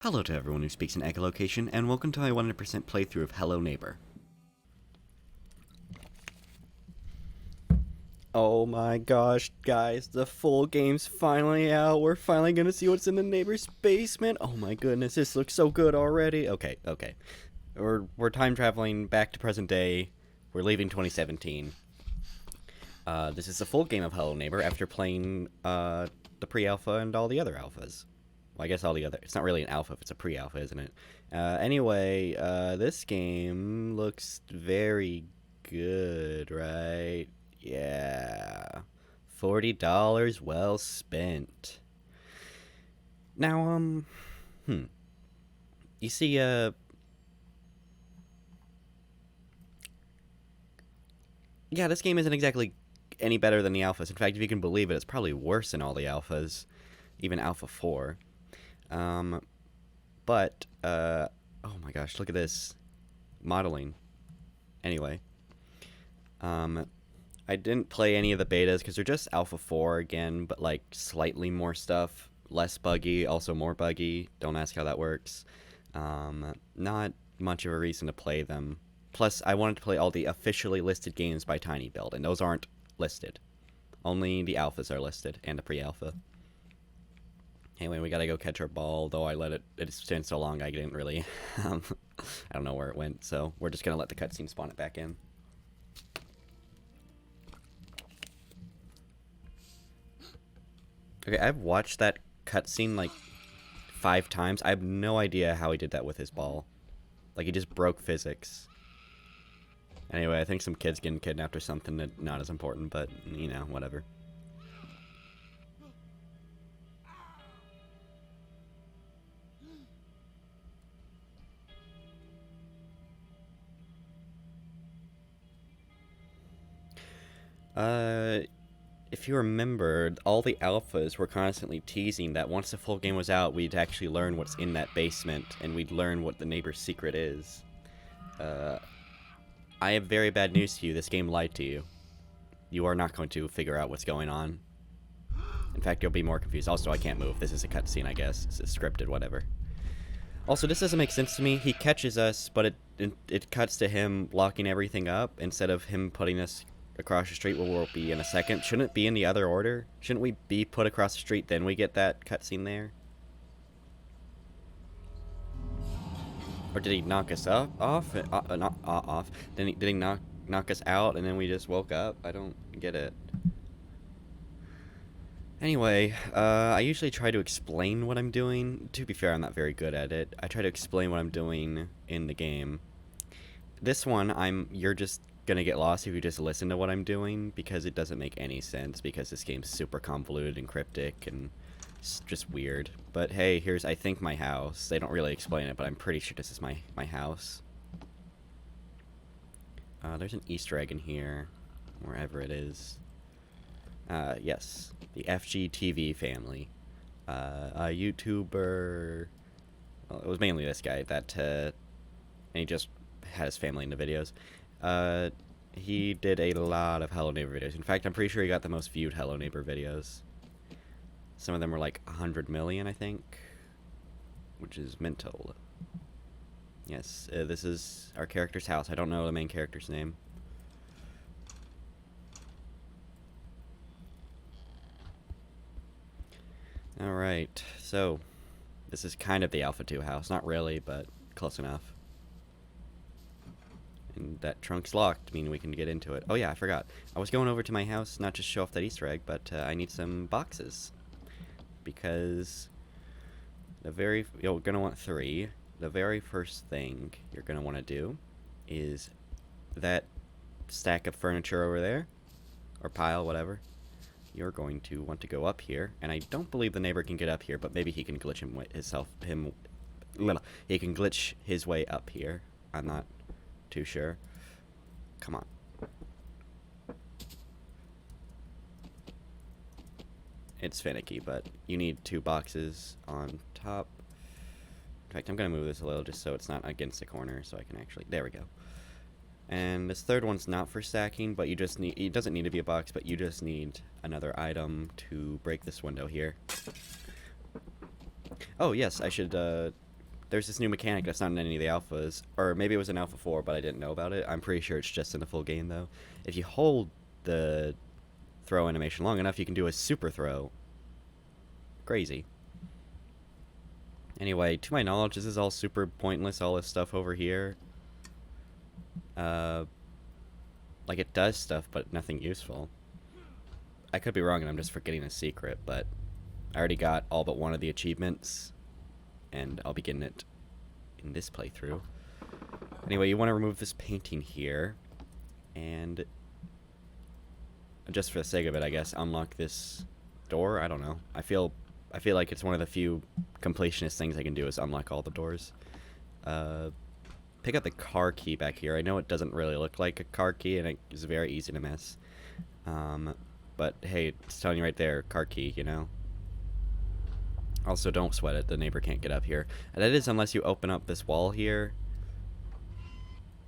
Hello to everyone who speaks in echolocation, and welcome to my 100% playthrough of Hello Neighbor. Oh my gosh, guys, the full game's finally out. We're finally gonna see what's in the neighbor's basement. Oh my goodness, this looks so good already. Okay. We're time traveling back to present day. We're leaving 2017. This is the full game of Hello Neighbor after playing the pre-alpha and all the other alphas. Well, I guess all the other... It's not really an alpha if it's a pre-alpha, isn't it? Anyway, this game looks very good, right? Yeah. $40 well spent. Now, You see, yeah, this game isn't exactly any better than the alphas. In fact, if you can believe it, it's probably worse than all the alphas. Even Alpha 4. Oh my gosh, look at this. Modeling. Anyway. I didn't play any of the betas because they're just Alpha 4 again, but like slightly more stuff. Less buggy, also more buggy. Don't ask how that works. Not much of a reason to play them. Plus, I wanted to play all the officially listed games by tinyBuild, and those aren't listed. Only the alphas are listed, and the pre-alpha. Anyway, we gotta go catch our ball, though I let it's been so long I didn't really, I don't know where it went, so we're just gonna let the cutscene spawn it back in. Okay, I've watched that cutscene like 5 times. I have no idea how he did that with his ball. Like, he just broke physics. Anyway, I think some kid's getting kidnapped or something, that not as important, but, you know, whatever. If you remember, all the alphas were constantly teasing that once the full game was out, we'd actually learn what's in that basement, and we'd learn what the neighbor's secret is. I have very bad news to you. This game lied to you. You are not going to figure out what's going on. In fact, you'll be more confused. Also, I can't move. This is a cutscene, I guess. It's scripted, whatever. Also, this doesn't make sense to me. He catches us, but it cuts to him locking everything up instead of him putting us across the street where we'll be in a second. Shouldn't it be in the other order? Shouldn't we be put across the street, then we get that cutscene there? Or did he knock us off? Not off. Did he knock us out and then we just woke up? I don't get it. Anyway, I usually try to explain what I'm doing. To be fair, I'm not very good at it. I try to explain what I'm doing in the game. This one, you're just gonna get lost if you just listen to what I'm doing, because it doesn't make any sense, because this game's super convoluted and cryptic and it's just weird. But hey, here's, I think, my house. They don't really explain it, but I'm pretty sure this is my house. There's an Easter egg in here, wherever it is. Yes, the FGTV family. A YouTuber, well, it was mainly this guy that, and he just had his family in the videos. He did a lot of Hello Neighbor videos. In fact, I'm pretty sure he got the most viewed Hello Neighbor videos. Some of them were like 100 million, I think, which is mental. Yes, this is our character's house. I don't know the main character's name. Alright, so this is kind of the Alpha 2 house. Not really, but close enough. And that trunk's locked, meaning we can get into it. Oh yeah, I forgot. I was going over to my house, not just show off that Easter egg, but I need some boxes. Because you're gonna want 3. The very first thing you're gonna want to do is that stack of furniture over there, or pile, whatever. You're going to want to go up here, and I don't believe the neighbor can get up here, but maybe he can glitch he can glitch his way up here. I'm not too sure. Come on. It's finicky, but you need 2 boxes on top. In fact, I'm gonna move this a little just so it's not against the corner, so I can actually, there we go. And this third one's not for stacking, but you just need, it doesn't need to be a box, but you just need another item to break this window here. Oh yes, I should there's this new mechanic that's not in any of the alphas, or maybe it was in Alpha 4, but I didn't know about it. I'm pretty sure it's just in the full game, though. If you hold the throw animation long enough, you can do a super throw. Crazy. Anyway, to my knowledge, this is all super pointless, all this stuff over here. Like, it does stuff, but nothing useful. I could be wrong and I'm just forgetting a secret, but I already got all but one of the achievements, and I'll be getting it in this playthrough. Anyway, you want to remove this painting here, and just for the sake of it, I guess, unlock this door. I don't know. I feel like it's one of the few completionist things I can do is unlock all the doors. Pick up the car key back here. I know it doesn't really look like a car key, and it's very easy to miss. But hey, it's telling you right there, car key, you know? Also, don't sweat it. The neighbor can't get up here. And that is unless you open up this wall here.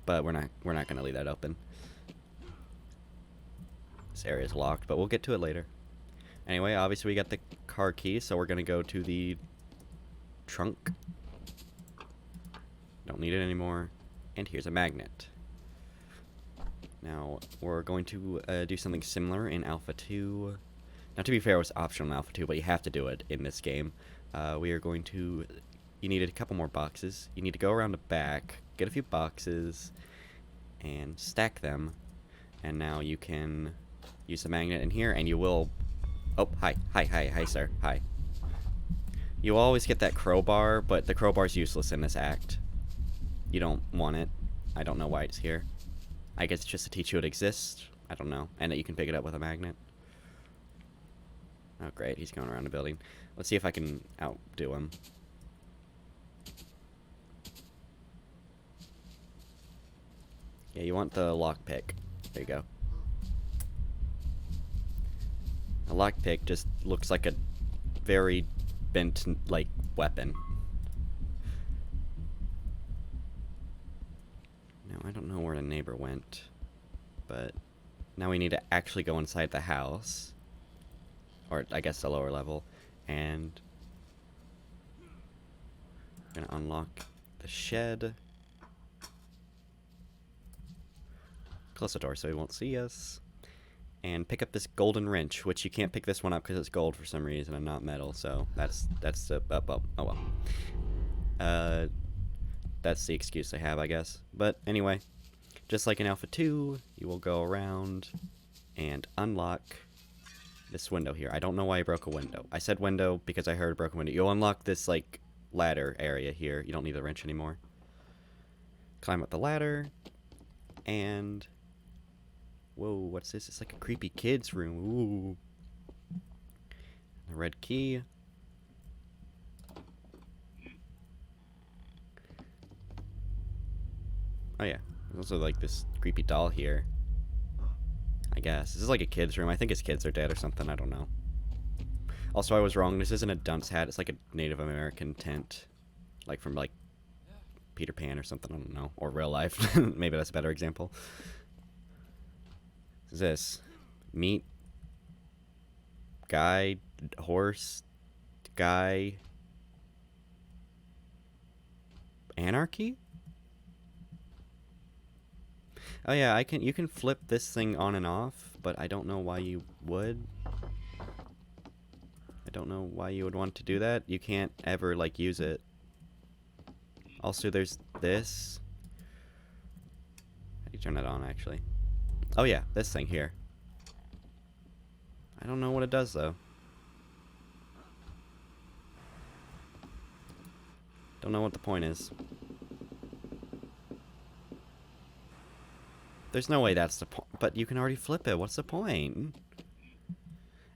But we're not going to leave that open. This area is locked, but we'll get to it later. Anyway, obviously we got the car key, so we're going to go to the trunk. Don't need it anymore. And here's a magnet. Now, we're going to do something similar in Alpha 2. Now, to be fair, it was optional in Alpha 2, but you have to do it in this game. We are going to... You need a couple more boxes. You need to go around the back, get a few boxes, and stack them. And now you can use the magnet in here, and you will... Oh, hi, sir, hi. You always get that crowbar, but the crowbar's useless in this act. You don't want it. I don't know why it's here. I guess it's just to teach you it exists. I don't know. And that you can pick it up with a magnet. Oh, great. He's going around the building. Let's see if I can outdo him. Yeah, you want the lockpick. There you go. A lockpick just looks like a very bent, like, weapon. Now, I don't know where the neighbor went, but now we need to actually go inside the house, or I guess the lower level, and we're gonna unlock the shed. Close the door so he won't see us, and pick up this golden wrench, which you can't pick this one up because it's gold for some reason and not metal, so that's the, oh well. That's the excuse I have, I guess. But anyway, just like in Alpha 2, you will go around and unlock this window here. I don't know why I broke a window. I said window because I heard a broken window. You'll unlock this, like, ladder area here. You don't need the wrench anymore. Climb up the ladder, and... Whoa, what's this? It's like a creepy kid's room. Ooh. The red key. Oh yeah, there's also like this creepy doll here. I guess. This is like a kid's room. I think his kids are dead or something. I don't know. Also, I was wrong. This isn't a dunce hat. It's like a Native American tent. Like from like Peter Pan or something. I don't know. Or real life. Maybe that's a better example. What is this? Meat. Guy. Horse. Guy. Anarchy? Oh yeah, you can flip this thing on and off, but I don't know why you would. I don't know why you would want to do that. You can't ever, like, use it. Also, there's this. How do you turn that on, actually? Oh yeah, this thing here. I don't know what it does, though. Don't know what the point is. There's no way that's the point, but you can already flip it. What's the point?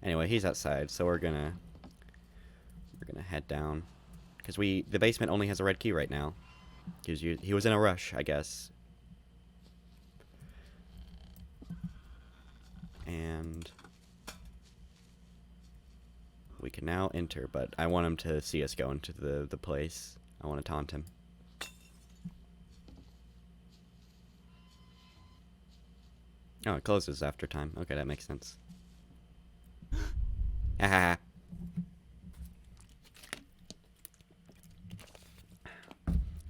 Anyway, he's outside, so we're gonna head down, because the basement only has a red key right now. He was in a rush, I guess. And we can now enter, but I want him to see us go into the place. I want to taunt him. Oh, it closes after time. Okay, that makes sense. Haha.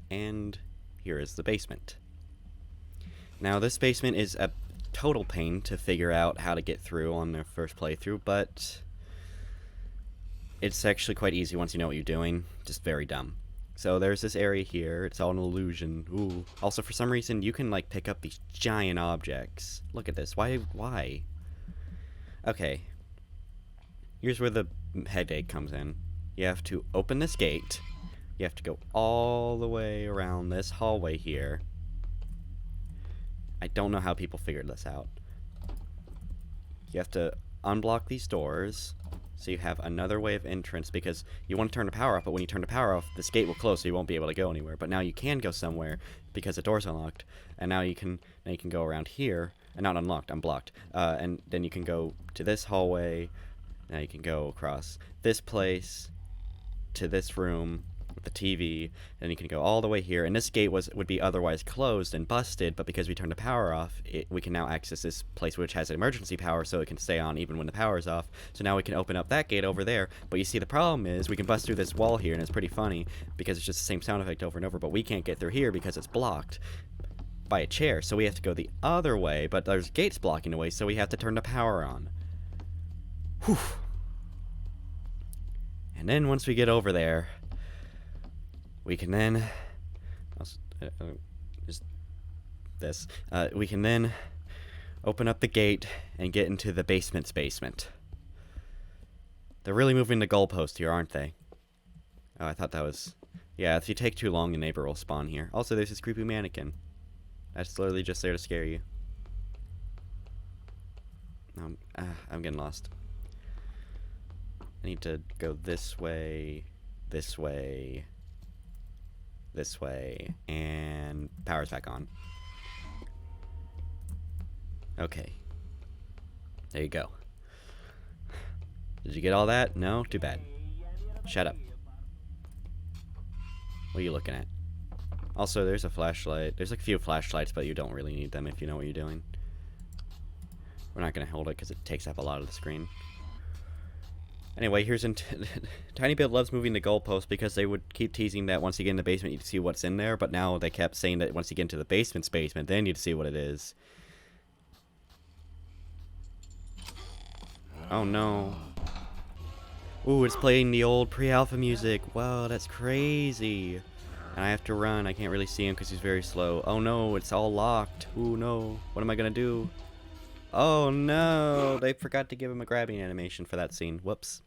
and here is the basement. Now, this basement is a total pain to figure out how to get through on the first playthrough, but it's actually quite easy once you know what you're doing. Just very dumb. So there's this area here. It's all an illusion. Ooh. Also, for some reason, you can, like, pick up these giant objects. Look at this. Why? Okay. Here's where the headache comes in. You have to open this gate. You have to go all the way around this hallway here. I don't know how people figured this out. You have to unblock these doors, so you have another way of entrance, because you want to turn the power off, but when you turn the power off, this gate will close, so you won't be able to go anywhere. But now you can go somewhere, because the door's unlocked, and now you can go around here, and not unlocked, unblocked. And then you can go to this hallway, now you can go across this place, to this room, with the TV, and you can go all the way here, and this gate would be otherwise closed and busted, but because we turned the power off, we can now access this place which has emergency power, so it can stay on even when the power is off. So now we can open up that gate over there, but you see the problem is we can bust through this wall here, and it's pretty funny because it's just the same sound effect over and over, but we can't get through here because it's blocked by a chair, so we have to go the other way, but there's gates blocking the way, so we have to turn the power on. Whew. And then once we get over there, we can then, we can then open up the gate and get into the basement's basement. They're really moving the goalpost here, aren't they? Oh, I thought that was, yeah, if you take too long, a neighbor will spawn here. Also, there's this creepy mannequin. That's literally just there to scare you. I'm getting lost. I need to go this way, this way, this way, and power's back on. Okay. There you go. Did you get all that? No? Too bad. Shut up. What are you looking at? Also, there's a flashlight. There's like a few flashlights, but you don't really need them if you know what you're doing. We're not going to hold it because it takes up a lot of the screen. Anyway, here's tinyBuild loves moving the goalpost because they would keep teasing that once you get in the basement you'd see what's in there, but now they kept saying that once you get into the basement's basement, then you'd see what it is. Oh no. Ooh, it's playing the old pre-alpha music. Wow, that's crazy. And I have to run. I can't really see him because he's very slow. Oh no, it's all locked. Ooh no. What am I gonna do? Oh no, they forgot to give him a grabbing animation for that scene. Whoops.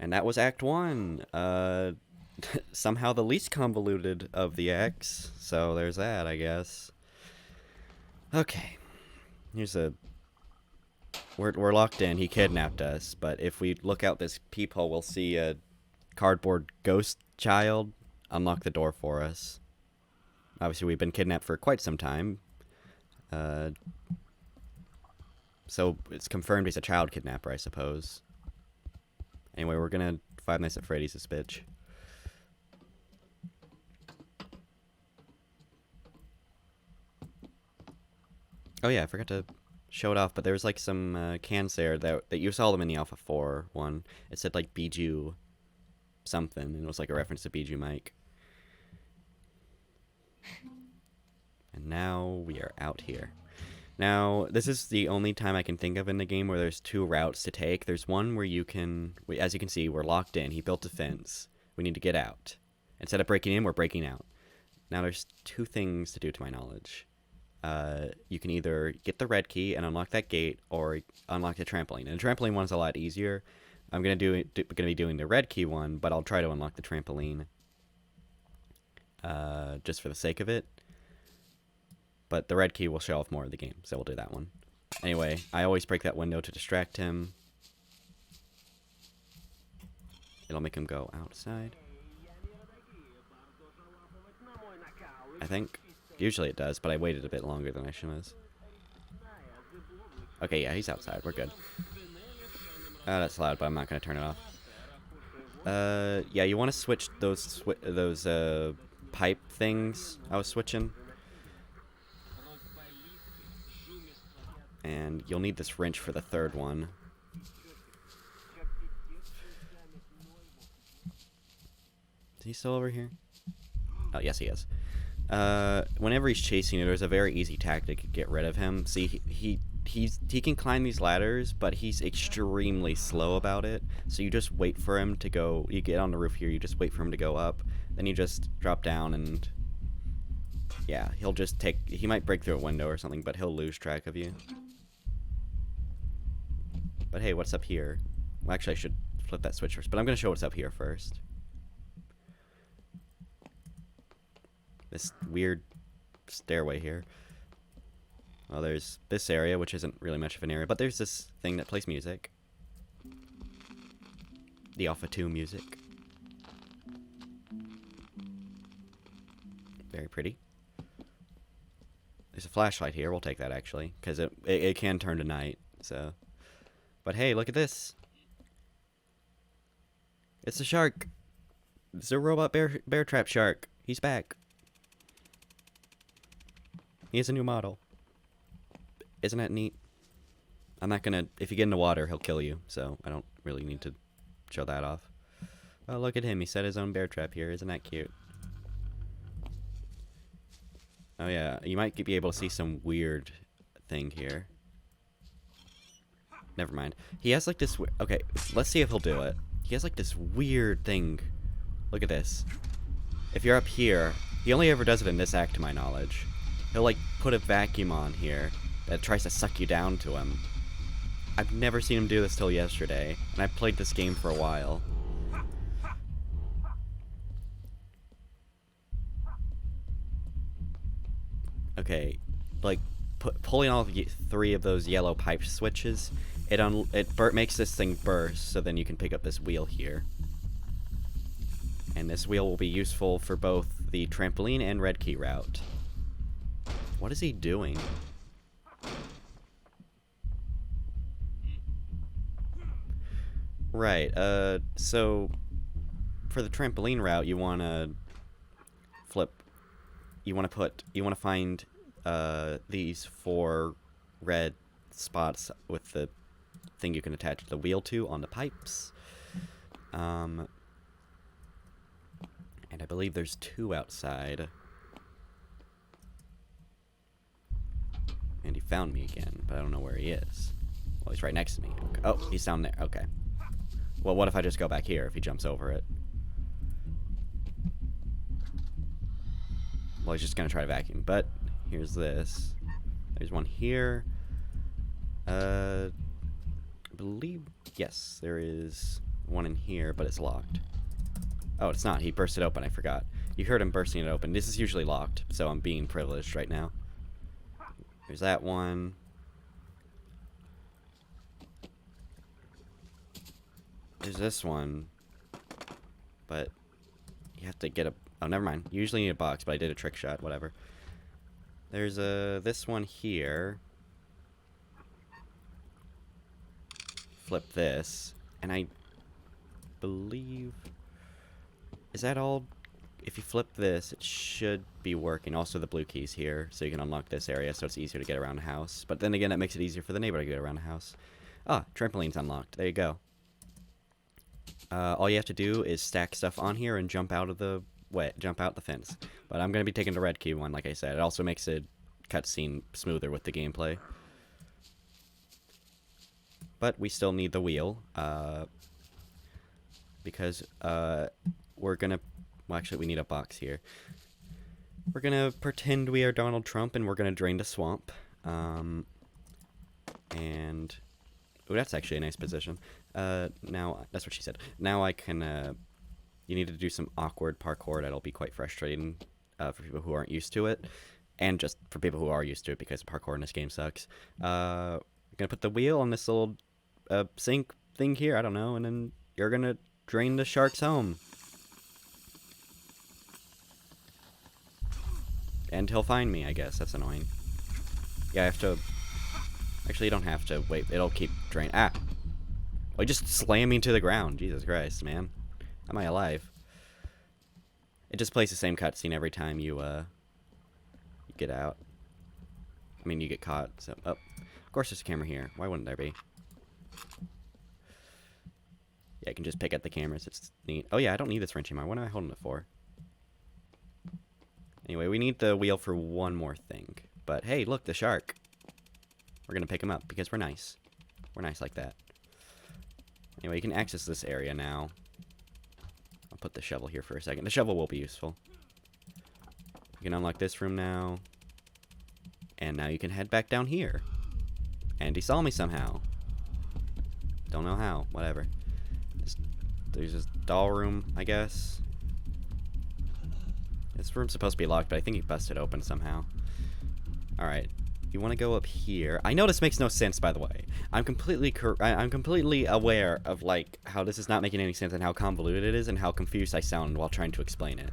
And that was Act 1. Somehow the least convoluted of the acts. So there's that, I guess. Okay. Here's a... We're locked in. He kidnapped us. But if we look out this peephole, we'll see a cardboard ghost child unlock the door for us. Obviously, we've been kidnapped for quite some time. So it's confirmed he's a child kidnapper, I suppose. Anyway, we're gonna Five Nights at Freddy's this bitch. Oh yeah, I forgot to show it off, but there was like some cans there that you saw them in the Alpha 4 one. It said like Bijou something, and it was like a reference to Bijou Mike. And now we are out here. Now, this is the only time I can think of in the game where there's two routes to take. There's one where you can, as you can see, we're locked in. He built a fence. We need to get out. Instead of breaking in, we're breaking out. Now, there's two things to do to my knowledge. You can either get the red key and unlock that gate, or unlock the trampoline. And the trampoline one's a lot easier. I'm gonna be doing the red key one, but I'll try to unlock the trampoline. Just for the sake of it. But the red key will show off more of the game, so we'll do that one. Anyway, I always break that window to distract him. It'll make him go outside. I think. Usually it does, but I waited a bit longer than I should have. Okay, yeah, he's outside. We're good. That's loud, but I'm not going to turn it off. Yeah, you want to switch those pipe things I was switching. And you'll need this wrench for the third one. he still over here? Oh, yes, he is. Whenever he's chasing you, there's a very easy tactic to get rid of him. See, he can climb these ladders, but he's extremely slow about it. So you just wait for him to go. You get on the roof here. You just wait for him to go up. Then you just drop down, and yeah, he'll just take. He might break through a window or something, but he'll lose track of you. But hey, what's up here? Well, actually, I should flip that switch first. But I'm gonna show what's up here first. This weird stairway here. Well, there's this area, which isn't really much of an area, but there's this thing that plays music. The Alpha 2 music. Very pretty. There's a flashlight here. We'll take that, actually, because it can turn to night, so. But hey, look at this. It's a shark. It's a robot bear trap shark. He's back. He has a new model. Isn't that neat? I'm not gonna... If you get in the water, he'll kill you, so I don't really need to show that off. Oh, look at him. He set his own bear trap here. Isn't that cute? Oh, yeah. You might be able to see some weird thing here. Never mind. He has, like, this... Okay, let's see if he'll do it. He has, like, this weird thing. Look at this. If you're up here... He only ever does it in this act, to my knowledge. He'll, like, put a vacuum on here that tries to suck you down to him. I've never seen him do this till yesterday, and I've played this game for a while. Okay, like, pulling all 3 of those yellow pipe switches, it makes this thing burst, so then you can pick up this wheel here. And this wheel will be useful for both the trampoline and red key route. What is he doing? Right, so for the trampoline route, you want to find these 4 red spots with the thing you can attach the wheel to on the pipes. And I believe there's 2 outside. And he found me again, but I don't know where he is. Well, he's right next to me. Okay. Oh, he's down there. Okay. Well, what if I just go back here if he jumps over it? Well, he's just going to try to vacuum. But here's this. There's one here. I believe... Yes, there is one in here, but it's locked. Oh, it's not. He burst it open. I forgot. You heard him bursting it open. This is usually locked, so I'm being privileged right now. There's that one. There's this one. But you have to get a... Oh, never mind. You usually need a box, but I did a trick shot. Whatever. There's this one here. Flip this. And I believe... Is that all? If you flip this, it should be working. Also, the blue key's here, so you can unlock this area, so it's easier to get around the house. But then again, that makes it easier for the neighbor to get around the house. Ah, trampoline's unlocked. There you go. All you have to do is stack stuff on here and jump out the fence. But I'm going to be taking the red key one, like I said. It also makes the cutscene smoother with the gameplay. But we still need the wheel, because we're going to... Well, actually, we need a box here. We're going to pretend we are Donald Trump, and we're going to drain the swamp. And... Oh, that's actually a nice position. Now, that's what she said. Now I can... You need to do some awkward parkour. That'll be quite frustrating for people who aren't used to it. And just for people who are used to it, because parkour in this game sucks. We're going to put the wheel on this little sink thing here. I don't know. And then you're going to drain the sharks home. And he'll find me, I guess. That's annoying. Yeah, I have to... Actually, you don't have to. Wait, it'll keep draining. Ah! Well, you just slam me into the ground. Jesus Christ, man. Am I alive? It just plays the same cutscene every time you get out. I mean, you get caught, so... Oh. Of course there's a camera here. Why wouldn't there be? Yeah, I can just pick at the cameras. It's neat. Oh yeah, I don't need this wrench anymore. What am I holding it for? Anyway, we need the wheel for one more thing. But hey, look, the shark. We're gonna pick him up because we're nice. We're nice like that. Anyway, you can access this area now. I'll put the shovel here for a second. The shovel will be useful. You can unlock this room now. And now you can head back down here. And he saw me somehow. Don't know how. Whatever. There's this doll room, I guess. This room's supposed to be locked, but I think he busted open somehow. Alright. You want to go up here. I know this makes no sense, by the way. I'm completely aware of, like, how this is not making any sense and how convoluted it is and how confused I sound while trying to explain it.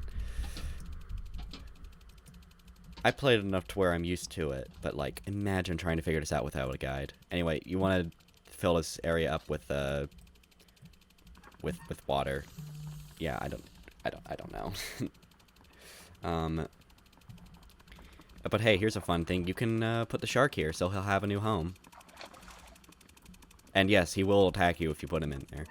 I played enough to where I'm used to it, but, like, imagine trying to figure this out without a guide. Anyway, you want to fill this area up with water. Yeah, I don't know. But hey, here's a fun thing. You can put the shark here, so he'll have a new home. And yes, he will attack you if you put him in there.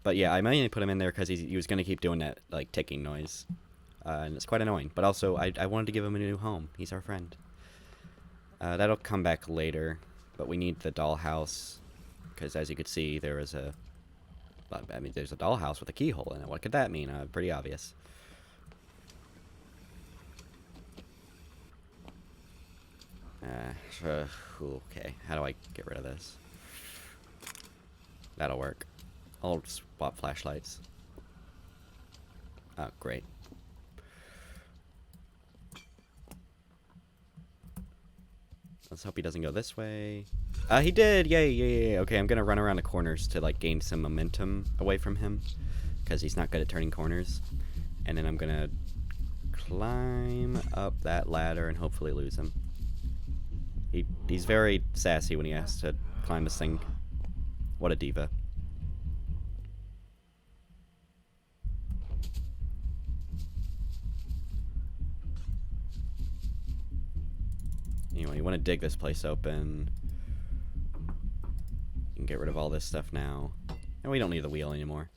But yeah, I mainly put him in there because he was going to keep doing that, like, ticking noise. And it's quite annoying. But also, I wanted to give him a new home. He's our friend. That'll come back later. But we need the dollhouse. Because as you could see, there is a... I mean, there's a dollhouse with a keyhole in it. What could that mean? Pretty obvious. Okay, how do I get rid of this? That'll work. I'll swap flashlights. Oh, great. Let's hope he doesn't go this way. He did! Yay, yay, yay. Okay, I'm gonna run around the corners to, like, gain some momentum away from him. Because he's not good at turning corners. And then I'm gonna climb up that ladder and hopefully lose him. He's very sassy when he has to climb this thing. What a diva. Anyway, you want to dig this place open. You can get rid of all this stuff now. And we don't need the wheel anymore.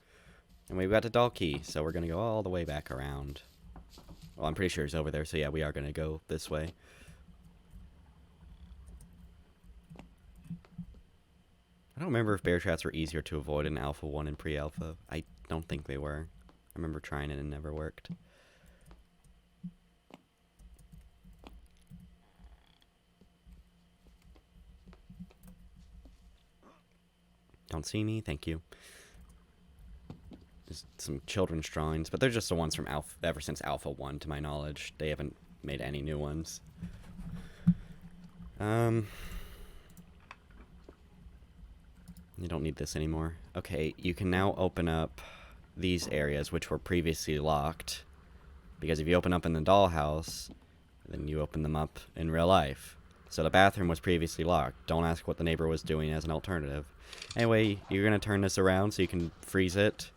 And we've got the doll key, so we're going to go all the way back around. Well, I'm pretty sure it's over there, so yeah, we are going to go this way. I don't remember if bear traps were easier to avoid in Alpha 1 and pre-Alpha. I don't think they were. I remember trying it and it never worked. Don't see me? Thank you. There's some children's drawings, but they're just the ones from Alpha, ever since Alpha 1, to my knowledge. They haven't made any new ones. You don't need this anymore. Okay, you can now open up these areas which were previously locked. Because if you open up in the dollhouse, then you open them up in real life. So the bathroom was previously locked. Don't ask what the neighbor was doing as an alternative. Anyway, you're going to turn this around so you can freeze it.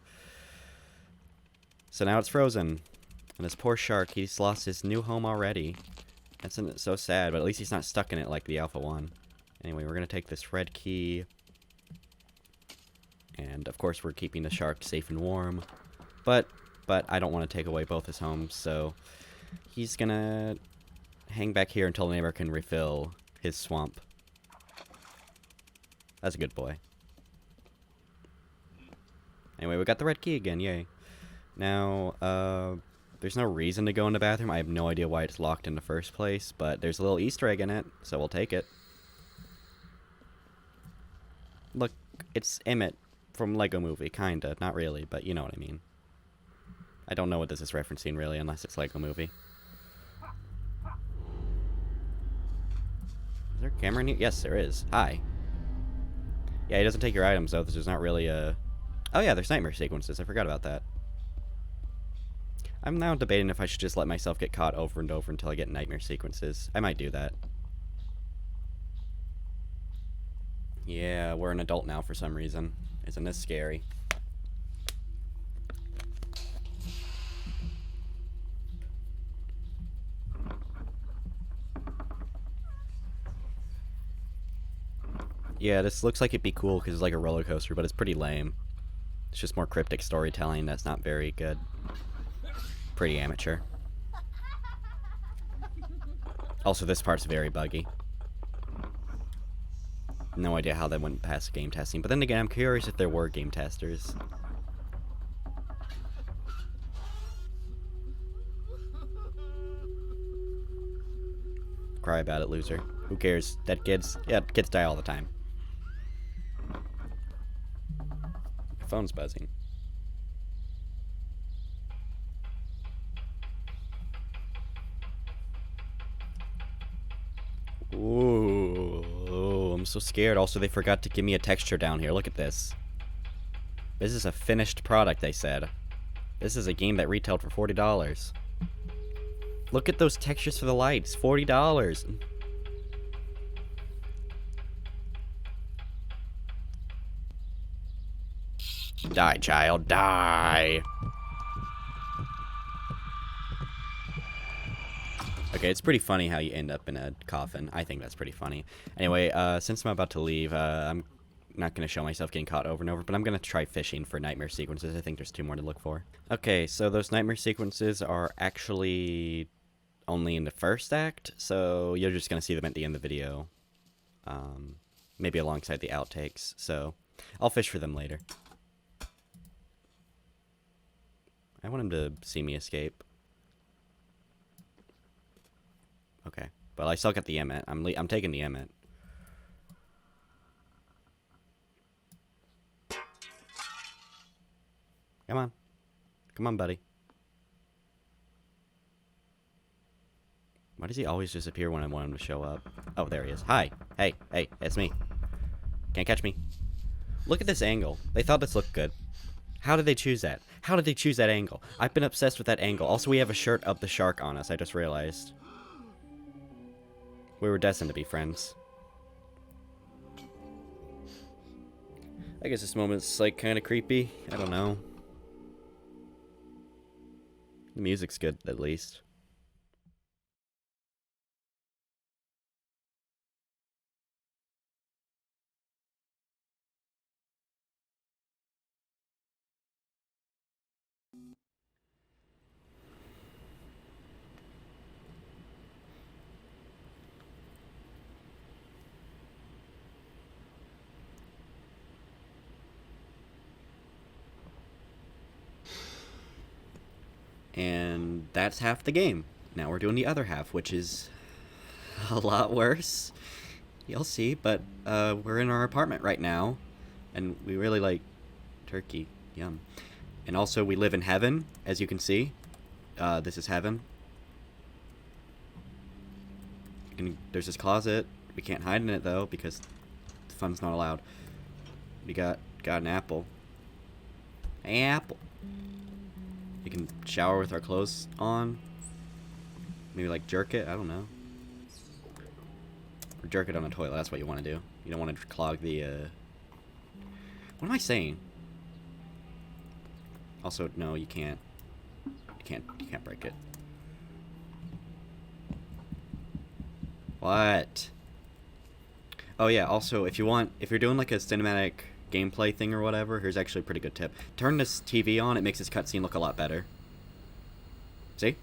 So now it's frozen. And this poor shark, he's lost his new home already. That's so sad, but at least he's not stuck in it like the Alpha 1. Anyway, we're going to take this red key. And, of course, we're keeping the shark safe and warm. But I don't want to take away both his homes, so he's gonna hang back here until the neighbor can refill his swamp. That's a good boy. Anyway, we got the red key again, yay. Now, there's no reason to go in the bathroom. I have no idea why it's locked in the first place, but there's a little Easter egg in it, so we'll take it. Look, it's Emmett from Lego Movie, kinda. Not really, but you know what I mean. I don't know what this is referencing, really, unless it's Lego Movie. Is there a camera in here? Yes, there is. Hi. Yeah, he doesn't take your items, though. There's not really a... Oh, yeah, there's nightmare sequences. I forgot about that. I'm now debating if I should just let myself get caught over and over until I get nightmare sequences. I might do that. Yeah, we're an adult now for some reason. Isn't this scary? Yeah, this looks like it'd be cool because it's like a roller coaster, but it's pretty lame. It's just more cryptic storytelling that's not very good. Pretty amateur. Also, this part's very buggy. No idea how that went past game testing. But then again, I'm curious if there were game testers. Cry about it, loser. Who cares? Dead kids? Yeah, kids die all the time. My phone's buzzing. Ooh, I'm so scared. Also, they forgot to give me a texture down here. Look at this. This is a finished product, they said. This is a game that retailed for $40. Look at those textures for the lights. $40. Die, child. Die. Okay, it's pretty funny how you end up in a coffin. I think that's pretty funny. Anyway, since I'm about to leave, I'm not going to show myself getting caught over and over, but I'm going to try fishing for nightmare sequences. I think there's 2 more to look for. Okay, so those nightmare sequences are actually only in the first act, so you're just going to see them at the end of the video. Maybe alongside the outtakes, so I'll fish for them later. I want him to see me escape. Okay, but I still got the Emmet. I'm taking the Emmet. Come on. Come on, buddy. Why does he always disappear when I want him to show up? Oh, there he is. Hi. Hey, it's me. Can't catch me. Look at this angle. They thought this looked good. How did they choose that? How did they choose that angle? I've been obsessed with that angle. Also, we have a shirt of the shark on us, I just realized. We were destined to be friends. I guess this moment's, like, kind of creepy. I don't know. The music's good, at least. And that's half the game. Now we're doing the other half, which is a lot worse. You'll see, but we're in our apartment right now, and we really like turkey. Yum. And also, we live in heaven, as you can see. This is heaven. There's this closet. We can't hide in it, though, because the fun's not allowed. We got an apple. Hey, apple. We can shower with our clothes on. Maybe, like, jerk it. I don't know. Or jerk it on a toilet. That's what you want to do. You don't want to clog the, What am I saying? Also, no, you can't. You can't break it. What? Oh, yeah, also, if you're doing, like, a cinematic gameplay thing or whatever, here's actually a pretty good tip. Turn this TV on, it makes this cutscene look a lot better. See?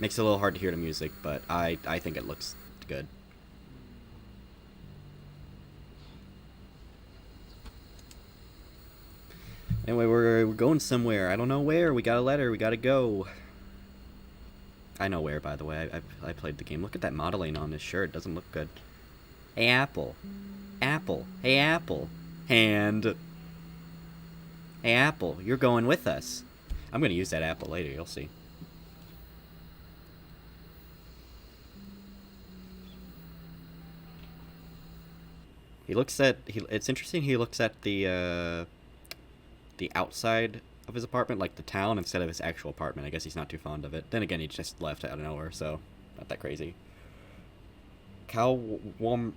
Makes it a little hard to hear the music, but I think it looks good. Anyway, we're going somewhere. I don't know where. We got a letter. We gotta go. I know where, by the way. I played the game. Look at that modeling on this shirt. It doesn't look good. Hey, Apple. Apple. Hey, Apple. Hand. Hey, Apple. You're going with us. I'm gonna use that apple later. You'll see. It's interesting. He looks at the outside of his apartment, like the town, instead of his actual apartment. I guess he's not too fond of it. Then again, he just left out of nowhere, so not that crazy. Cow warm.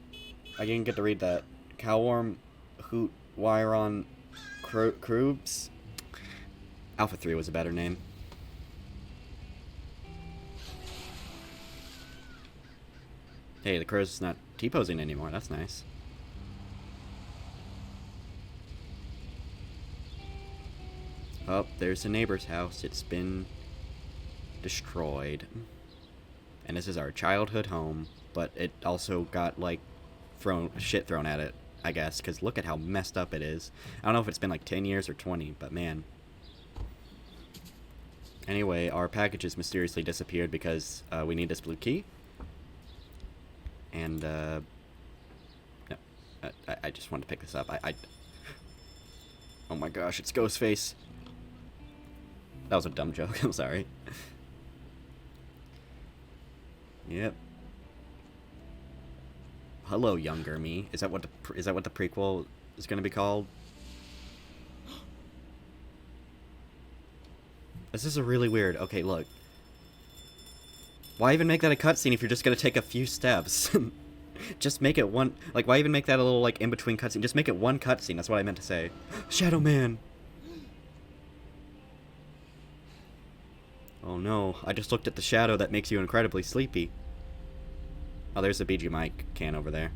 I didn't get to read that. Cow warm hoot Wyron Krubs. Alpha 3 was a better name. Hey, the crow's not T-posing anymore. That's nice. Oh, there's a neighbor's house. It's been destroyed. And this is our childhood home, but it also got, like, shit thrown at it, I guess, because look at how messed up it is. I don't know if it's been, like, 10 years or 20, but man. Anyway, our packages mysteriously disappeared because we need this blue key. And, no, I just wanted to pick this up. Oh my gosh, it's Ghostface. That was a dumb joke, I'm sorry. Yep. Hello, younger me. Is that what the prequel is going to be called? This is a really weird. Okay, look. Why even make that a cutscene if you're just going to take a few steps? Just make it one. Like, why even make that a little, like, in between cutscene? Just make it one cutscene. That's what I meant to say. Shadow Man. Oh no, I just looked at the shadow that makes you incredibly sleepy. Oh, there's a BGMI can over there.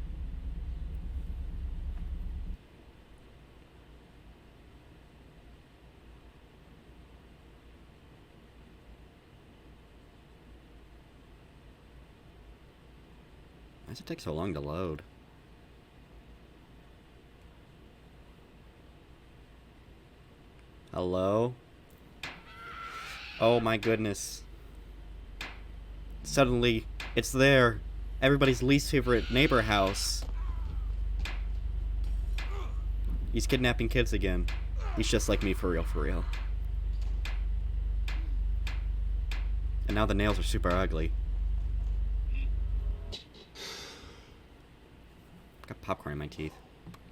Why does it take so long to load? Hello? Oh my goodness. Suddenly, it's there. Everybody's least favorite neighbor house. He's kidnapping kids again. He's just like me, for real, for real. And now the nails are super ugly. Got popcorn in my teeth.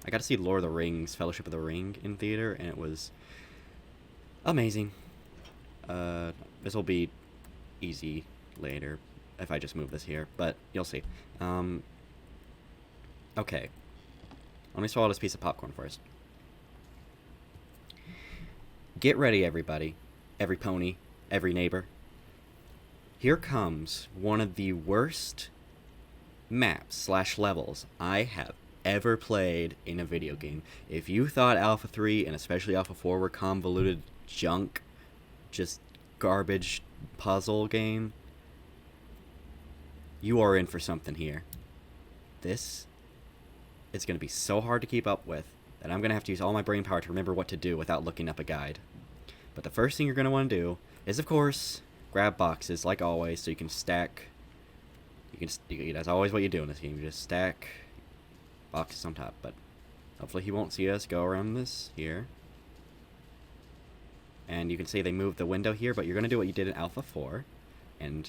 I got to see Lord of the Rings, Fellowship of the Ring in theater, and it was amazing. This will be easy later if I just move this here, but you'll see. Okay. Let me swallow this piece of popcorn first. Get ready, everybody. Every pony, every neighbor. Here comes one of the worst maps/levels I have ever played in a video game. If you thought Alpha 3 and especially Alpha 4 were convoluted junk, just garbage puzzle game, you are in for something here. This is going to be so hard to keep up with that I'm going to have to use all my brain power to remember what to do without looking up a guide. But the first thing you're going to want to do is, of course, grab boxes like always so you can stack. That's always what you do in this game. You just stack boxes on top. But hopefully he won't see us go around this here. And you can see they moved the window here, but you're going to do what you did in Alpha 4. And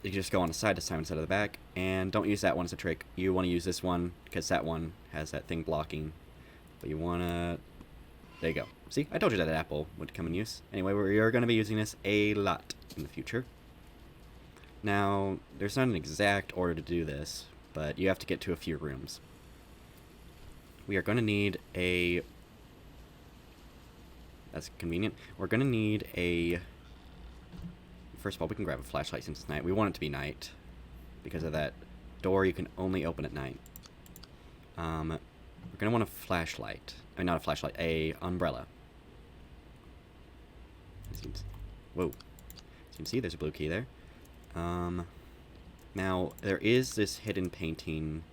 you just go on the side this time instead of the back. And don't use that one as a trick. You want to use this one, because that one has that thing blocking. But you want to... There you go. See? I told you that apple would come in use. Anyway, we are going to be using this a lot in the future. Now, there's not an exact order to do this, but you have to get to a few rooms. We are going to need a... That's convenient. We're going to need a... First of all, we can grab a flashlight since it's night. We want it to be night because of that door you can only open at night. We're going to want a flashlight. I mean, not a flashlight, a umbrella. Seems... Whoa. So you can see there's a blue key there. Now, there is this hidden painting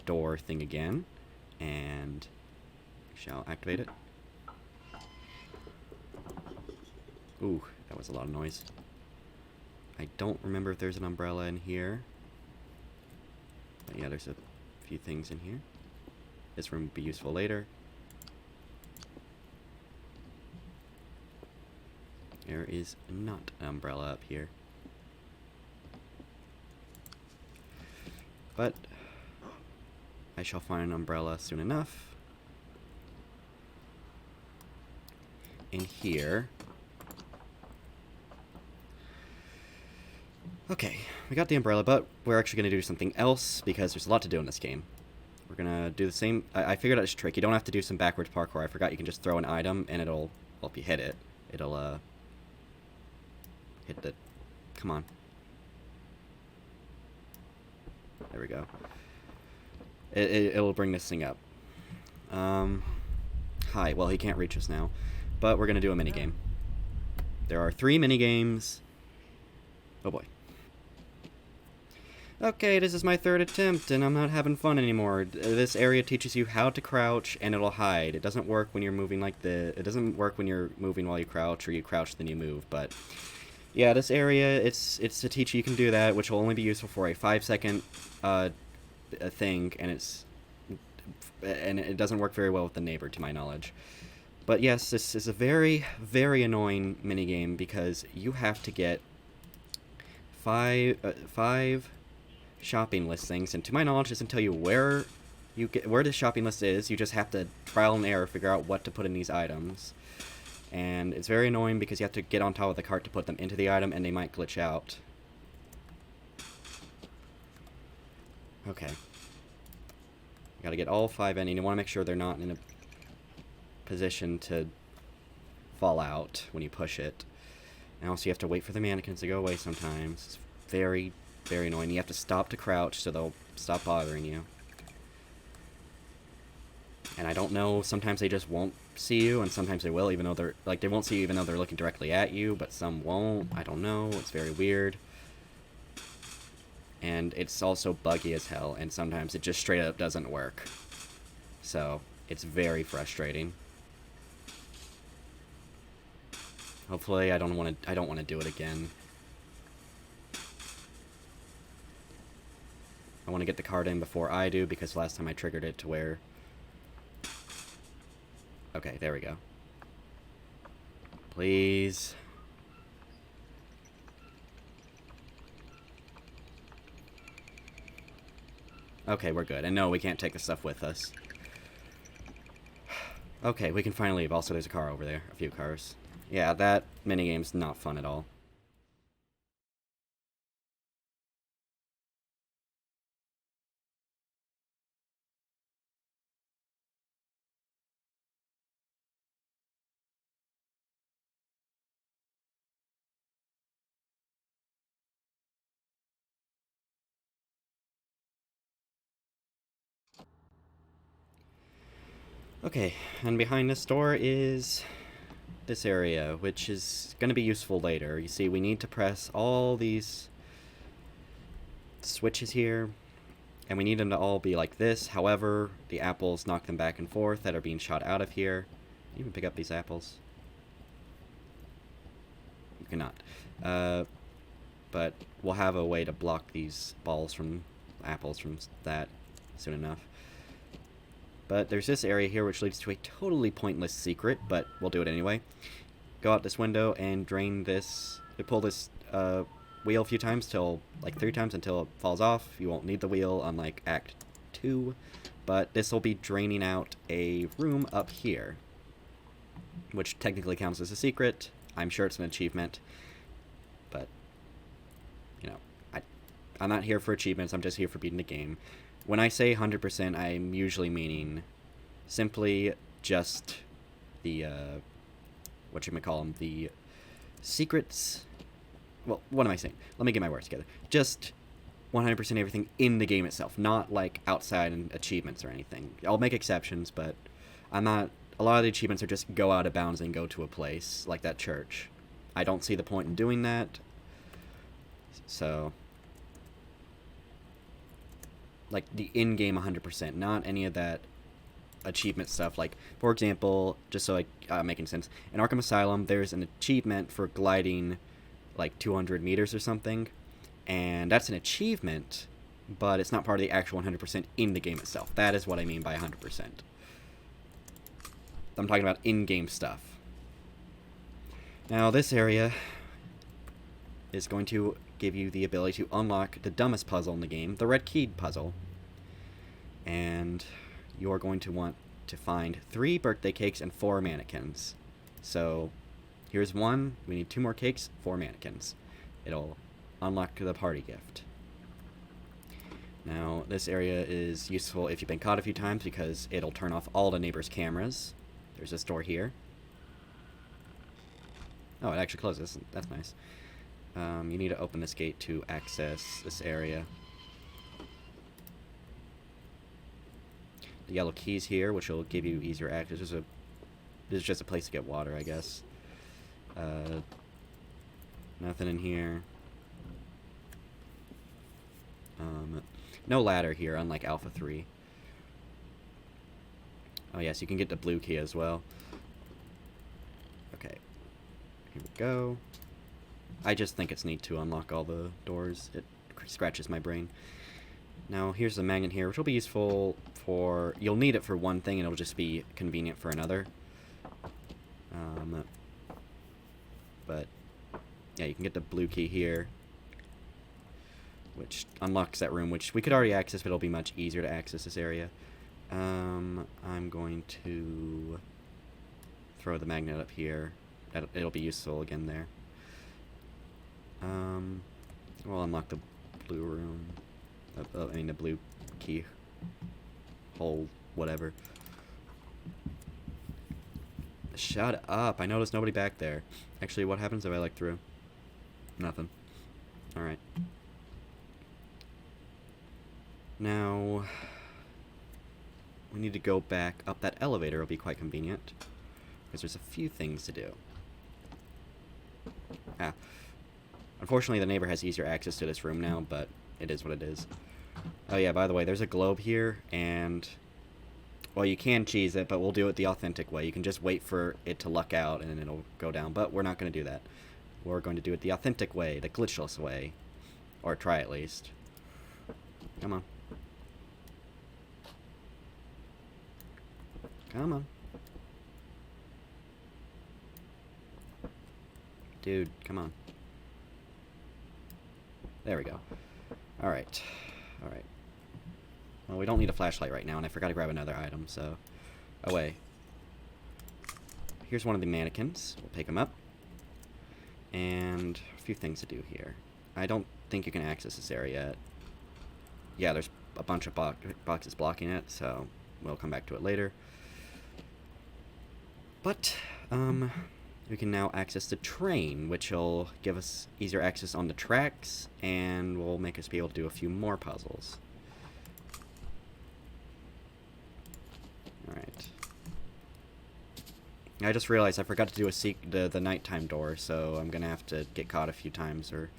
door thing again, and we shall activate it. Ooh, that was a lot of noise. I don't remember if there's an umbrella in here. But yeah, there's a few things in here. This room would be useful later. There is not an umbrella up here. But I shall find an umbrella soon enough. In here. Okay, we got the umbrella, but we're actually going to do something else because there's a lot to do in this game. We're going to do the same... I figured out this trick. You don't have to do some backwards parkour. I forgot you can just throw an item and it'll... Well, if you hit it, it'll, hit the... Come on. There we go. It'll bring this thing up. Hi. Well, he can't reach us now, but we're gonna do a minigame. There are 3 minigames. Oh boy. Okay, this is my 3rd attempt, and I'm not having fun anymore. This area teaches you how to crouch, and it'll hide. It doesn't work when you're moving like the... It doesn't work when you're moving while you crouch, or you crouch then you move, but... Yeah, this area, it's to teach you can do that, which will only be useful for a 5-second thing, and it doesn't work very well with the neighbor, to my knowledge. But yes, this is a very, very annoying minigame, because you have to get 5 shopping list things, and to my knowledge, it doesn't tell you where the shopping list is. You just have to trial and error figure out what to put in these items, and it's very annoying because you have to get on top of the cart to put them into the item, and they might glitch out. Okay, you gotta get all 5 in, and you want to make sure they're not in a position to fall out when you push it. And also you have to wait for the mannequins to go away sometimes. It's very, very annoying. You have to stop to crouch so they'll stop bothering you. And I don't know, sometimes they just won't see you, and sometimes they will, even though they're, like, they won't see you even though they're looking directly at you, but some won't. I don't know. It's very weird. And it's also buggy as hell, and sometimes it just straight up doesn't work. So, it's very frustrating. Hopefully I don't want to do it again. I want to get the card in before I do, because last time I triggered it to where... Okay, there we go. Please. Okay, we're good. And no, we can't take the stuff with us. Okay, we can finally leave. Also, there's a car over there. A few cars. Yeah, that minigame's not fun at all. Okay, and behind this door is this area, which is going to be useful later. You see, we need to press all these switches here, and we need them to all be like this. However, the apples knock them back and forth that are being shot out of here. You can pick up these apples. You cannot. But we'll have a way to block these balls from apples from that soon enough. But there's this area here which leads to a totally pointless secret, but we'll do it anyway. Go out this window and drain this, pull this wheel a few times till, like 3 times until it falls off. You won't need the wheel unlike Act 2, but this will be draining out a room up here, which technically counts as a secret. I'm sure it's an achievement, but, you know, I'm not here for achievements, I'm just here for beating the game. When I say 100%, I'm usually meaning simply just the, whatchamacallem, the secrets. Well, what am I saying? Let me get my words together. Just 100% everything in the game itself, not like outside and achievements or anything. I'll make exceptions, but I'm not. A lot of the achievements are just go out of bounds and go to a place, like that church. I don't see the point in doing that. So, like the in-game 100%, not any of that achievement stuff. Like, for example, just so making sense, in Arkham Asylum, there's an achievement for gliding like 200 meters or something, and that's an achievement, but it's not part of the actual 100% in the game itself. That is what I mean by 100%. I'm talking about in-game stuff. Now, this area is going to give you the ability to unlock the dumbest puzzle in the game, the red key puzzle. And you're going to want to find 3 birthday cakes and 4 mannequins. So, here's 1. We need 2 more cakes, 4 mannequins. It'll unlock the party gift. Now, this area is useful if you've been caught a few times because it'll turn off all the neighbors' cameras. There's this door here. Oh, it actually closes. That's nice. You need to open this gate to access this area. the yellow keys here, which will give you easier access. This is just a place to get water, I guess. Nothing in here. No ladder here, unlike Alpha 3. Oh yes, you can get the blue key as well. Okay. Here we go. I just think it's neat to unlock all the doors. It scratches my brain. Now, here's the magnet here, which will be useful for... You'll need it for one thing, and it'll just be convenient for another. But, yeah, you can get the blue key here, which unlocks that room, which we could already access, but it'll be much easier to access this area. I'm going to throw the magnet up here. It'll be useful again there. We'll unlock the blue room. I mean the blue key hole, whatever. Shut up! I noticed nobody back there. Actually, what happens if I look through? Nothing. Alright. Now, we need to go back up that elevator. It'll be quite convenient, because there's a few things to do. Unfortunately, the neighbor has easier access to this room now, but it is what it is. Oh yeah, by the way, there's a globe here, and... Well, you can cheese it, but we'll do it the authentic way. You can just wait for it to luck out, and then it'll go down. But we're not going to do that. We're going to do it the authentic way, the glitchless way. Or try at least. Come on. Come on. Dude, come on. There we go. Alright. Alright. Well, we don't need a flashlight right now, and I forgot to grab another item, so... Away. Here's one of the mannequins. We'll pick them up. And a few things to do here. I don't think you can access this area yet. Yeah, there's a bunch of boxes blocking it, so we'll come back to it later. But, we can now access the train, which will give us easier access on the tracks, and will make us be able to do a few more puzzles. Alright. I just realized I forgot to do the nighttime door, so I'm gonna have to get caught a few times, or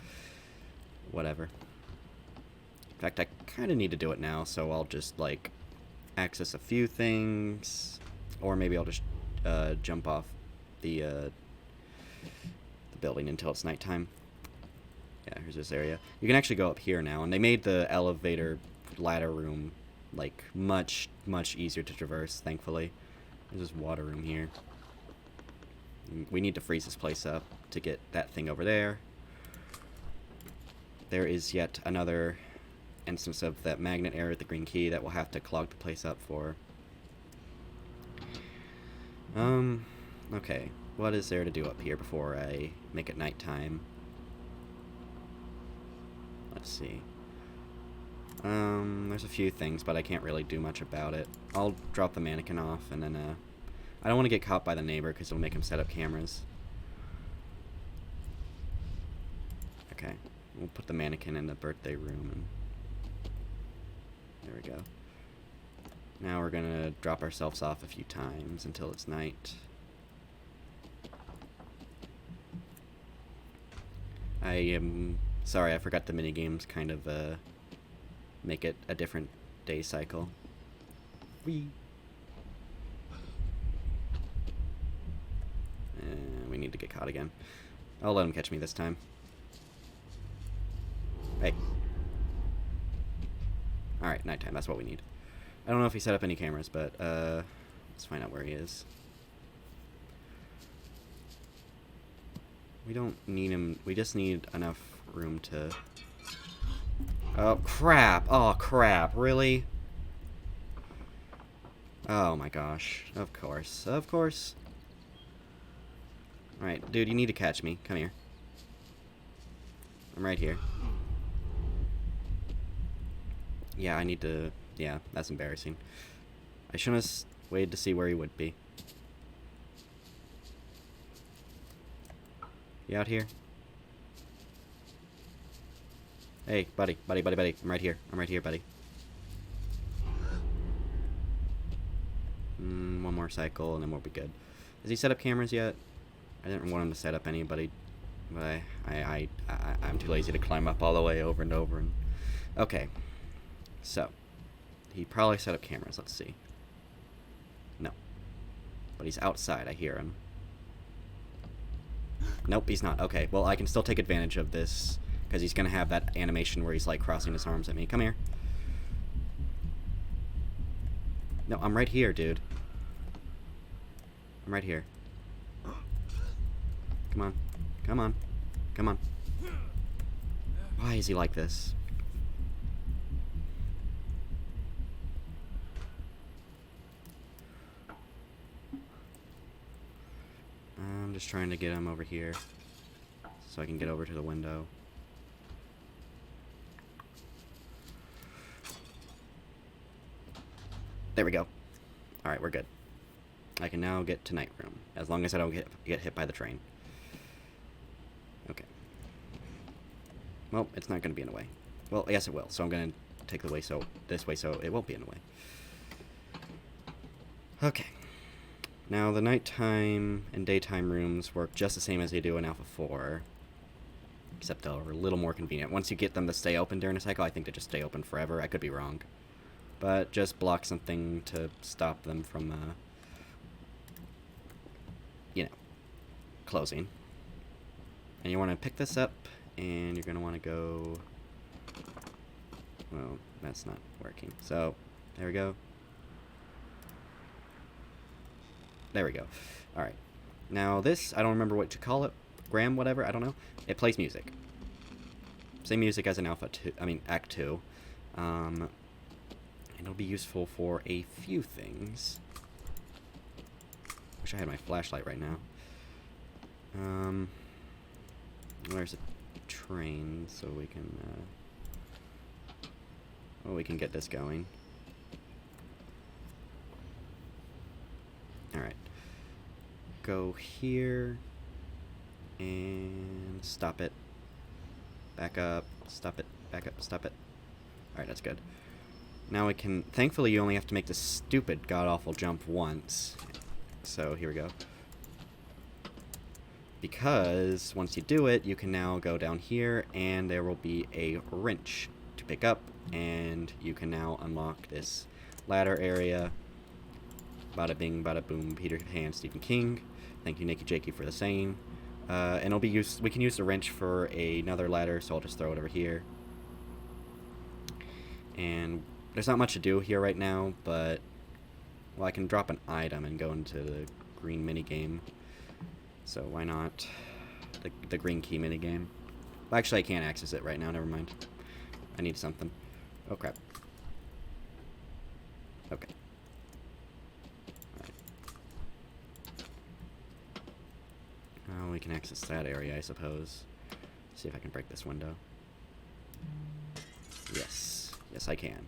whatever. In fact, I kinda need to do it now, so I'll just, like, access a few things, or maybe I'll just jump off the building until it's nighttime. Yeah, here's this area. You can actually go up here now, and they made the elevator ladder room like much easier to traverse, thankfully. There's this water room here. We need to freeze this place up to get that thing over there. There is yet another instance of that magnet error with the green key that we'll have to clog the place up for. Okay. What is there to do up here before I make it nighttime? Let's see. There's a few things, but I can't really do much about it. I'll drop the mannequin off, and then, I don't want to get caught by the neighbor, because it'll make him set up cameras. Okay. We'll put the mannequin in the birthday room, and... There we go. Now we're gonna drop ourselves off a few times until it's night. I am sorry, I forgot the minigames kind of make it a different day cycle. Whee! We need to get caught again. I'll let him catch me this time. Hey. Alright, nighttime, that's what we need. I don't know if he set up any cameras, but let's find out where he is. We don't need him. We just need enough room to... Oh, crap. Oh, crap. Really? Oh, my gosh. Of course. Of course. Alright, dude, you need to catch me. Come here. I'm right here. Yeah, I need to... Yeah, that's embarrassing. I shouldn't have waited to see where he would be. You out here? Hey, buddy. I'm right here. I'm right here, buddy. One more cycle, and then we'll be good. Has he set up cameras yet? I didn't want him to set up anybody, but I'm too lazy to climb up all the way over and over. And okay, so he probably set up cameras. Let's see. No, but he's outside. I hear him. Nope, he's not. Okay, well, I can still take advantage of this because he's gonna have that animation where he's like crossing his arms at me. Come here. No, I'm right here, dude. I'm right here. Come on. Come on. Come on. Why is he like this? I'm just trying to get him over here so I can get over to the window. There we go. Alright, we're good. I can now get to night room, as long as I don't get hit by the train. Okay. Well, it's not going to be in the way. Well, yes it will, so I'm going to take the way this way so it won't be in the way. Okay. Now, the nighttime and daytime rooms work just the same as they do in Alpha 4, except they're a little more convenient. Once you get them to stay open during a cycle, I think they just stay open forever. I could be wrong. But just block something to stop them from, closing. And you want to pick this up, and you're going to want to go... Well, that's not working. So, there we go. There we go. Alright. Now this, I don't remember what to call it. Gram, whatever, I don't know. It plays music. Same music as in Act 2. And it'll be useful for a few things. Wish I had my flashlight right now. There's a train, so we can, well, we can get this going. Alright. Go here, and stop it. Back up, stop it, back up, stop it. Alright, that's good. Now we can, thankfully you only have to make this stupid god-awful jump once. So, here we go. Because once you do it, you can now go down here, and there will be a wrench to pick up, and you can now unlock this ladder area. Bada bing, bada boom, Peter Pan, Stephen King. Thank you, Nikki Jakey, for the saying. And it'll be used, we can use the wrench for another ladder, so I'll just throw it over here. And there's not much to do here right now, but, well, I can drop an item and go into the green minigame. So why not the green key minigame? Well, actually, I can't access it right now. Never mind. I need something. Oh, crap. Okay. Alright. Oh, we can access that area, I suppose. See if I can break this window. Yes. Yes, I can.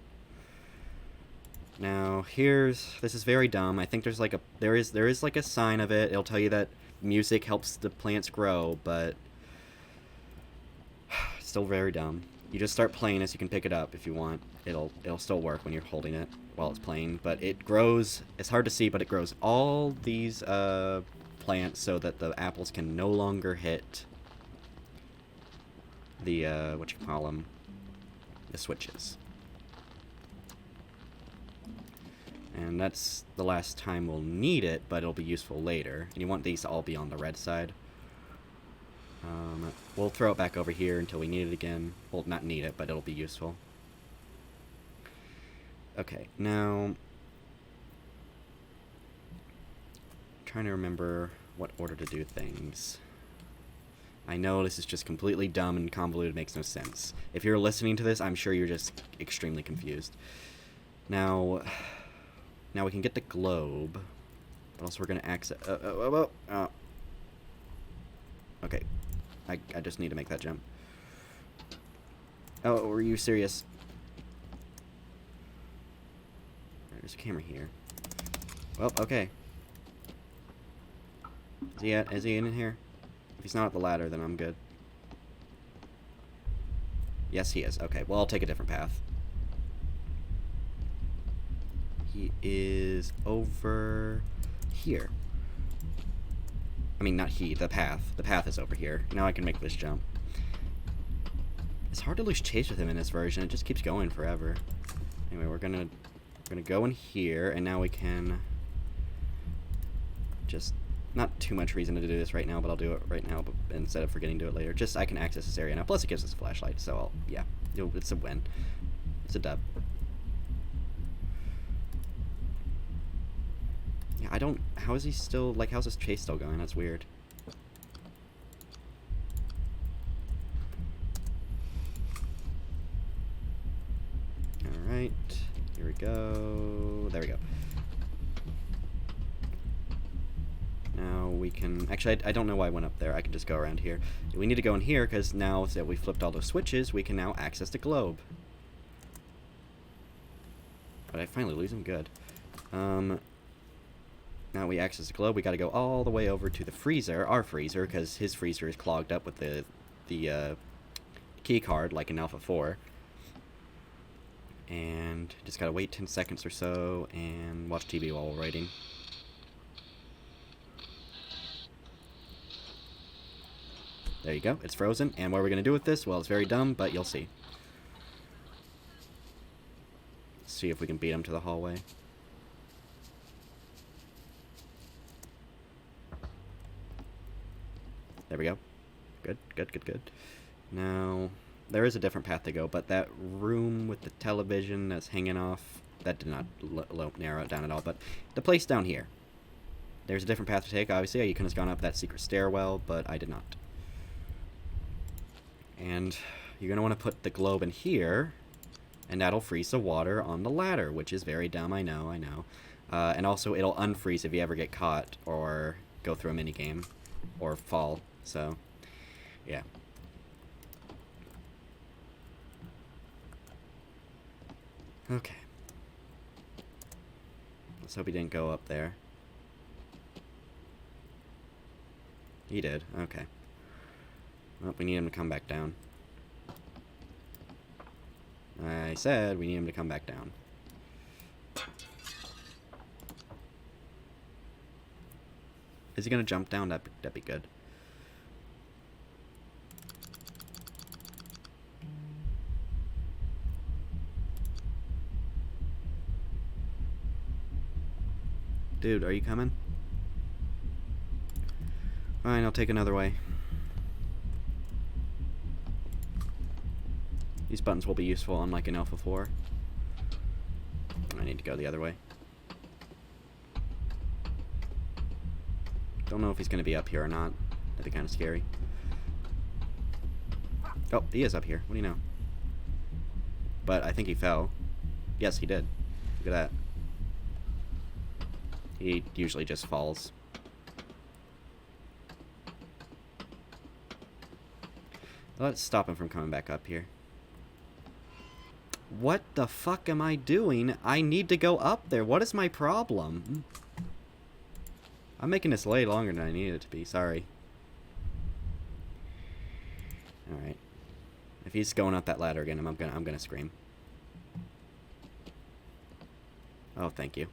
Now, this is very dumb. I think there's like there is like a sign of it. It'll tell you that music helps the plants grow, but still very dumb. You just start playing as you can pick it up if you want. It'll still work when you're holding it while it's playing, but it grows, it's hard to see, but it grows all these plants so that the apples can no longer hit the the switches. And that's the last time we'll need it, but it'll be useful later. And you want these to all be on the red side. We'll throw it back over here until we need it again. Well, not need it, but it'll be useful. Okay, now... I'm trying to remember what order to do things. I know this is just completely dumb and convoluted, makes no sense. If you're listening to this, I'm sure you're just extremely confused. Now we can get the globe. But also we're going to access... Okay. I just need to make that jump. Oh, were you serious? There's a camera here. Well, okay. Is he in here? If he's not at the ladder, then I'm good. Yes, he is. Okay, well, I'll take a different path. He is over here. I mean, not he, the path. The path is over here. Now I can make this jump. It's hard to lose chase with him in this version. It just keeps going forever. Anyway, we're gonna go in here, and now we can just, not too much reason to do this right now, but I'll do it right now, but instead of forgetting to do it later. Just I can access this area now. Plus it gives us a flashlight, so yeah, it's a win. It's a dub. Yeah, I don't, how is he still, like, how's his chase still going? That's weird. Alright, here we go. There we go. Now we can, actually, I don't know why I went up there. I can just go around here. We need to go in here because now that we flipped all those switches, we can now access the globe. But I finally lose him? Good. Now we access the globe, we gotta go all the way over to the freezer, our freezer, because his freezer is clogged up with the key card, like in Alpha 4. And just gotta wait 10 seconds or so and watch TV while we're waiting. There you go, it's frozen. And what are we gonna do with this? Well, it's very dumb, but you'll see. Let's see if we can beat him to the hallway. There we go. Good, good, good, good. Now, there is a different path to go, but that room with the television that's hanging off, that did not narrow it down at all, but the place down here. There's a different path to take, obviously. You could have gone up that secret stairwell, but I did not. And you're going to want to put the globe in here, and that'll freeze the water on the ladder, which is very dumb, I know. And also, it'll unfreeze if you ever get caught or go through a minigame or fall. So, yeah. Okay. Let's hope he didn't go up there. He did. Okay. Well, we need him to come back down. I said we need him to come back down. Is he gonna jump down? That'd be good. Dude, are you coming? Fine, I'll take another way. These buttons will be useful, unlike in Alpha 4. I need to go the other way. Don't know if he's going to be up here or not. That'd be kind of scary. Oh, he is up here. What do you know? But I think he fell. Yes, he did. Look at that. He usually just falls. Let's stop him from coming back up here. What the fuck am I doing? I need to go up there. What is my problem? I'm making this lay longer than I need it to be. Sorry. Alright. If he's going up that ladder again, I'm gonna scream. Oh, thank you.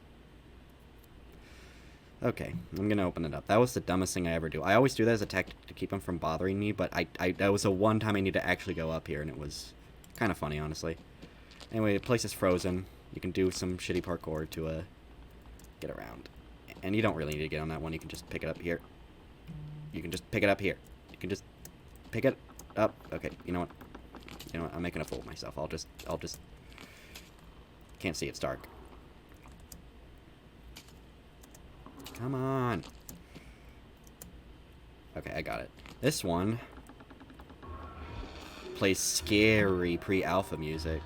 Okay, I'm gonna open it up. That was the dumbest thing I ever do. I always do that as a tactic to keep him from bothering me, but that was the one time I need to actually go up here, and it was kind of funny, honestly. Anyway, the place is frozen. You can do some shitty parkour to get around. And you don't really need to get on that one. You can just pick it up here. You can just pick it up here. You can just pick it up. Okay, you know what? You know what? I'm making a fool of myself. I'll just... Can't see, it's dark. Come on. Okay, I got it. This one plays scary pre-alpha music.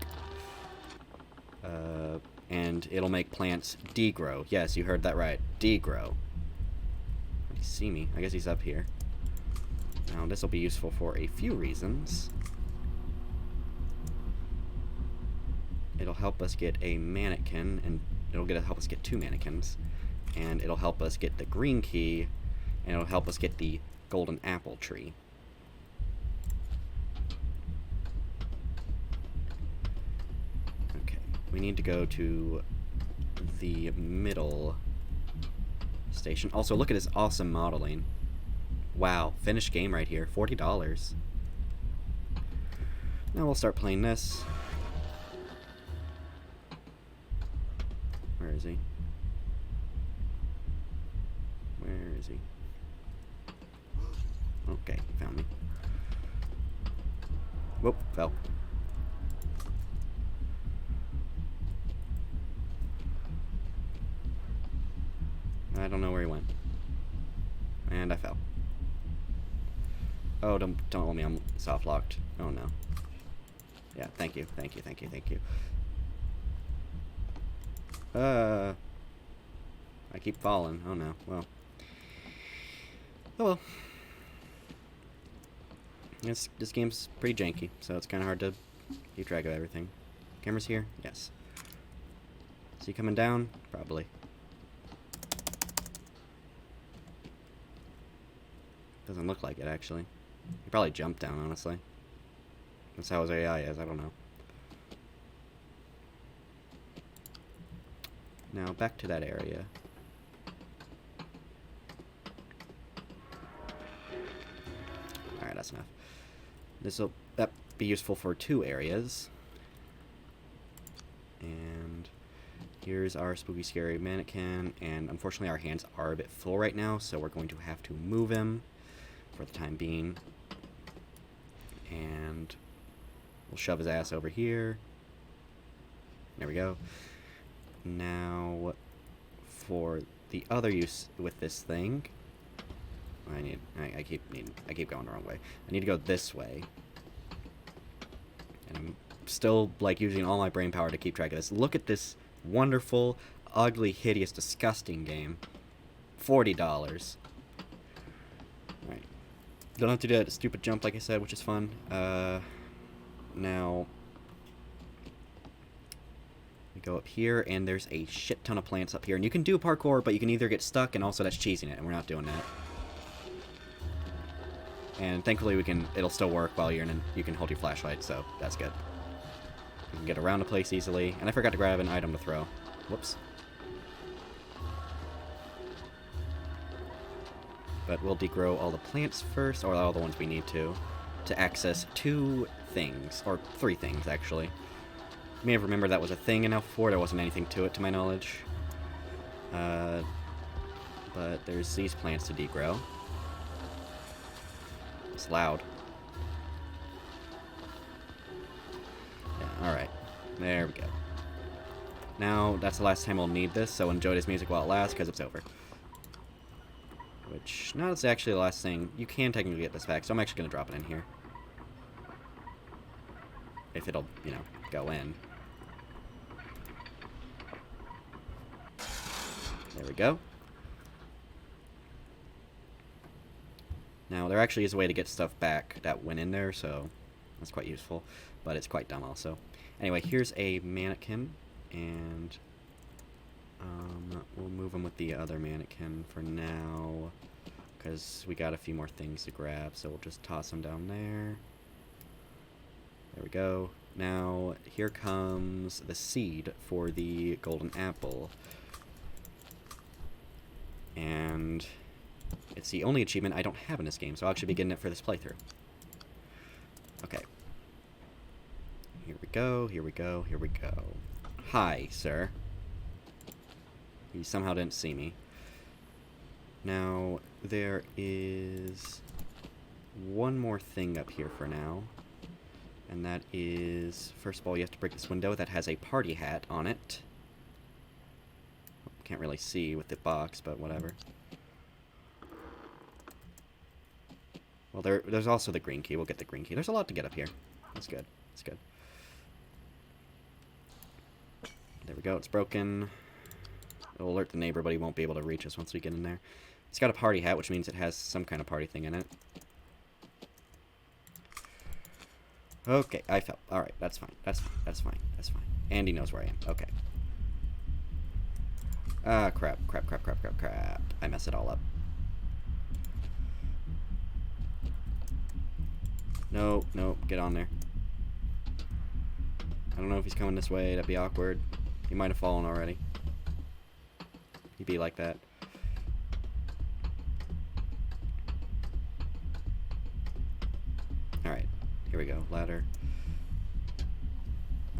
And it'll make plants degrow. Yes, you heard that right. Degrow. Did he see me? I guess he's up here. Now, this will be useful for a few reasons. It'll help us get a mannequin, and it'll help us get 2 mannequins. And it'll help us get the green key, and it'll help us get the golden apple tree. Okay, we need to go to the middle station. Also, look at this awesome modeling. Wow, finished game right here, $40. Now we'll start playing this. Where is he? Where is he? Okay, found me. Whoop, fell. I don't know where he went. And I fell. Oh, don't let me, I'm soft locked. Oh no. Yeah, thank you. I keep falling. Oh no. Well. Oh well. This game's pretty janky, so it's kind of hard to keep track of everything. Camera's here? Yes. Is he coming down? Probably. Doesn't look like it, actually. He probably jumped down, honestly. That's how his AI is, I don't know. Now, back to that area. Alright, that's enough. This'll be useful for 2 areas. And here's our spooky, scary mannequin. And unfortunately, our hands are a bit full right now, so we're going to have to move him for the time being. And we'll shove his ass over here. There we go. Now, for the other use with this thing, I keep going the wrong way. I need to go this way. And I'm still like using all my brain power to keep track of this. Look at this wonderful, ugly, hideous, disgusting game. $40. Alright. Don't have to do that stupid jump like I said, which is fun. Now we go up here, and there's a shit ton of plants up here. And you can do parkour, but you can either get stuck, and also that's cheesing it, and we're not doing that. And thankfully it'll still work while you're in, you can hold your flashlight, so that's good. You can get around the place easily. And I forgot to grab an item to throw. Whoops. But we'll degrow all the plants first, or all the ones we need to access 2 things, or 3 things, actually. You may have remembered that was a thing in Alpha 4, there wasn't anything to it, to my knowledge. But there's these plants to degrow. It's loud. Yeah, alright. There we go. Now, that's the last time we'll need this, so enjoy this music while it lasts, because it's over. Which, no, it's actually the last thing. You can technically get this back, so I'm actually going to drop it in here. If it'll, you know, go in. There we go. Now, there actually is a way to get stuff back that went in there, so that's quite useful. But it's quite dumb also. Anyway, here's a mannequin, and we'll move him with the other mannequin for now, because we got a few more things to grab, so we'll just toss them down there. There we go. Now, here comes the seed for the golden apple. And it's the only achievement I don't have in this game, so I'll actually be getting it for this playthrough. Okay. Here we go, here we go, here we go. Hi, sir. He somehow didn't see me. Now, there is one more thing up here for now. And that is, first of all, you have to break this window that has a party hat on it. Can't really see with the box, but whatever. Well, there's also the green key. We'll get the green key. There's a lot to get up here. That's good. That's good. There we go. It's broken. It'll alert the neighbor, but he won't be able to reach us once we get in there. It's got a party hat, which means it has some kind of party thing in it. Okay, I fell. Alright, that's fine. That's fine. That's fine. That's fine. Andy knows where I am. Okay. Ah, crap. Crap, crap, crap, crap, crap. I messed it all up. No, no, get on there. I don't know if he's coming this way. That'd be awkward. He might have fallen already. He be like that. Alright, here we go. Ladder.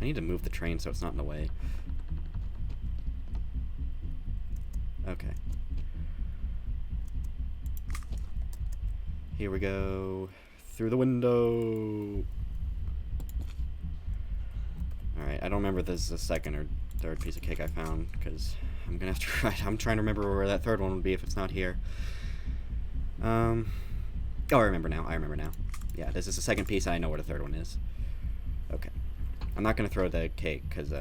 I need to move the train so it's not in the way. Okay. Here we go. Through the window. Alright, I don't remember if this is the second or third piece of cake I found, because I'm gonna have to try. I'm trying to remember where that third one would be if it's not here. Oh, I remember now. Yeah, this is the second piece, and I know where the third one is. Okay. I'm not gonna throw the cake, because,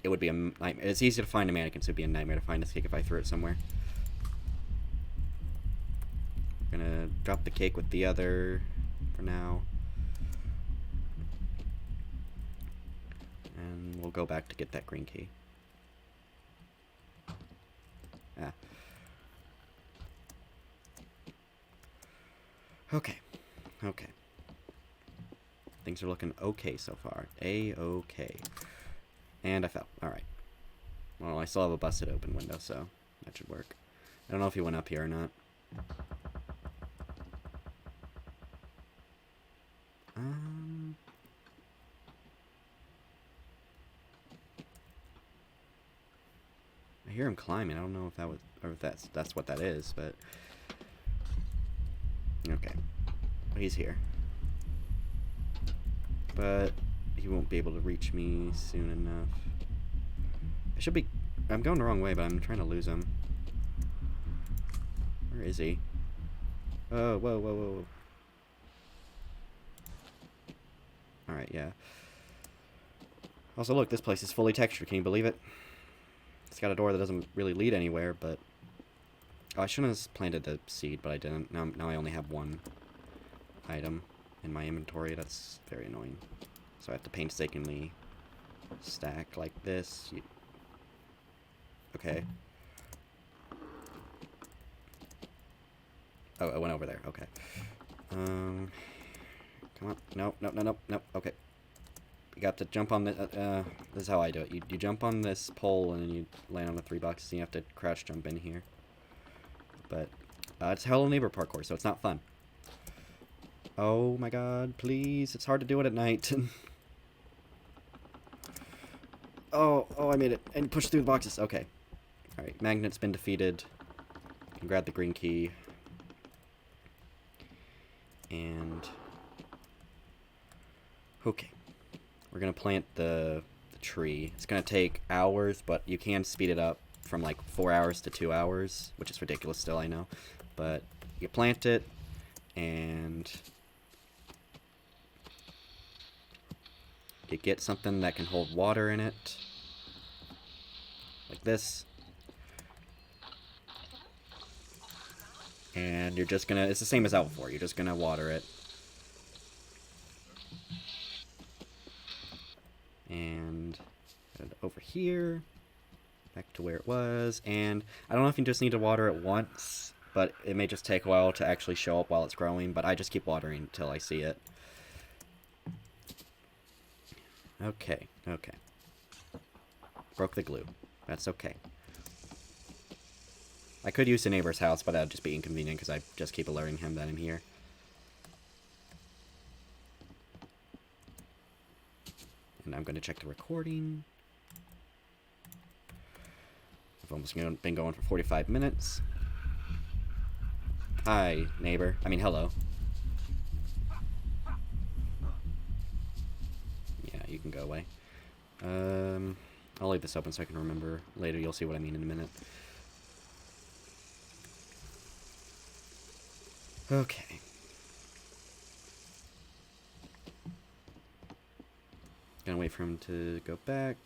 it would be a nightmare. It's easy to find a mannequin, so it'd be a nightmare to find this cake if I threw it somewhere. I'm gonna drop the cake with the other for now. And we'll go back to get that green key. Ah. Okay. Okay. Things are looking okay so far. A-okay. And I fell. Alright. Well, I still have a busted open window, so that should work. I don't know if he went up here or not. I hear him climbing. I don't know if that was, or if that's what that is, but okay. Well, he's here. But he won't be able to reach me soon enough. I should be... I'm going the wrong way, but I'm trying to lose him. Where is he? Oh, whoa, whoa, whoa. Alright, yeah. Also, look, this place is fully textured. Can you believe it? It's got a door that doesn't really lead anywhere, but... Oh, I shouldn't have planted the seed, but I didn't. Now I only have one item in my inventory. That's very annoying. So I have to painstakingly stack like this. Okay. Oh, I went over there. Okay. Come on. No. Okay. You got to jump on the... this is how I do it. You jump on this pole, and then you land on the 3 boxes, and you have to crouch jump in here. But it's Hello Neighbor parkour, so it's not fun. Oh my god, please. It's hard to do it at night. Oh, I made it. And push through the boxes. Okay. Alright, Magnet's been defeated. You can grab the green key. And... okay. We're gonna plant the tree. It's gonna take hours, but you can speed it up from like 4 hours to 2 hours, which is ridiculous still, I know. But you plant it, and you get something that can hold water in it, like this. And you're just gonna, it's the same as out before, you're just gonna water it. And over here, back to where it was, and I don't know if you just need to water it once, but it may just take a while to actually show up while it's growing, but I just keep watering until I see it. Okay. Broke the glue. That's okay. I could use the neighbor's house, but that would just be inconvenient because I just keep alerting him that I'm here. And I'm going to check the recording. I've almost been going for 45 minutes. Hi, neighbor. I mean, hello. Yeah, you can go away. I'll leave this open so I can remember later. You'll see what I mean in a minute. Okay. Gonna wait for him to go back.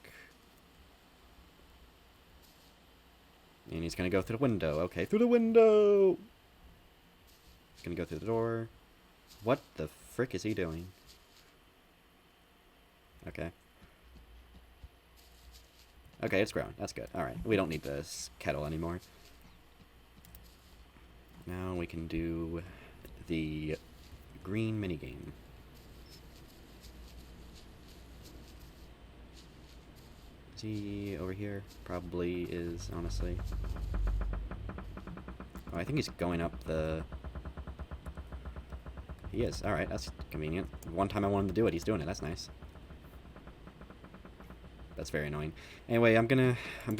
And he's gonna go through the window. Okay, through the window! He's gonna go through the door. What the frick is he doing? Okay. Okay, it's grown. That's good. Alright, we don't need this kettle anymore. Now we can do the green minigame. Is he over here? Probably is, honestly. Oh, I think he's going up the... He is. Alright, that's convenient. One time I wanted him to do it, he's doing it. That's nice. That's very annoying. Anyway, I'm gonna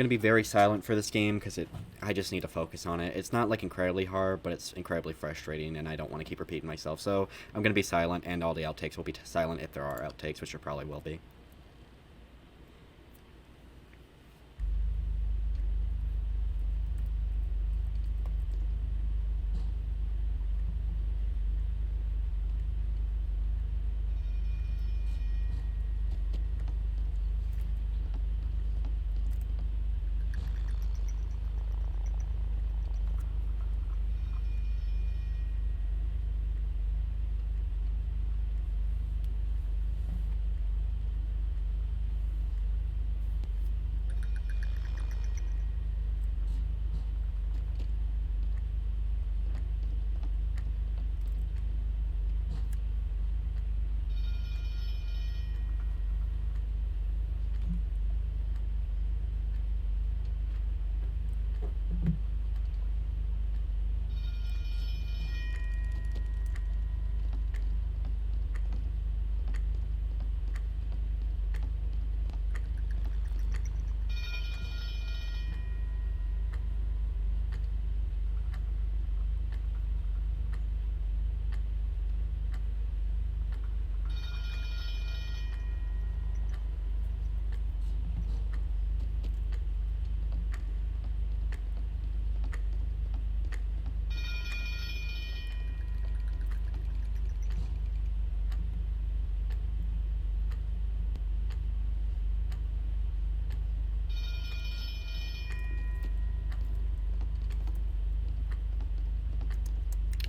be very silent for this game because I just need to focus on it. It's not like incredibly hard, but it's incredibly frustrating, and I don't want to keep repeating myself. So I'm gonna be silent, and all the outtakes will be silent if there are outtakes, which there probably will be.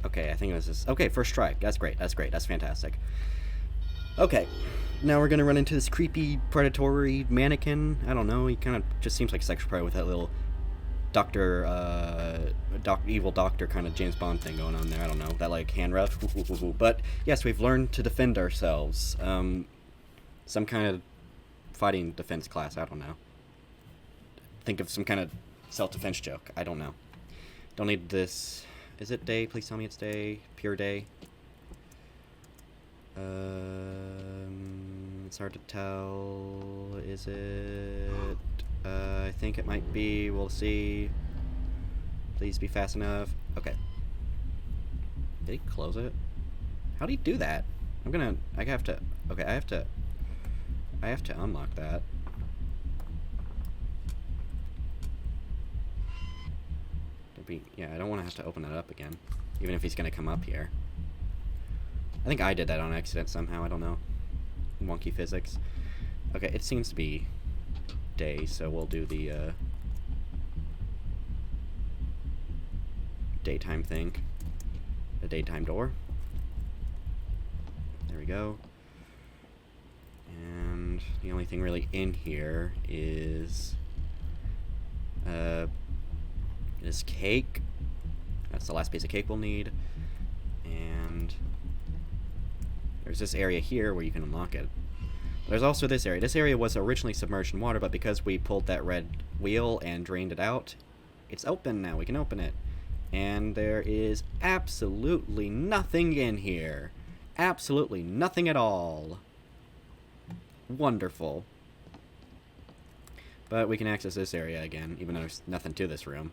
Okay, I think it was this. Okay, first try. That's great. That's great. That's fantastic. Okay, now we're gonna run into this creepy, predatory mannequin. I don't know. He kind of just seems like a sex predator with that little evil doctor kind of James Bond thing going on there. I don't know. That like hand rub. But yes, we've learned to defend ourselves. Some kind of fighting defense class. I don't know. Think of some kind of self-defense joke. I don't know. Don't need this. Is it day? Please tell me it's day. Pure day. It's hard to tell. Is it? I think it might be. We'll see. Please be fast enough. Okay. Did he close it? How do you do that? I have to. Okay, I have to unlock that. Yeah, I don't want to have to open that up again, even if he's going to come up here. I think I did that on accident somehow, I don't know. Wonky physics. Okay, it seems to be day, so we'll do the daytime thing. The daytime door. There we go. And the only thing really in here is this cake. That's the last piece of cake we'll need. And there's this area here where you can unlock it. There's also this area. This area was originally submerged in water, but because we pulled that red wheel and drained it out, it's open now. We can open it. And there is absolutely nothing in here. Absolutely nothing at all. Wonderful. But we can access this area again, even though there's nothing to this room.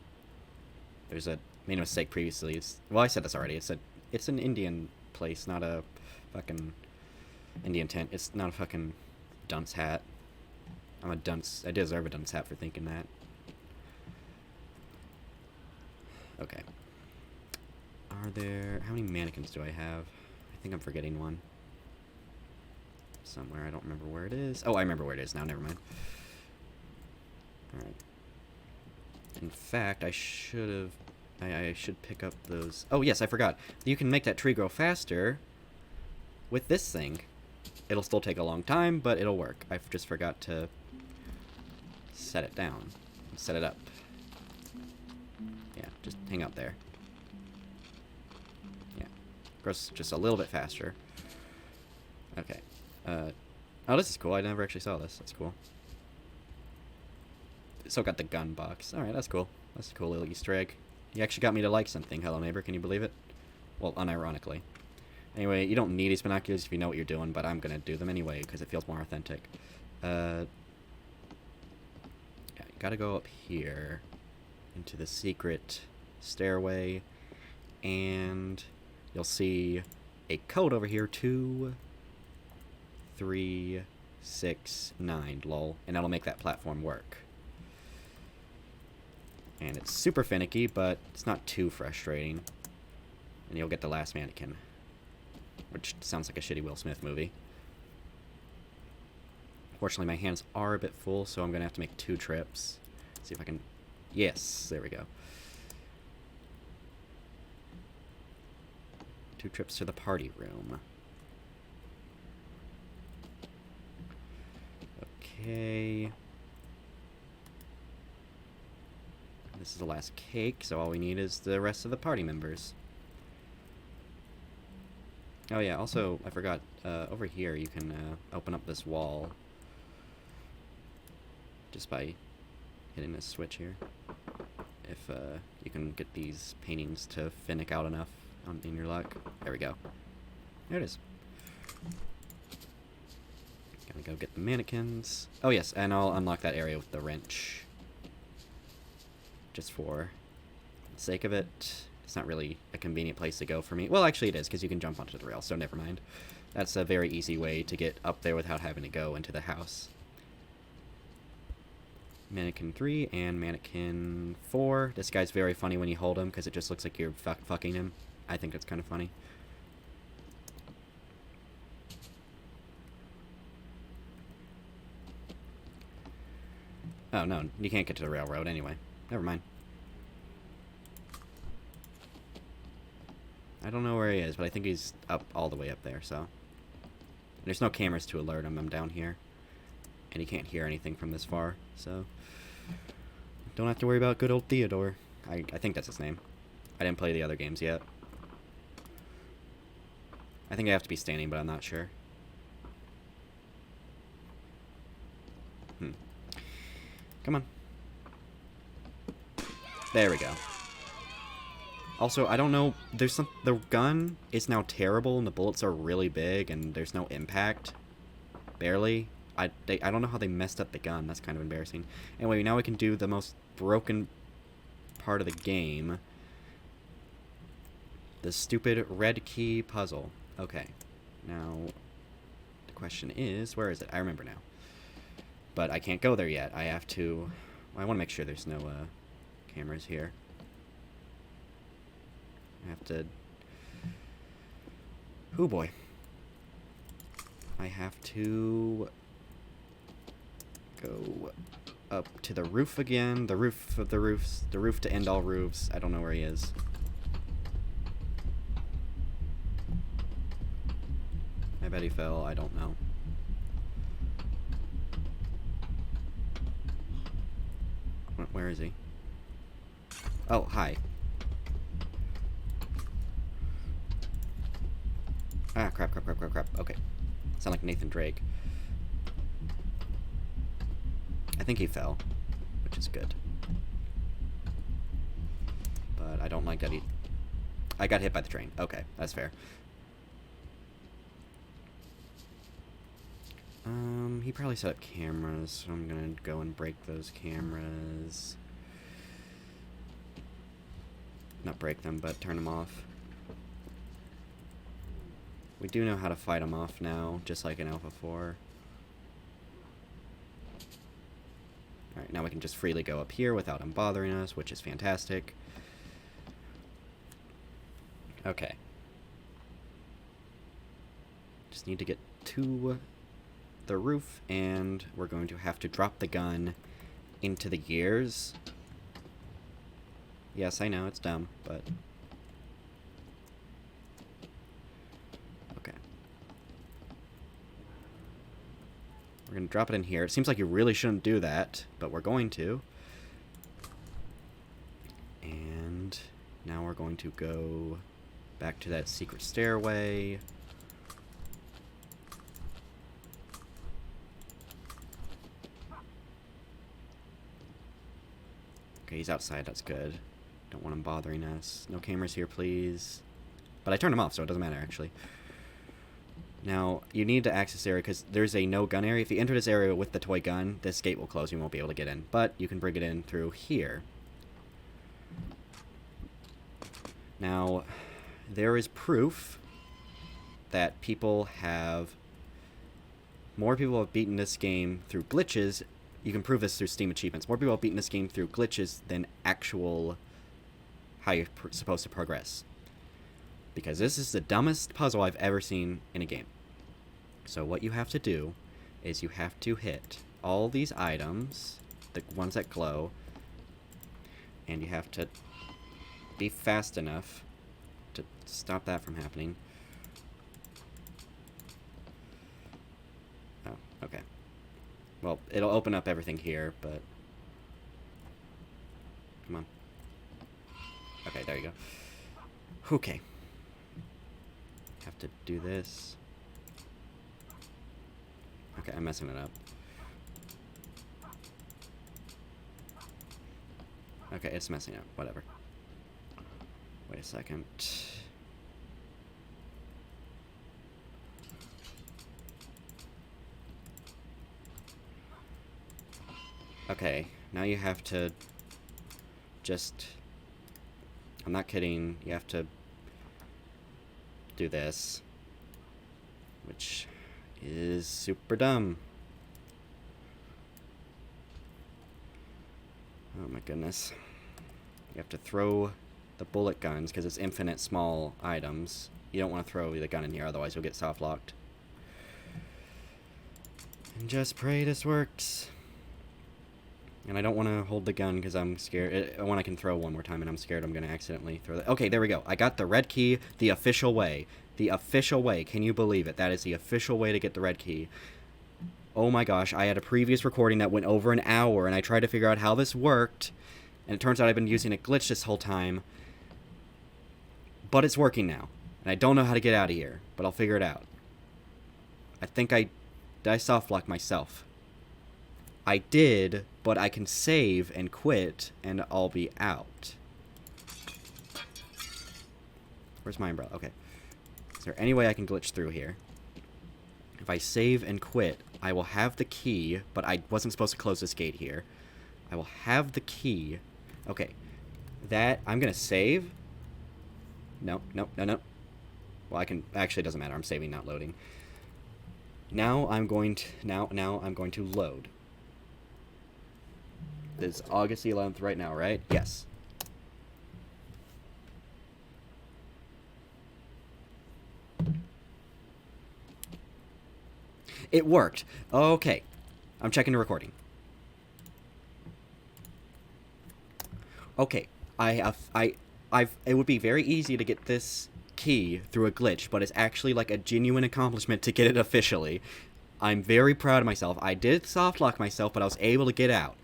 Made a mistake previously. Well, I said this already. It's an Indian place, not a fucking Indian tent. It's not a fucking dunce hat. I'm a dunce. I deserve a dunce hat for thinking that. Okay. Are there... How many mannequins do I have? I think I'm forgetting one. Somewhere. I don't remember where it is. Oh, I remember where it is now. Never mind. Alright. In fact, I should pick up those... Oh, yes, I forgot. You can make that tree grow faster with this thing. It'll still take a long time, but it'll work. I just forgot to set it down. Set it up. Yeah, just hang out there. Yeah. Grows just a little bit faster. Okay. Oh, this is cool. I never actually saw this. That's cool. still got the gun box. Alright, that's cool. That's a cool little Easter egg. You actually got me to like something. Hello, neighbor. Can you believe it? Well, unironically. Anyway, you don't need these binoculars if you know what you're doing, but I'm gonna do them anyway because it feels more authentic. Yeah, you gotta go up here into the secret stairway, and you'll see a code over here, 2, 3, 6, 9, lol, and that'll make that platform work. And it's super finicky, but it's not too frustrating. And you'll get the last mannequin. Which sounds like a shitty Will Smith movie. Fortunately, my hands are a bit full, so I'm going to have to make 2 trips. See if I can... Yes, there we go. 2 trips to the party room. Okay. This is the last cake, so all we need is the rest of the party members. Oh yeah, also, I forgot, over here you can open up this wall just by hitting this switch here. If you can get these paintings to finick out enough in your luck. There we go. There it is. Gotta go get the mannequins. Oh yes, and I'll unlock that area with the wrench. Just for the sake of it. It's not really a convenient place to go for me. Well, actually it is, because you can jump onto the rail, so never mind. That's a very easy way to get up there without having to go into the house. Mannequin 3 and Mannequin 4. This guy's very funny when you hold him, because it just looks like you're fucking him. I think that's kind of funny. Oh, no, you can't get to the railroad anyway. Never mind. I don't know where he is, but I think he's up all the way up there, so... There's no cameras to alert him. I'm down here. And he can't hear anything from this far, so... Don't have to worry about good old Theodore. I think that's his name. I didn't play the other games yet. I think I have to be standing, but I'm not sure. Come on. There we go. Also, I don't know, the gun is now terrible and the bullets are really big and there's no impact. Barely. I don't know how they messed up the gun. That's kind of embarrassing. Anyway, now we can do the most broken part of the game. The stupid red key puzzle. Okay. Now, the question is, where is it? I remember now. But I can't go there yet. I have to... Well, I want to make sure there's no cameras here. I have to... Oh boy. I have to... go up to the roof again. The roof of the roofs. The roof to end all roofs. I don't know where he is. I bet he fell. I don't know. Where is he? Oh, hi. Ah, crap. Okay. Sound like Nathan Drake. I think he fell, which is good. But I don't like that he... I got hit by the train. Okay, that's fair. He probably set up cameras, so I'm gonna go and break those cameras. Not break them, but turn them off. We do know how to fight them off now, just like in Alpha 4. Alright, now we can just freely go up here without him bothering us, which is fantastic. Okay. Just need to get to the roof, and we're going to have to drop the gun into the gears. Yes, I know, it's dumb, but... Okay. We're going to drop it in here. It seems like you really shouldn't do that, but we're going to. And now we're going to go back to that secret stairway. Okay, he's outside. That's good. Don't want him bothering us. No cameras here, please. But I turned them off, so it doesn't matter, actually. Now, you need to access this area because there's a no gun area. If you enter this area with the toy gun, this gate will close. You won't be able to get in. But you can bring it in through here. Now, there is proof that more people have beaten this game through glitches. You can prove this through Steam achievements. More people have beaten this game through glitches than actual how you're supposed to progress. Because this is the dumbest puzzle I've ever seen in a game. So what you have to do is you have to hit all these items, the ones that glow, and you have to be fast enough to stop that from happening. Oh, okay. Well, it'll open up everything here, but... Come on. Okay, there you go. Okay. Have to do this. Okay, I'm messing it up. Okay, it's messing up. Whatever. Wait a second. Okay, now you have to just... I'm not kidding. You have to do this, which is super dumb. Oh my goodness. You have to throw the bullet guns because it's infinite small items. You don't want to throw the gun in here, otherwise you'll get soft locked. And just pray this works. And I don't want to hold the gun because I'm scared. When I can throw one more time, and I'm scared I'm going to accidentally throw that. Okay, there we go. I got the red key the official way. The official way. Can you believe it? That is the official way to get the red key. Oh my gosh, I had a previous recording that went over an hour, and I tried to figure out how this worked. And it turns out I've been using a glitch this whole time. But it's working now. And I don't know how to get out of here, but I'll figure it out. I think did I soft lock myself? I did, but I can save and quit, and I'll be out. Where's my umbrella? Okay. Is there any way I can glitch through here? If I save and quit, I will have the key, but I wasn't supposed to close this gate here. I will have the key. Okay. I'm going to save. No. Well, I can... Actually, it doesn't matter. I'm saving, not loading. Now I'm going to load. It's August the 11th right now, right? Yes. It worked. Okay. I'm checking the recording. Okay. It would be very easy to get this key through a glitch, but it's actually like a genuine accomplishment to get it officially. I'm very proud of myself. I did soft lock myself, but I was able to get out.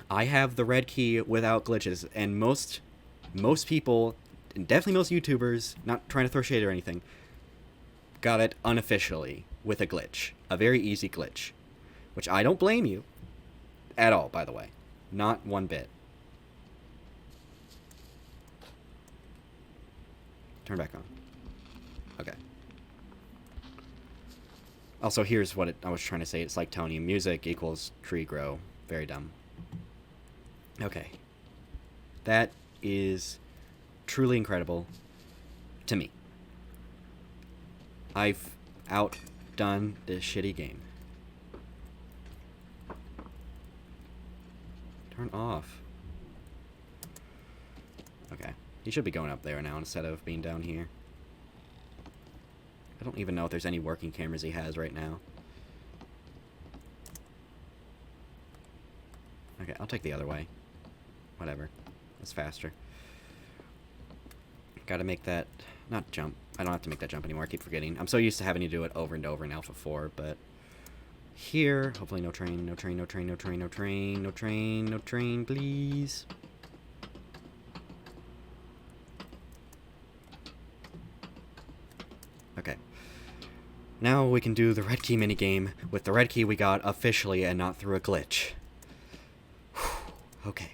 I have the red key without glitches, and most people, and definitely most YouTubers, not trying to throw shade or anything, got it unofficially with a glitch. A very easy glitch. Which I don't blame you at all, by the way. Not one bit. Turn back on. Okay. Also, here's what I was trying to say. It's like Tony. Music equals tree grow. Very dumb. Okay. That is truly incredible to me. I've outdone this shitty game. Turn off. Okay. He should be going up there now instead of being down here. I don't even know if there's any working cameras he has right now. Okay, I'll take the other way. Whatever. It's faster. Gotta make that... Not jump. I don't have to make that jump anymore. I keep forgetting. I'm so used to having to do it over and over in Alpha 4, but... Here, hopefully no train, no train, no train, no train, no train, no train, no train, please. Okay. Now we can do the red key minigame with the red key we got officially and not through a glitch. Okay.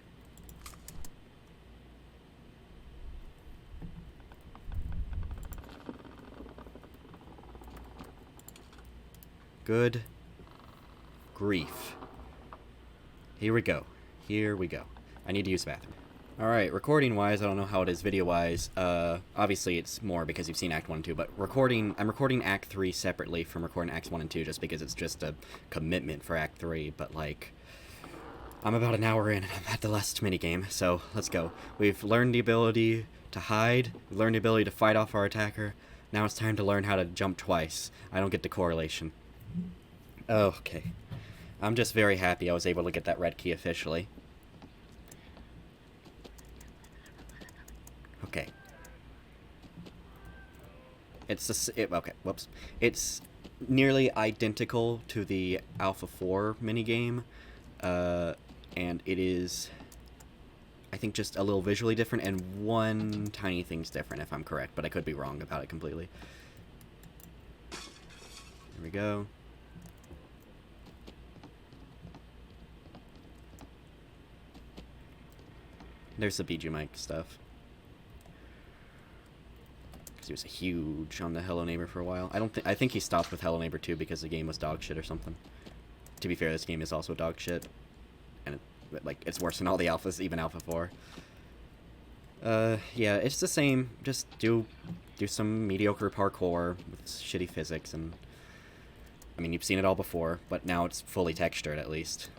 Good grief. Here we go. Here we go. I need to use the bathroom. Alright, recording-wise, I don't know how it is video-wise. Obviously it's more because you've seen Act 1 and 2, but I'm recording Act 3 separately from recording Acts 1 and 2 just because it's just a commitment for Act 3, but, like, I'm about an hour in and I'm at the last minigame, so let's go. We've learned the ability to hide, we've learned the ability to fight off our attacker, now it's time to learn how to jump twice. I don't get the correlation. Okay. I'm just very happy I was able to get that red key officially. Okay. Okay, whoops. It's nearly identical to the Alpha 4 minigame, and it is, I think, just a little visually different, and one tiny thing's different, if I'm correct, but I could be wrong about it completely. There we go. There's the Bijou Mike stuff. Because he was huge on the Hello Neighbor for a while. I think he stopped with Hello Neighbor 2 because the game was dog shit or something. To be fair, this game is also dog shit. And it's worse than all the alphas, even Alpha 4. Yeah, it's the same. Just do some mediocre parkour with shitty physics, and I mean, you've seen it all before, but now it's fully textured at least.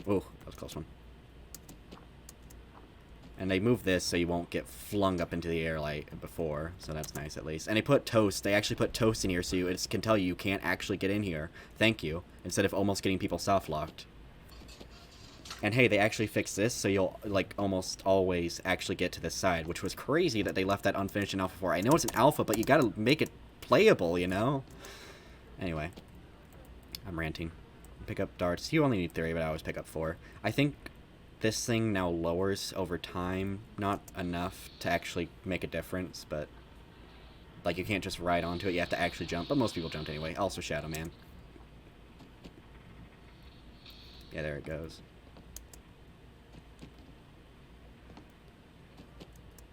Ooh, that was a close one. And they move this so you won't get flung up into the air like before, so that's nice at least. And they actually put toast in here so it can tell you can't actually get in here. Thank you. Instead of almost getting people soft-locked. And hey, they actually fixed this so you'll, like, almost always actually get to this side, which was crazy that they left that unfinished in Alpha 4. I know it's an alpha, but you gotta make it playable, you know? Anyway. I'm ranting. Pick up darts. You only need 3, but I always pick up 4. I think this thing now lowers over time. Not enough to actually make a difference, but, like, you can't just ride onto it. You have to actually jump, but most people jumped anyway. Also Shadow Man. Yeah, there it goes.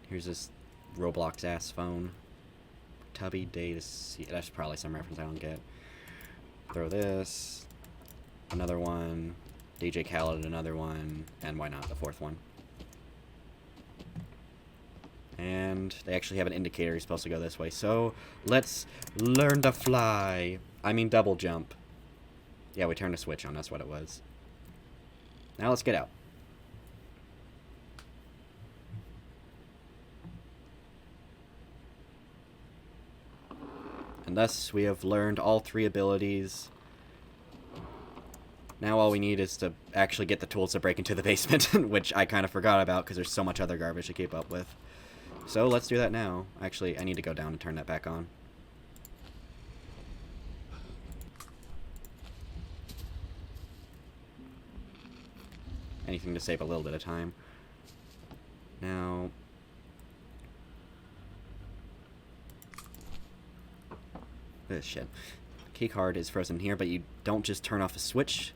Here's this Roblox-ass phone. Tubby Day to see. That's probably some reference I don't get. Throw this. Another one. DJ Khaled, another one. And why not the 4th one? And they actually have an indicator you're supposed to go this way. So, let's learn to fly. I mean double jump. Yeah, we turned a switch on. That's what it was. Now let's get out. And thus, we have learned all 3 abilities. Now all we need is to actually get the tools to break into the basement, which I kind of forgot about because there's so much other garbage to keep up with. So let's do that now. Actually, I need to go down and turn that back on. Anything to save a little bit of time. Now... this shit. Key card is frozen here, but you don't just turn off a switch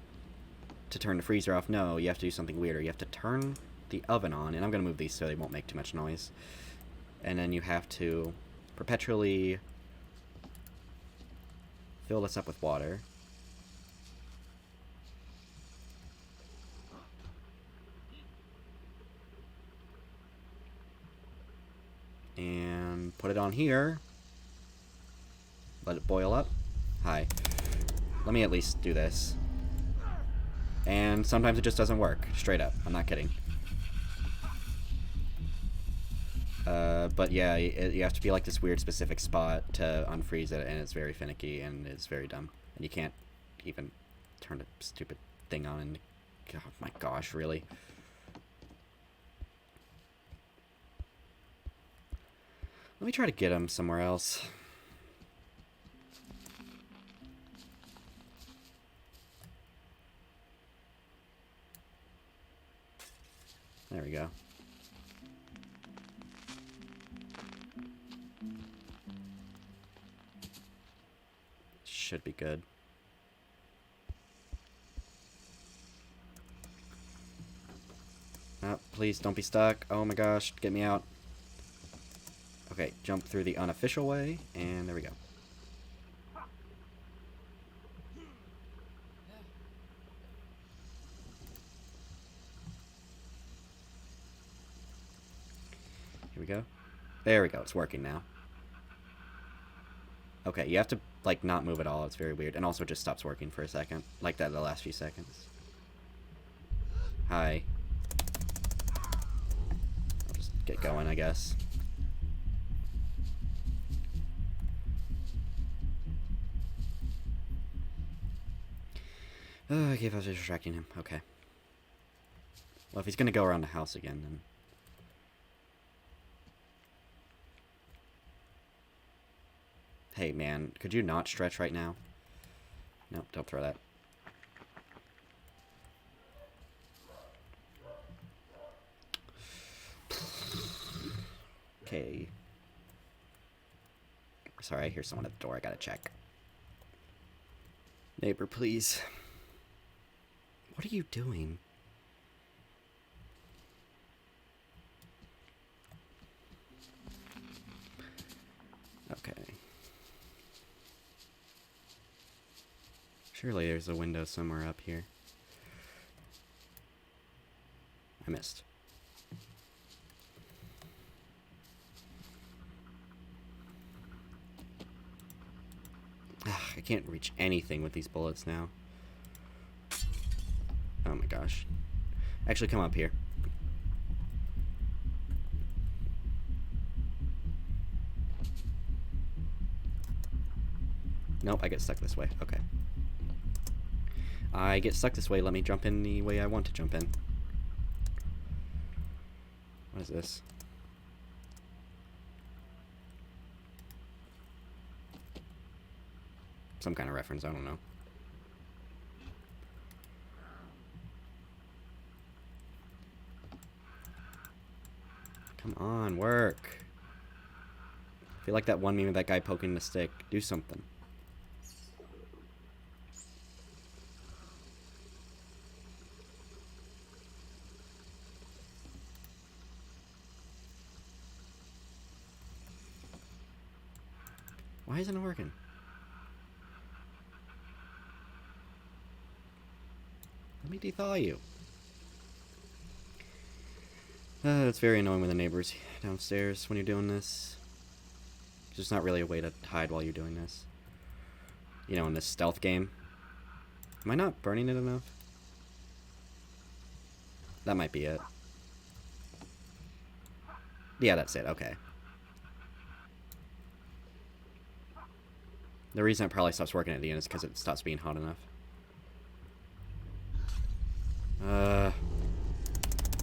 to turn the freezer off. No, you have to do something weirder. You have to turn the oven on, and I'm going to move these so they won't make too much noise. And then you have to perpetually fill this up with water. And put it on here. Let it boil up. Hi. Let me at least do this. And sometimes it just doesn't work. Straight up. I'm not kidding. But yeah, you have to be like this weird specific spot to unfreeze it, and it's very finicky, and it's very dumb. And you can't even turn the stupid thing on, and... oh my gosh, really? Let me try to get him somewhere else. There we go. Should be good. Please don't be stuck. Oh my gosh, get me out. Okay, jump through the unofficial way, and there we go. Here we go. There we go, it's working now. Okay, you have to, like, not move at all. It's very weird. And also it just stops working for a second. Like that the last few seconds. Hi. I'll just get going, I guess. Oh, I gave up distracting him. Okay. Well, if he's gonna go around the house again, then... Hey, man, could you not stretch right now? Nope, don't throw that. Okay. Sorry, I hear someone at the door. I gotta check. Neighbor, please. What are you doing? Okay. Surely there's a window somewhere up here. I missed. Ugh, I can't reach anything with these bullets now. Oh my gosh. Actually, come up here. Nope, I get stuck this way. Okay. I get stuck this way. Let me jump in the way I want to jump in. What is this? Some kind of reference, I don't know. Come on, work. I feel like that one meme of that guy poking the stick. Do something. Why isn't it working? Let me dethaw you. It's very annoying with the neighbors downstairs when you're doing this. There's not really a way to hide while you're doing this. You know, in this stealth game. Am I not burning it enough? That might be it. Yeah, that's it. Okay. The reason it probably stops working at the end is because it stops being hot enough.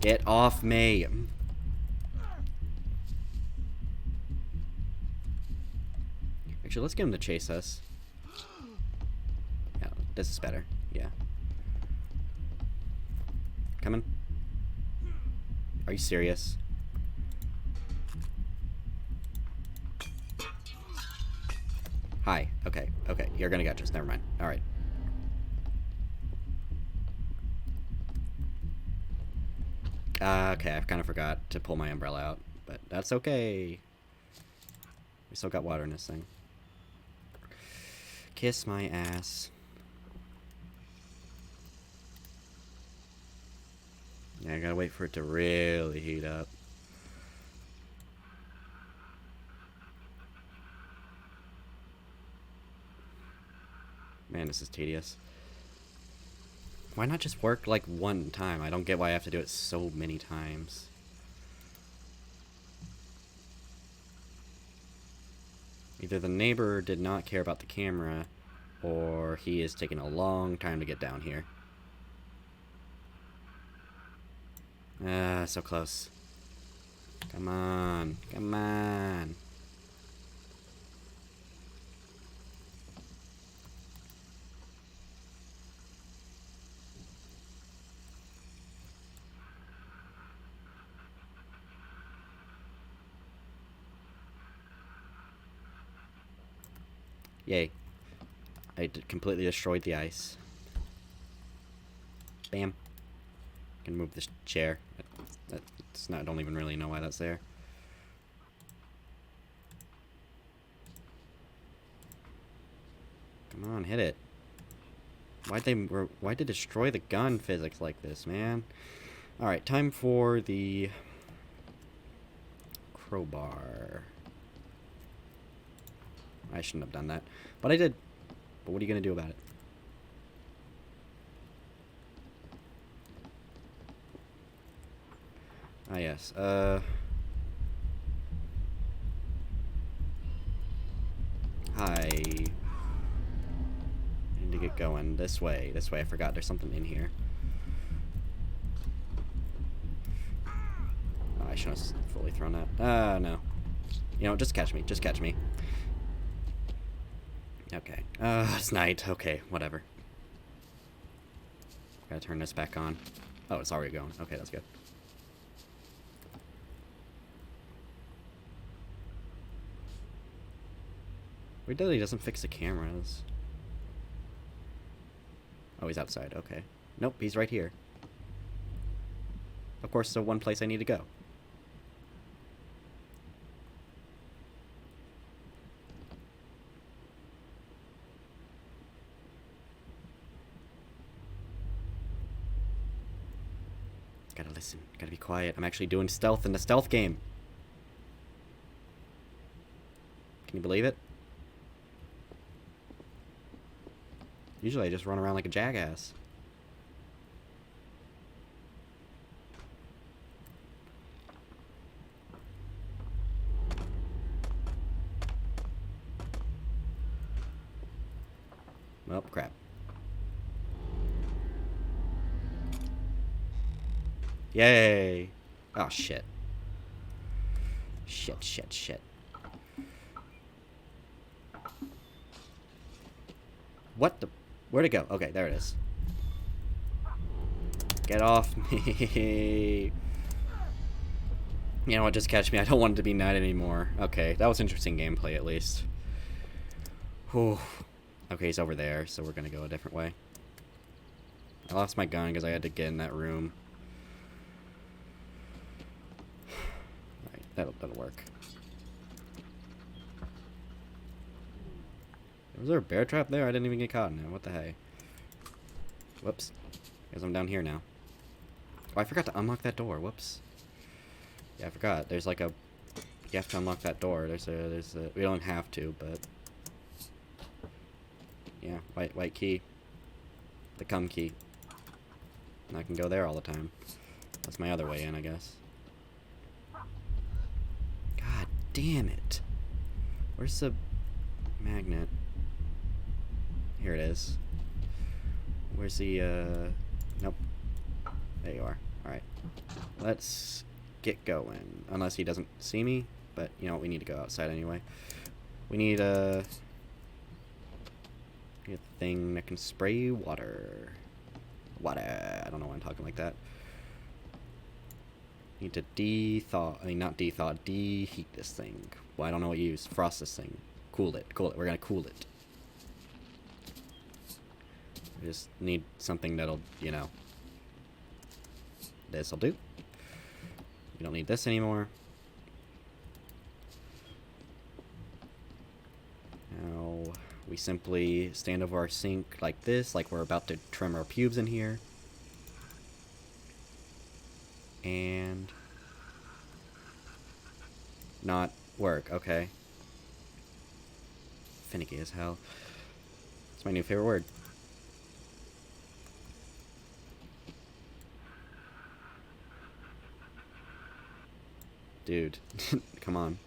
Get off me. Actually, let's get him to chase us. Yeah, this is better. Yeah. Coming. Are you serious? Hi. Okay. Okay. You're gonna catch us. Never mind. Alright. Okay, I kind of forgot to pull my umbrella out, but that's okay. We still got water in this thing. Kiss my ass. Yeah, I gotta wait for it to really heat up. Man, this is tedious. Why not just work like one time? I don't get why I have to do it so many times. Either the neighbor did not care about the camera, or he is taking a long time to get down here. Ah, so close. Come on, come on. Yay. I completely destroyed the ice. Bam. Can move this chair. That It's not, I don't even really know why that's there. Come on, hit it. Why'd they destroy the gun physics like this, man? Alright, time for the crowbar. I shouldn't have done that. But I did. But what are you going to do about it? Ah, yes. Hi. I need to get going. This way. This way. I forgot there's something in here. Oh, I shouldn't have fully thrown that. No. You know, just catch me. Just catch me. Okay. It's night. Okay, whatever. Gotta turn this back on. Oh, it's already going. Okay, that's good. Weird that he doesn't fix the cameras. Oh, he's outside. Okay. Nope, he's right here. Of course, the one place I need to go. Gotta listen. Gotta be quiet. I'm actually doing stealth in the stealth game. Can you believe it? Usually I just run around like a jackass. Oh, crap. Yay! Oh, shit. Shit. What the... Where'd it go? Okay, there it is. Get off me. You know what, just catch me. I don't want it to be night anymore. Okay, that was interesting gameplay, at least. Whew. Okay, he's over there, so we're gonna go a different way. I lost my gun because I had to get in that room. Alright, that'll work. Was there a bear trap there? I didn't even get caught in it. What the hey? Whoops. Guess I'm down here now. Oh, I forgot to unlock that door. Whoops. Yeah, I forgot. There's like a... You have to unlock that door. There's a... We don't have to, but... Yeah, white key. The cum key. And I can go there all the time. That's my other way in, I guess. God damn it. Where's the magnet? Here it is. Where's the, Nope. There you are. Alright. Let's get going. Unless he doesn't see me. But, you know what, we need to go outside anyway. We need a thing that can spray water. Water. I don't know why I'm talking like that. Need to not de-thaw, deheat this thing. Well, I don't know what you use. Frost this thing. Cool it. We're gonna cool it. We just need something that'll, you know. This'll do. We don't need this anymore. Now, we simply stand over our sink like this, like we're about to trim our pubes in here. And... not work, okay. Finicky as hell. It's my new favorite word. Dude, come on.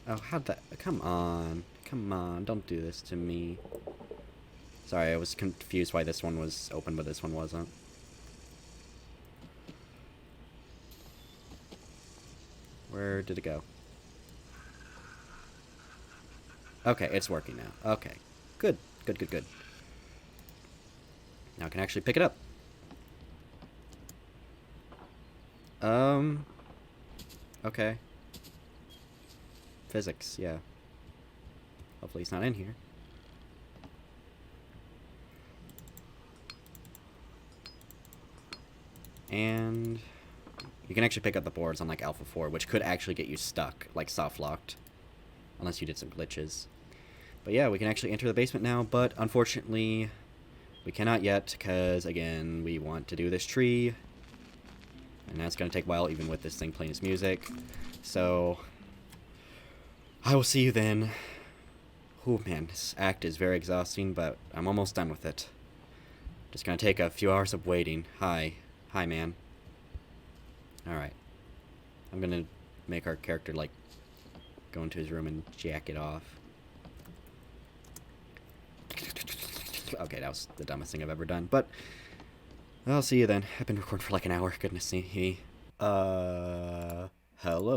Oh, how'd that... Come on. Come on, don't do this to me. Sorry, I was confused why this one was open, but this one wasn't. Where did it go? Okay, it's working now. Okay. Good. Now I can actually pick it up. Okay. Physics, yeah. Hopefully he's not in here. And you can actually pick up the boards on like Alpha 4, which could actually get you stuck, like soft locked, unless you did some glitches. But yeah, we can actually enter the basement now, but unfortunately we cannot yet, because again, we want to do this tree, and that's going to take a while even with this thing playing its music. So I will see you then. Oh man, this act is very exhausting, but I'm almost done with it. Just going to take a few hours of waiting. Hi man. Alright. I'm going to make our character like go into his room and jack it off. Okay, that was the dumbest thing I've ever done, but I'll see you then. I've been recording for like an hour, goodness me. Hello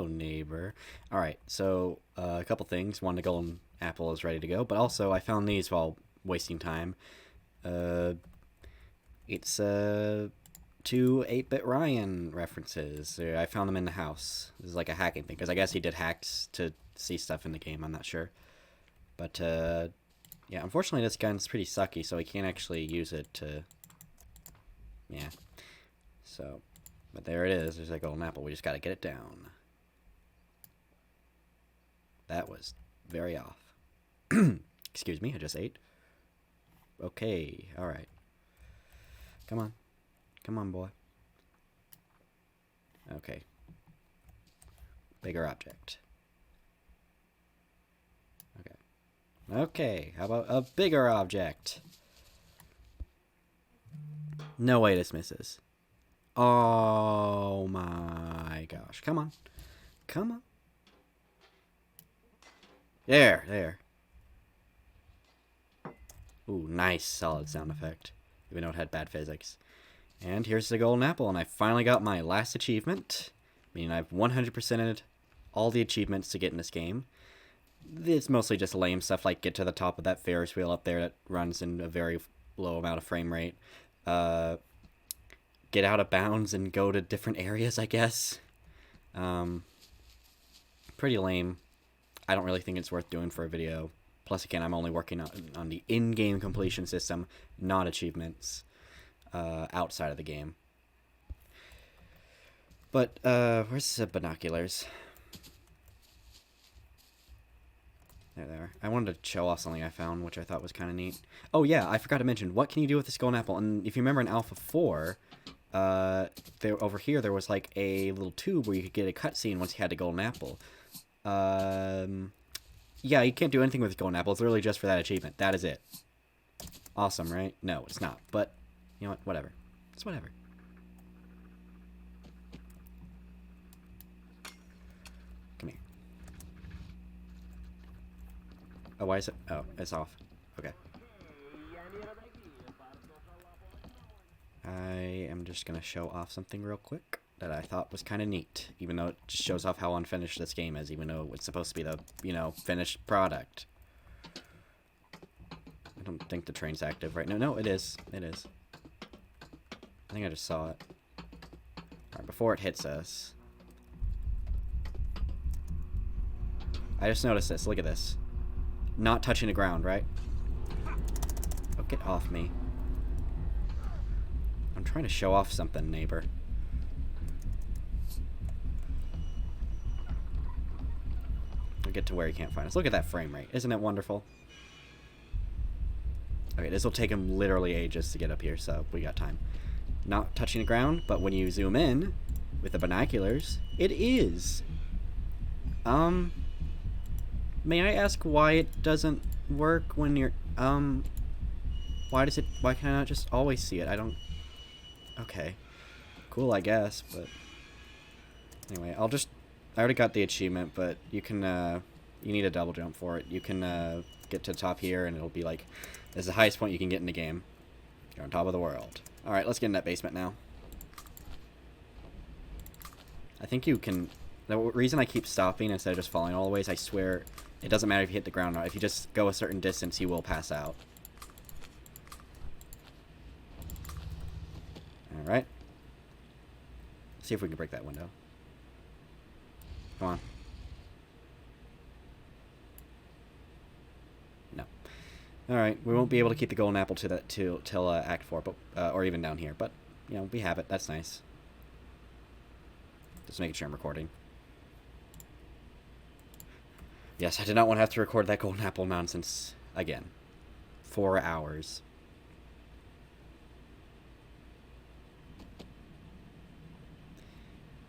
neighbor. Alright, so a couple things. One, the golden apple is ready to go, but also I found these while wasting time. It's two 8-Bit Ryan references. I found them in the house. This is like a hacking thing, because I guess he did hacks to see stuff in the game, I'm not sure. But yeah, unfortunately this gun's pretty sucky, so we can't actually use it to... Yeah. So, but there it is. There's a golden apple. We just gotta get it down. That was very off. Excuse me, I just ate. Okay, alright. Come on. Come on, boy. Okay. Bigger object. Okay. Okay, how about a bigger object? No way this misses. Oh my gosh. Come on. Come on. There. Ooh, nice solid sound effect. Even though it had bad physics. And here's the golden apple, and I finally got my last achievement. Meaning I've 100%ed all the achievements to get in this game. It's mostly just lame stuff like get to the top of that Ferris wheel up there that runs in a very low amount of frame rate. Get out of bounds and go to different areas, I guess. Pretty lame. I don't really think it's worth doing for a video. Plus, again, I'm only working on the in-game completion system, not achievements outside of the game. But, where's the binoculars? There they are. I wanted to show off something I found, which I thought was kind of neat. Oh, yeah, I forgot to mention, what can you do with this golden apple? And if you remember in Alpha 4, over here there was like a little tube where you could get a cutscene once you had the golden apple. Yeah, you can't do anything with the golden apple. It's literally just for that achievement. That is it. Awesome, right? No, it's not. But, you know what? Whatever. It's whatever. Come here. Oh, why is it? Oh, it's off. Okay. I am just going to show off something real quick that I thought was kind of neat, even though it just shows off how unfinished this game is, even though it's supposed to be the, you know, finished product. I don't think the train's active right now. No, it is. It is. I think I just saw it. Alright, before it hits us. I just noticed this. Look at this. Not touching the ground, right? Oh, get off me. I'm trying to show off something, neighbor. We'll get to where he can't find us. Look at that frame rate. Isn't it wonderful? Okay, this will take him literally ages to get up here, so we got time. Not touching the ground, but when you zoom in with the binoculars, it is. May I ask why it doesn't work when you're, why can I not just always see it? I don't, okay. Cool, I guess, but anyway, I already got the achievement, but you can, you need a double jump for it. You can, get to the top here, and it'll be like, this is the highest point you can get in the game. You're on top of the world. Alright, let's get in that basement now. I think you can, the reason I keep stopping instead of just falling all the way is I swear it doesn't matter if you hit the ground or not. If you just go a certain distance, you will pass out. Alright. See if we can break that window. Come on. No. Alright, we won't be able to keep the golden apple till Act 4, but or even down here, but, you know, we have it. That's nice. Just making sure I'm recording. Yes, I did not want to have to record that golden apple nonsense again. 4 hours.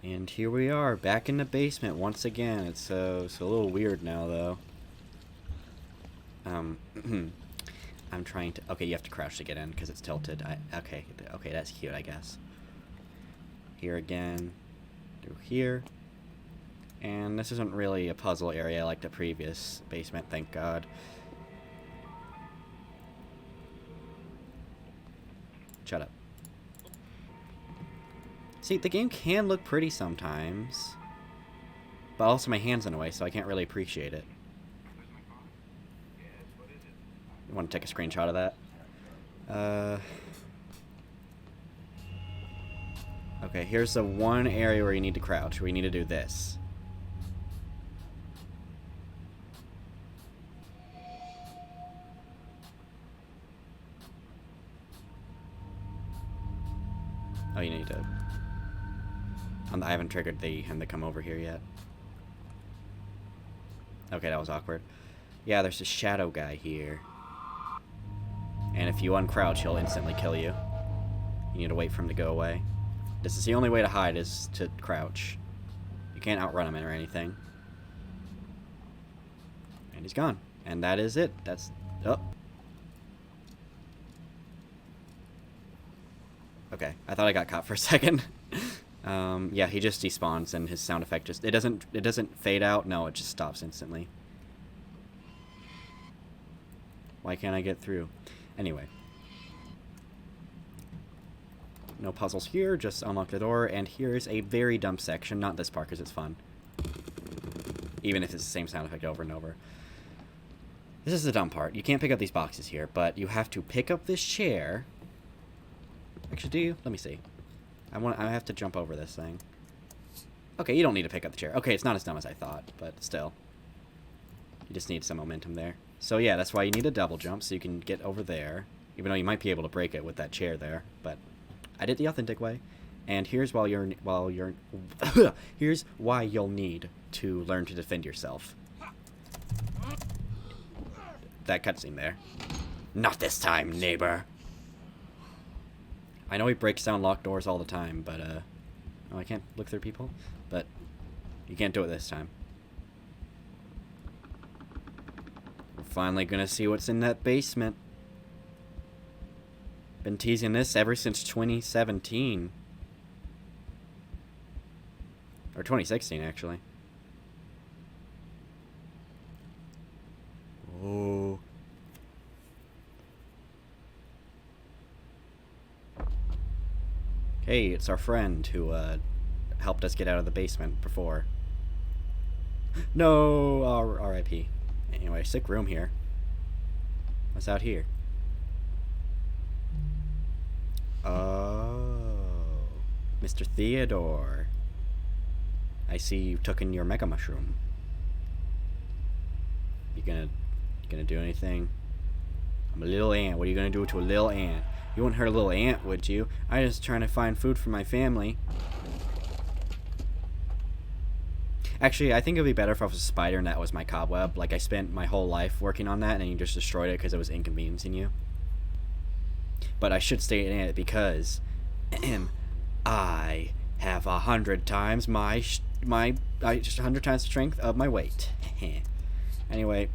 And here we are, back in the basement once again. It's a little weird now, though. I'm trying to... Okay, you have to crouch to get in because it's tilted. Okay, that's cute, I guess. Here again. Through here. And this isn't really a puzzle area like the previous basement, thank God. Shut up. See, the game can look pretty sometimes. But also my hand's in the way, so I can't really appreciate it. You want to take a screenshot of that? Okay, here's the one area where you need to crouch. We need to do this. Oh, you need to... I haven't triggered him to come over here yet. Okay, that was awkward. Yeah, there's a shadow guy here. And if you uncrouch, he'll instantly kill you. You need to wait for him to go away. This is the only way to hide, is to crouch. You can't outrun him or anything. And he's gone. And that is it. That's... Oh. Okay, I thought I got caught for a second. Yeah, he just despawns and his sound effect just... It doesn't fade out. No, it just stops instantly. Why can't I get through? Anyway. No puzzles here, just unlock the door, and here's a very dumb section. Not this part, because it's fun. Even if it's the same sound effect over and over. This is the dumb part. You can't pick up these boxes here, but you have to pick up this chair. Actually, do you? Let me see. I have to jump over this thing. Okay, you don't need to pick up the chair. Okay, it's not as dumb as I thought, but still. You just need some momentum there. So yeah, that's why you need a double jump, so you can get over there. Even though you might be able to break it with that chair there, but I did the authentic way. And here's here's why you'll need to learn to defend yourself. That cutscene there. Not this time, neighbor. I know he breaks down locked doors all the time, but oh, I can't look through people, but you can't do it this time. We're finally gonna see what's in that basement. Been teasing this ever since 2017. Or 2016, actually. Oh. Hey, it's our friend who helped us get out of the basement before. No, R.I.P. Anyway, sick room here. What's out here? Oh, Mr. Theodore. I see you took in your mega mushroom. You gonna do anything? I'm a little ant. What are you gonna do to a little ant? You wouldn't hurt a little ant, would you? I'm just trying to find food for my family. Actually, I think it would be better if I was a spider and that was my cobweb. Like, I spent my whole life working on that, and then you just destroyed it because it was inconveniencing you. But I should stay in it because I have 100 times just 100 times the strength of my weight. Anyway,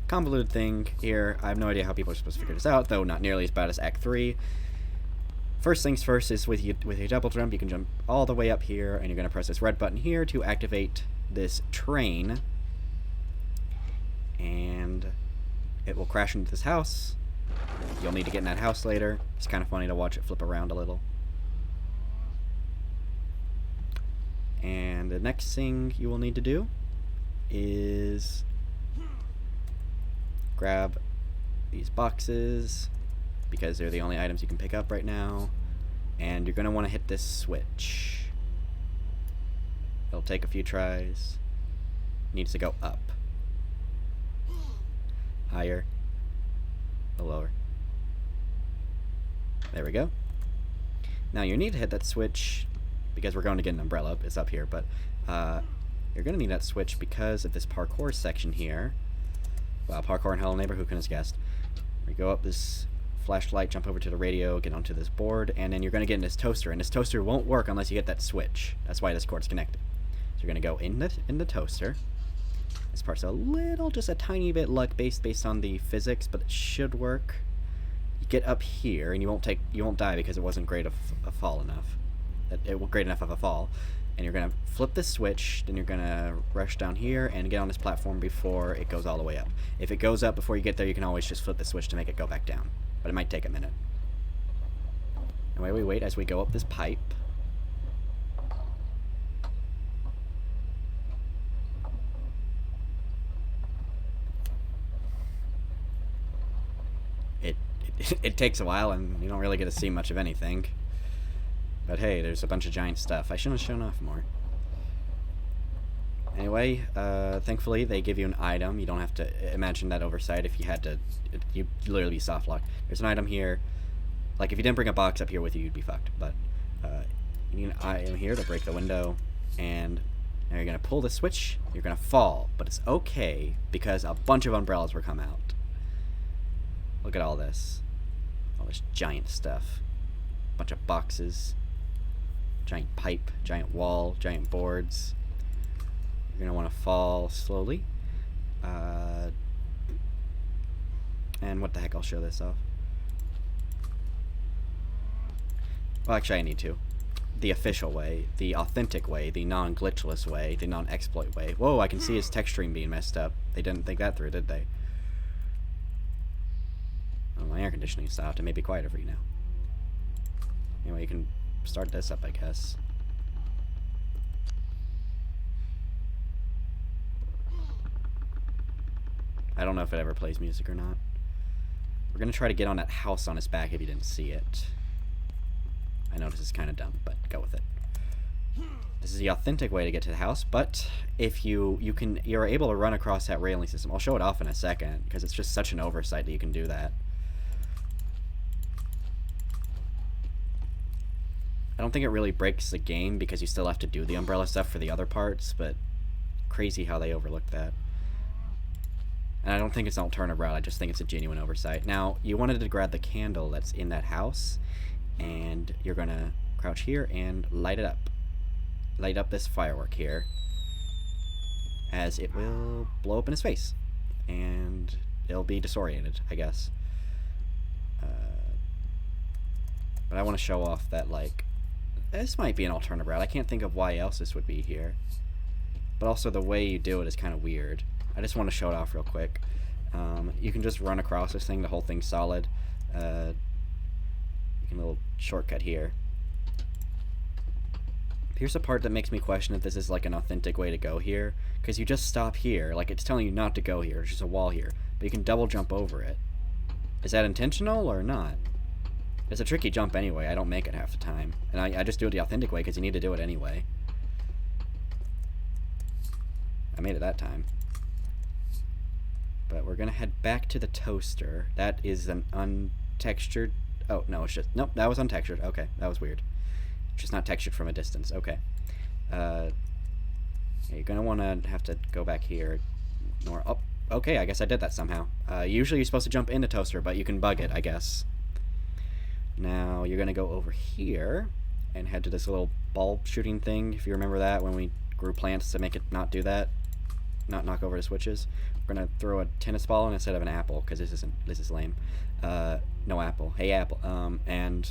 convoluted thing here. I have no idea how people are supposed to figure this out, though not nearly as bad as Act 3. First things first is with a double jump, you can jump all the way up here, and you're going to press this red button here to activate this train. And it will crash into this house. You'll need to get in that house later. It's kind of funny to watch it flip around a little. And the next thing you will need to do is grab these boxes, because they're the only items you can pick up right now. And you're going to want to hit this switch. It'll take a few tries. It needs to go up. Higher. Lower. There we go. Now you need to hit that switch because we're going to get an umbrella. It's up here, but you're going to need that switch because of this parkour section here. Wow, parkour in Hello Neighbor, who could have guessed? We go up this flashlight, jump over to the radio, get onto this board, and then you're going to get in this toaster, and this toaster won't work unless you get that switch. That's why this cord's connected. So you're going to go in the toaster. This part's just a tiny bit luck based on the physics, but it should work. You get up here, and you won't die because it wasn't great of a fall enough. It was great enough of a fall. And you're going to flip the switch, then you're going to rush down here and get on this platform before it goes all the way up. If it goes up before you get there, you can always just flip the switch to make it go back down. But it might take a minute. Anyway, we wait as we go up this pipe. It takes a while, and you don't really get to see much of anything. But hey, there's a bunch of giant stuff. I shouldn't have shown off more. Anyway, thankfully they give you an item. You don't have to imagine that oversight. If you had to, you'd literally be soft locked. There's an item here. Like if you didn't bring a box up here with you, you'd be fucked. But you need an item here to break the window, and now you're gonna pull the switch. You're gonna fall, but it's okay because a bunch of umbrellas will come out. Look at all this giant stuff. Bunch of boxes. Giant pipe, giant wall, giant boards. You're going to want to fall slowly. And what the heck, I'll show this off. Well, actually I need to. The official way, the authentic way, the non-glitchless way, the non-exploit way. Whoa, I can see his texturing being messed up. They didn't think that through, did they? Oh, my air conditioning stopped. It may be quieter for you now. Anyway, you can start this up, I guess. I don't know if it ever plays music or not. We're gonna try to get on that house on his back if you didn't see it. I know this is kind of dumb, but go with it. This is the authentic way to get to the house, but if you're able to run across that railing system. I'll show it off in a second because it's just such an oversight that you can do that. I don't think it really breaks the game because you still have to do the umbrella stuff for the other parts, but crazy how they overlooked that. And I don't think it's an alternative route, I just think it's a genuine oversight. Now, you wanted to grab the candle that's in that house, and you're gonna crouch here and light it up. Light up this firework here, as it will blow up in his face. And it'll be disoriented, I guess. But I want to show off that, like, this might be an alternative route. I can't think of why else this would be here. But also the way you do it is kind of weird. I just want to show it off real quick. You can just run across this thing. The whole thing's solid. You can a little shortcut here. Here's the part that makes me question if this is like an authentic way to go here. Because you just stop here. Like it's telling you not to go here. There's just a wall here. But you can double jump over it. Is that intentional or not? It's a tricky jump anyway. I don't make it half the time. And I just do it the authentic way because you need to do it anyway. I made it that time. But we're going to head back to the toaster. That is an untextured... Oh, no, it's just... Nope, that was untextured. Okay, that was weird. It's just not textured from a distance. Okay. Yeah, you're going to want to have to go back here. Oh, okay, I guess I did that somehow. Usually you're supposed to jump in the toaster, but you can bug it, I guess. Now you're going to go over here and head to this little bulb shooting thing, if you remember that, when we grew plants to make it not do that, not knock over the switches. We're going to throw a tennis ball in instead of an apple, because this is lame. No apple. Hey, apple. And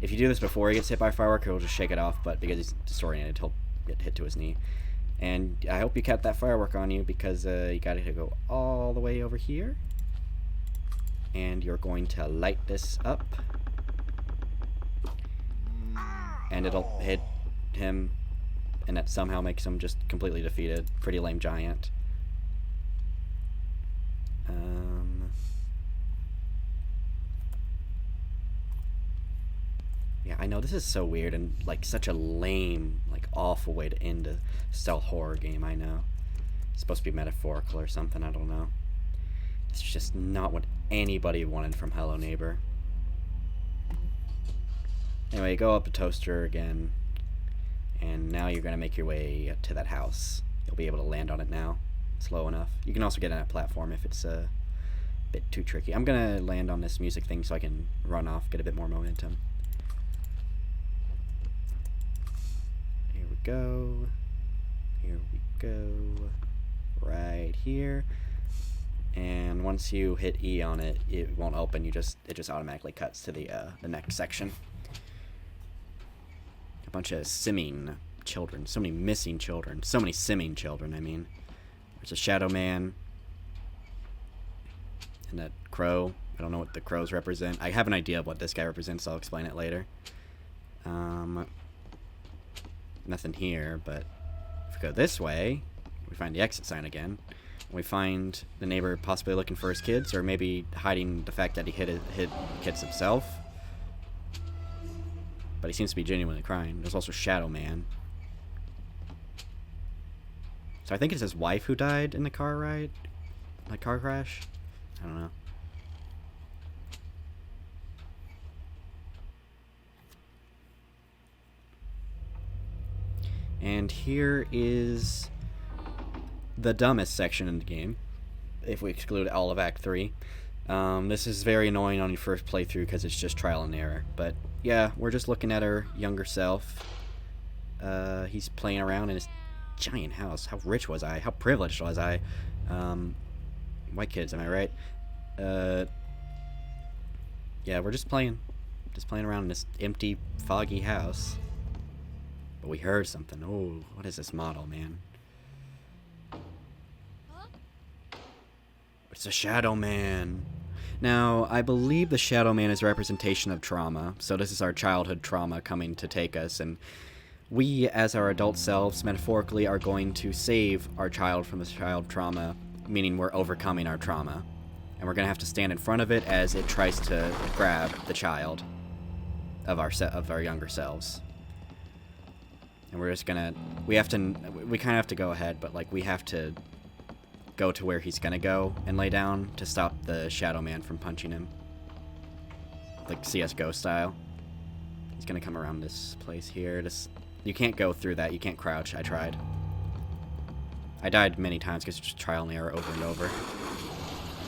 if you do this before he gets hit by a firework, he'll just shake it off, but because he's disoriented, he'll get hit to his knee. And I hope you kept that firework on you, because you got to go all the way over here. And you're going to light this up. And it'll hit him, and that somehow makes him just completely defeated. Pretty lame giant. Yeah, I know this is so weird and like such a lame, like awful way to end a stealth horror game. I know it's supposed to be metaphorical or something. I don't know. It's just not what anybody wanted from Hello Neighbor. Anyway, go up the toaster again. And now you're going to make your way to that house. You'll be able to land on it now. Slow enough. You can also get on that platform if it's a bit too tricky. I'm going to land on this music thing so I can run off, get a bit more momentum. Here we go. Here we go. Right here. And once you hit E on it, it won't open. It just automatically cuts to the next section. A bunch of simming children. So many missing children. So many simming children, I mean. There's a shadow man. And that crow. I don't know what the crows represent. I have an idea of what this guy represents, so I'll explain it later. Nothing here, but if we go this way, we find the exit sign again. We find the neighbor possibly looking for his kids, or maybe hiding the fact that he hid kids himself. But he seems to be genuinely crying. There's also Shadow Man. So I think it's his wife who died in the car ride? Like car crash? I don't know. And here is the dumbest section in the game, if we exclude all of Act 3. This is very annoying on your first playthrough because it's just trial and error. But yeah, we're just looking at our younger self. He's playing around in his giant house. How rich was I? How privileged was I? White kids, am I right? Yeah, we're just playing around in this empty, foggy house. But we heard something. Oh, what is this model, man? It's a Shadow Man. Now, I believe the Shadow Man is a representation of trauma. So this is our childhood trauma coming to take us, and we, as our adult selves, metaphorically, are going to save our child from this child trauma, meaning we're overcoming our trauma. And we're going to have to stand in front of it as it tries to grab the child of our younger selves. And we're just gonna, we kind of have to go ahead, but like we have to go to where he's gonna go and lay down to stop the Shadow Man from punching him. Like CSGO style. He's gonna come around this place here. You can't go through that, you can't crouch. I tried. I died many times because it's just trial and error over and over.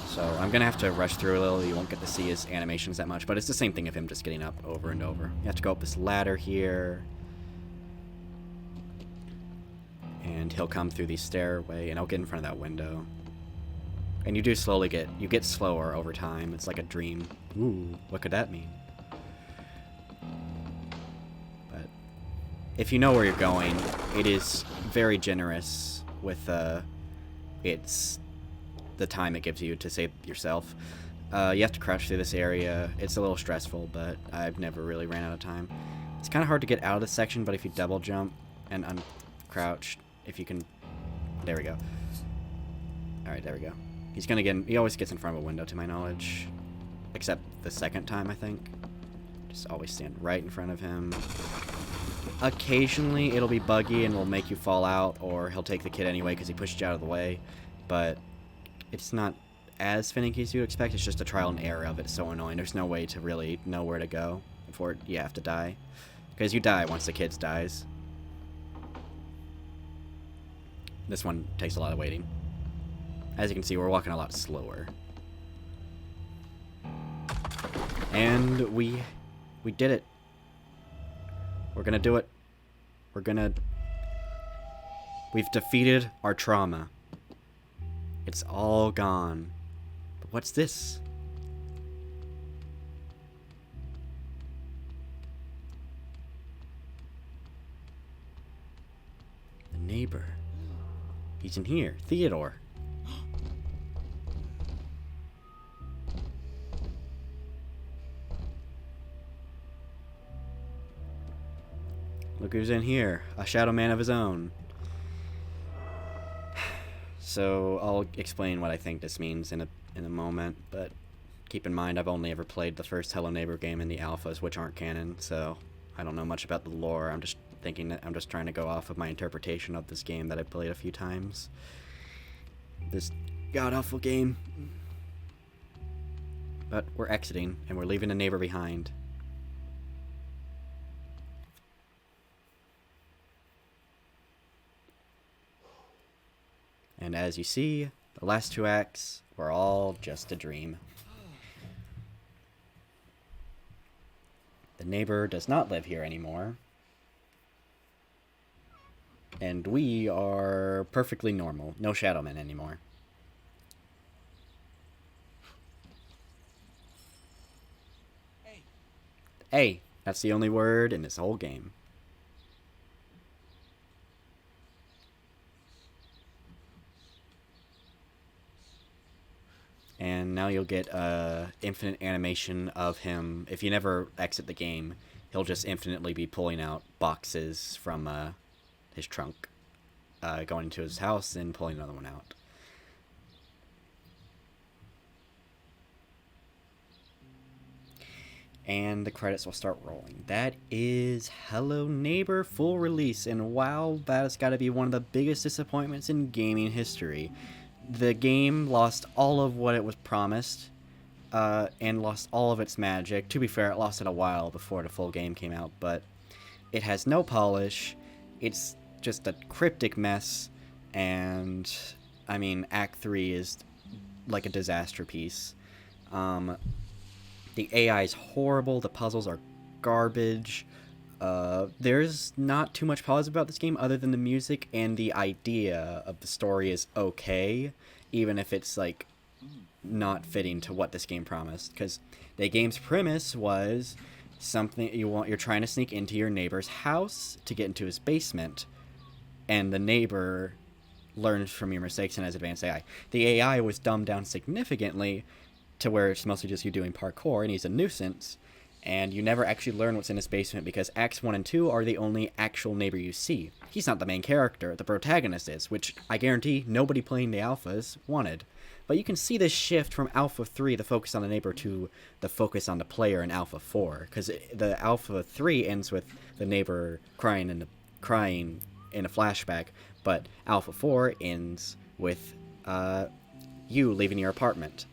So I'm gonna have to rush through a little. You won't get to see his animations that much, but it's the same thing of him just getting up over and over. You have to go up this ladder here. And he'll come through the stairway, and I'll get in front of that window. And you do slowly get slower over time. It's like a dream. Ooh, what could that mean? But if you know where you're going, it is very generous with it's the time it gives you to save yourself. You have to crouch through this area. It's a little stressful, but I've never really ran out of time. It's kind of hard to get out of this section, but if you double jump and uncrouch, if you can, there we go. All right, there we go. He's gonna get. He always gets in front of a window, to my knowledge, except the second time, I think. Just always stand right in front of him. Occasionally, it'll be buggy and will make you fall out, or he'll take the kid anyway because he pushed you out of the way. But it's not as finicky as you expect. It's just a trial and error of it. It's so annoying. There's no way to really know where to go before you have to die, because you die once the kid dies. This one takes a lot of waiting. As you can see, we're walking a lot slower. And we did it. We're gonna do it. We've defeated our trauma. It's all gone. But what's this? The neighbor. He's in here. Theodore. Look who's in here. A Shadow Man of his own. So I'll explain what I think this means in a moment, but keep in mind I've only ever played the first Hello Neighbor game in the alphas, which aren't canon, so I don't know much about the lore. I'm just trying to go off of my interpretation of this game that I've played a few times. This god-awful game. But we're exiting, and we're leaving the neighbor behind. And as you see, the last 2 acts were all just a dream. The neighbor does not live here anymore. And we are perfectly normal. No Shadowmen anymore. Hey, that's the only word in this whole game. And now you'll get infinite animation of him. If you never exit the game, he'll just infinitely be pulling out boxes from his trunk, going into his house and pulling another one out. And the credits will start rolling. That is Hello Neighbor full release, and wow, that has got to be one of the biggest disappointments in gaming history. The game lost all of what it was promised, and lost all of its magic. To be fair, it lost it a while before the full game came out, but it has no polish. It's just a cryptic mess, and I mean, Act 3 is like a disaster piece. The AI is horrible. The puzzles are garbage. There's not too much positive about this game other than the music, and the idea of the story is okay, even if it's like not fitting to what this game promised. Because the game's premise was something you're trying to sneak into your neighbor's house to get into his basement, and the neighbor learns from your mistakes and has advanced AI. The AI was dumbed down significantly to where it's mostly just you doing parkour, and he's a nuisance, and you never actually learn what's in his basement because Acts 1 and 2 are the only actual neighbor you see. He's not the main character, the protagonist is, which I guarantee nobody playing the alphas wanted. But you can see this shift from Alpha 3, the focus on the neighbor, to the focus on the player in Alpha 4, because the Alpha 3 ends with the neighbor crying in a flashback, but Alpha 4 ends with you leaving your apartment.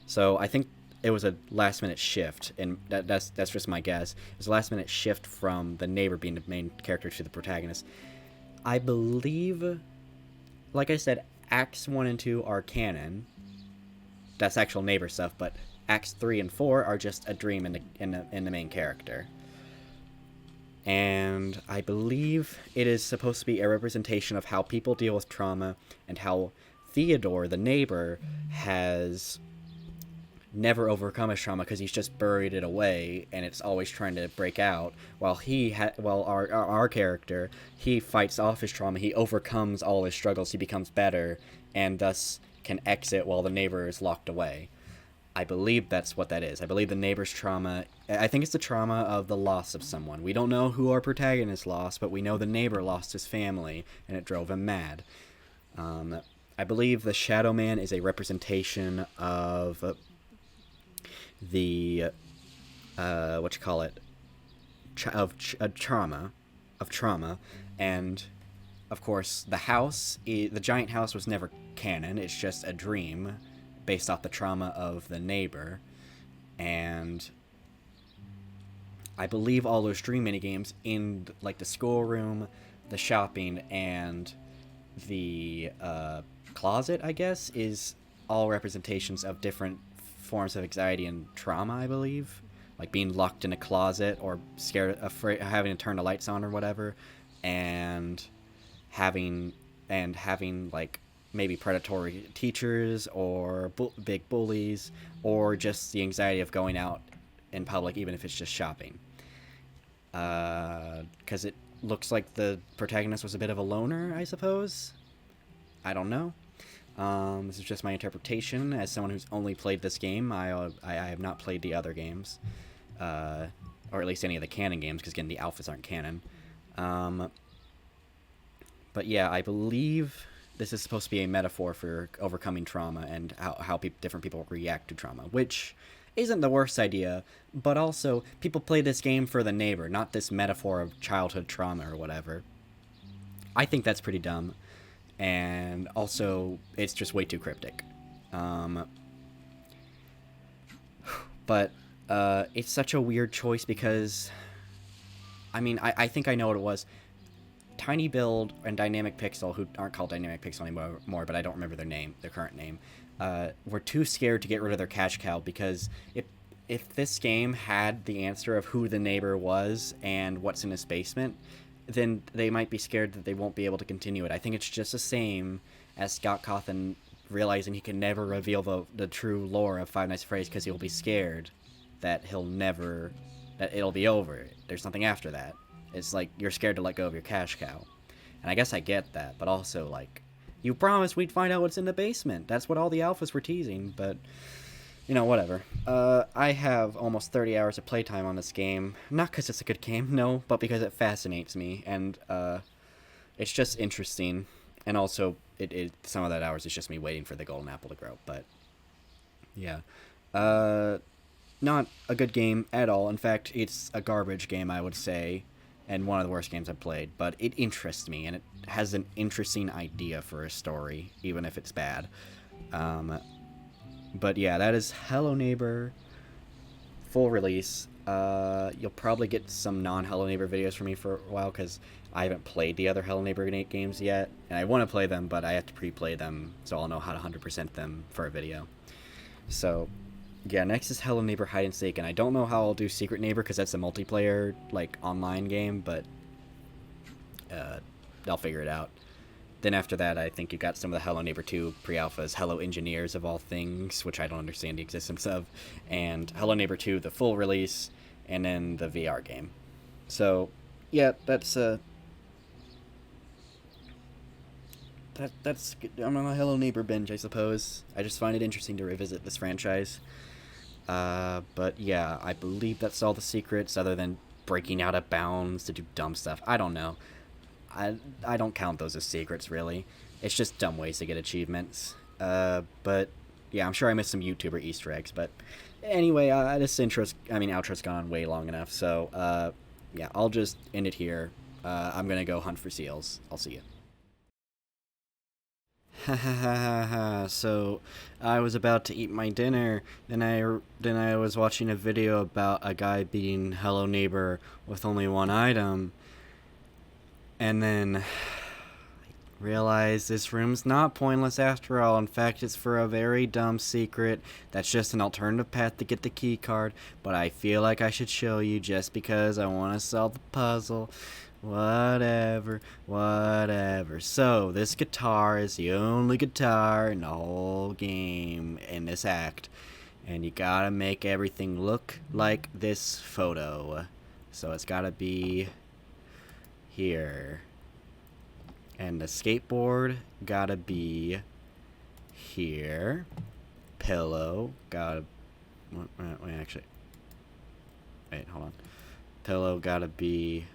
So I think it was a last-minute shift, and that's just my guess. It was a last-minute shift from the neighbor being the main character to the protagonist. I believe, like I said, Acts 1 and 2 are canon. That's actual neighbor stuff, but Acts 3 and 4 are just a dream in the main character. And I believe it is supposed to be a representation of how people deal with trauma, and how Theodore, the neighbor, has never overcome his trauma because he's just buried it away, and it's always trying to break out. While our character, he fights off his trauma, he overcomes all his struggles, he becomes better, and thus can exit while the neighbor is locked away. I believe that's what that is. I believe the neighbor's trauma, I think it's the trauma of the loss of someone. We don't know who our protagonist lost, but we know the neighbor lost his family, and it drove him mad. I believe the Shadow Man is a representation of the trauma, and of course the giant house was never canon. It's just a dream based off the trauma of the neighbor, and I believe all those dream minigames in like the schoolroom, the shopping, and the closet, I guess, is all representations of different forms of anxiety and trauma, I believe, like being locked in a closet or scared, afraid, having to turn the lights on or whatever, and having like maybe predatory teachers or big bullies, or just the anxiety of going out in public, even if it's just shopping. Because it looks like the protagonist was a bit of a loner, I suppose. I don't know. This is just my interpretation as someone who's only played this game. I have not played the other games, or at least any of the canon games, because again, the alphas aren't canon. But yeah, I believe this is supposed to be a metaphor for overcoming trauma and how different people react to trauma, which isn't the worst idea, but also people play this game for the neighbor, not this metaphor of childhood trauma or whatever. I think that's pretty dumb. And also, it's just way too cryptic. But it's such a weird choice because, I mean, I think I know what it was. tinyBuild and Dynamic Pixel, who aren't called Dynamic Pixel anymore, but I don't remember their current name, were too scared to get rid of their cash cow, because if this game had the answer of who the neighbor was and what's in his basement, then they might be scared that they won't be able to continue it. I think it's just the same as Scott Cawthon realizing he can never reveal the true lore of Five Nights at Freddy's because he'll be scared that that it'll be over. There's nothing after that. It's like you're scared to let go of your cash cow. And I guess I get that, but also, like, you promised we'd find out what's in the basement. That's what all the alphas were teasing, but, you know, whatever. I have almost 30 hours of playtime on this game. Not because it's a good game, no, but because it fascinates me, and it's just interesting. And also, some of that hours is just me waiting for the golden apple to grow, but, yeah. Not a good game at all. In fact, it's a garbage game, I would say, and one of the worst games I've played, but it interests me, and it has an interesting idea for a story, even if it's bad. But yeah, that is Hello Neighbor full release. You'll probably get some non-Hello Neighbor videos from me for a while, because I haven't played the other Hello Neighbor games yet, and I want to play them, but I have to pre-play them, so I'll know how to 100% them for a video. So, yeah, next is Hello Neighbor Hide and Seek, and I don't know how I'll do Secret Neighbor, because that's a multiplayer, like, online game, but I'll figure it out. Then after that, I think you got some of the Hello Neighbor 2 pre-alphas, Hello Engineers of all things, which I don't understand the existence of, and Hello Neighbor 2, the full release, and then the VR game. So, yeah, that's I'm on a Hello Neighbor binge, I suppose. I just find it interesting to revisit this franchise. But yeah, I believe that's all the secrets, other than breaking out of bounds to do dumb stuff. I don't know. I don't count those as secrets, really. It's just dumb ways to get achievements. But yeah, I'm sure I missed some YouTuber Easter eggs. But anyway, this outro's gone on way long enough. So yeah, I'll just end it here. I'm gonna go hunt for seals. I'll see you. Ha ha ha ha ha. So, I was about to eat my dinner, then I was watching a video about a guy beating Hello Neighbor with only one item, and then realized this room's not pointless after all. In fact, it's for a very dumb secret that's just an alternative path to get the key card, but I feel like I should show you just because I want to solve the puzzle. Whatever. So, this guitar is the only guitar in the whole game in this act. And you gotta make everything look like this photo. So it's gotta be here. And the skateboard gotta be here. Pillow gotta... Wait, hold on. Pillow gotta be...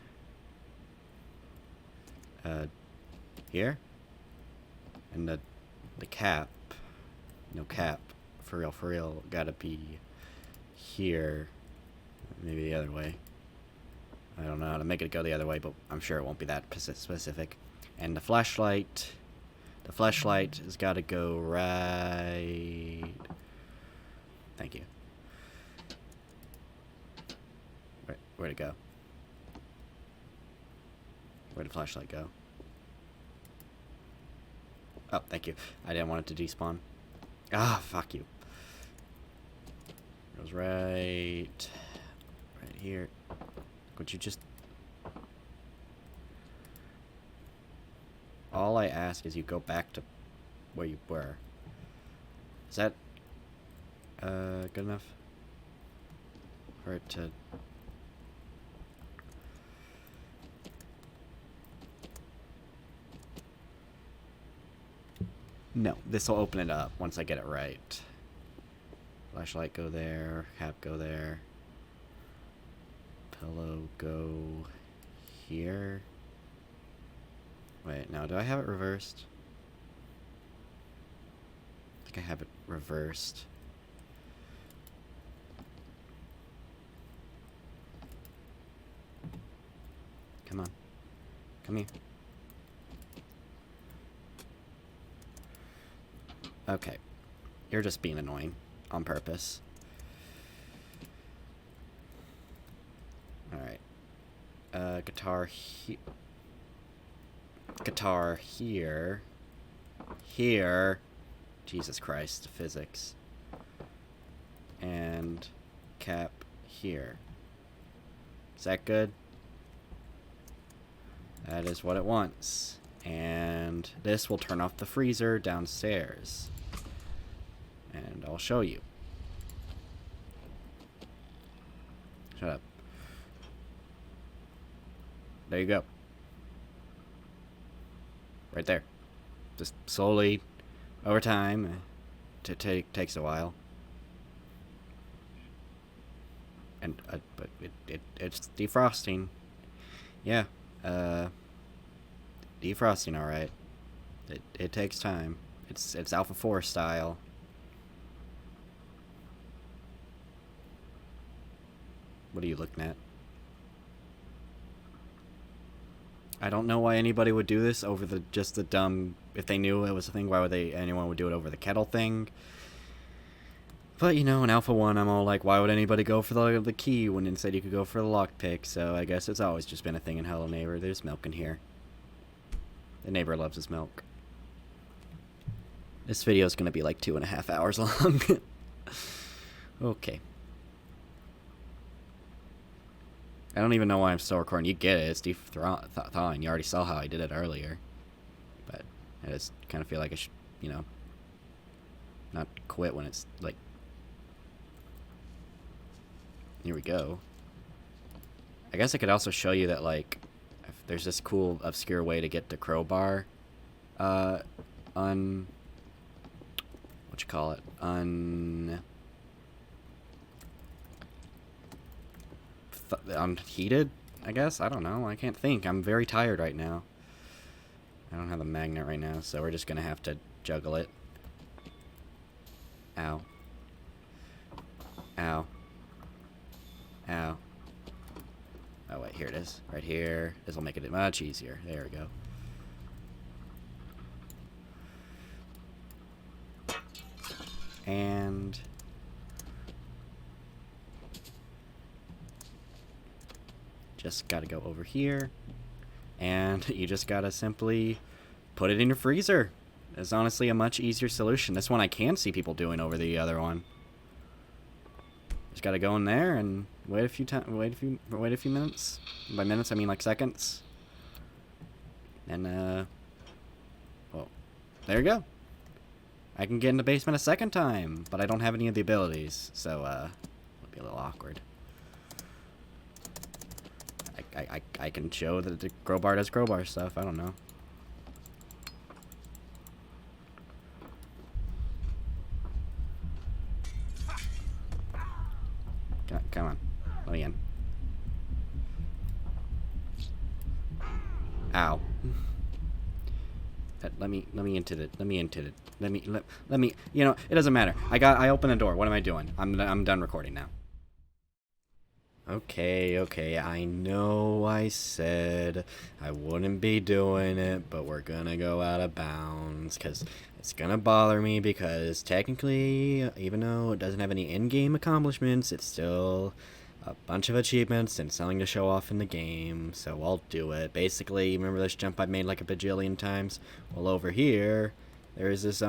here, and the cap, no cap, for real, gotta be here, maybe the other way. I don't know how to make it go the other way, but I'm sure it won't be that specific. And the flashlight has gotta go right. Thank you. Where'd it go? Where'd the flashlight go? Oh, thank you. I didn't want it to despawn. Ah, fuck you. Goes right here. Would you just... All I ask is you go back to where you were. Is that good enough for it to... No, this will open it up once I get it right. Flashlight go there, cap go there. Pillow go here. Wait, now do I have it reversed? I think I have it reversed. Come on. Come here. Okay. You're just being annoying on purpose. Alright. Guitar here. guitar here. Here. Jesus Christ, physics. And cap here. Is that good? That is what it wants. And this will turn off the freezer downstairs. And I'll show you. Shut up. There you go. Right there. Just slowly, over time, takes a while. And but it's defrosting. Yeah. Defrosting, all right. It takes time. It's Alpha 4 style. What are you looking at? I don't know why anybody would do this over just the dumb. If they knew it was a thing, why would anyone would do it over the kettle thing? But you know, in Alpha 1, I'm all like, why would anybody go for the key when instead you could go for the lockpick? So I guess it's always just been a thing in Hello Neighbor. There's milk in here. The neighbor loves his milk. This video is gonna be like 2.5 hours long. Okay. I don't even know why I'm still recording. You get it. It's thawing. You already saw how I did it earlier. But I just kind of feel like I should, you know, not quit when it's like... Here we go. I guess I could also show you that, like, if there's this cool, obscure way to get the crowbar, what you call it? Unheated, I guess? I don't know. I can't think. I'm very tired right now. I don't have a magnet right now, so we're just gonna have to juggle it. Ow. Ow. Ow. Oh, wait, here it is. Right here. This will make it much easier. There we go. And... just gotta go over here. And you just gotta simply put it in your freezer. It's honestly a much easier solution. This one I can see people doing over the other one. Just gotta go in there and wait a few minutes. By minutes I mean like seconds. And well, there you go. I can get in the basement a second time, but I don't have any of the abilities, so it'll be a little awkward. I can show that the crowbar does crowbar stuff. I don't know. Come on, let me in. Ow. Let me into the. Let me. You know, it doesn't matter. I opened the door. What am I doing? I'm done recording now. Okay, I know I said I wouldn't be doing it, but we're gonna go out of bounds, because it's gonna bother me, because technically, even though it doesn't have any in-game accomplishments, it's still a bunch of achievements and something to show off in the game, so I'll do it. Basically, remember this jump I made like a bajillion times? Well, over here, there's this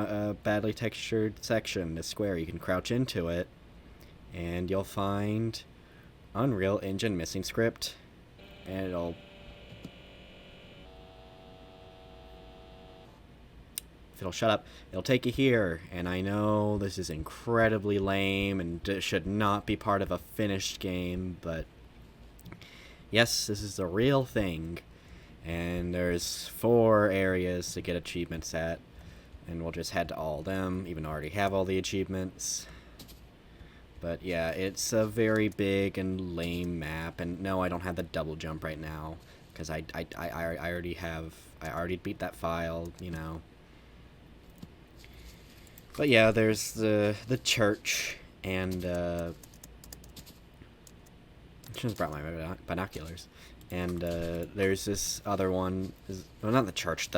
badly textured section, this square. You can crouch into it, and you'll find... Unreal Engine missing script, and it'll shut up, it'll take you here. And I know this is incredibly lame and should not be part of a finished game, but yes, this is the real thing. And there's 4 areas to get achievements at, and we'll just head to all of them, even though I already have all the achievements. But yeah, it's a very big and lame map, and no, I don't have the double jump right now, because I already beat that file, you know. But yeah, there's the church, and just brought my binoculars, and there's this other one, well, not the church,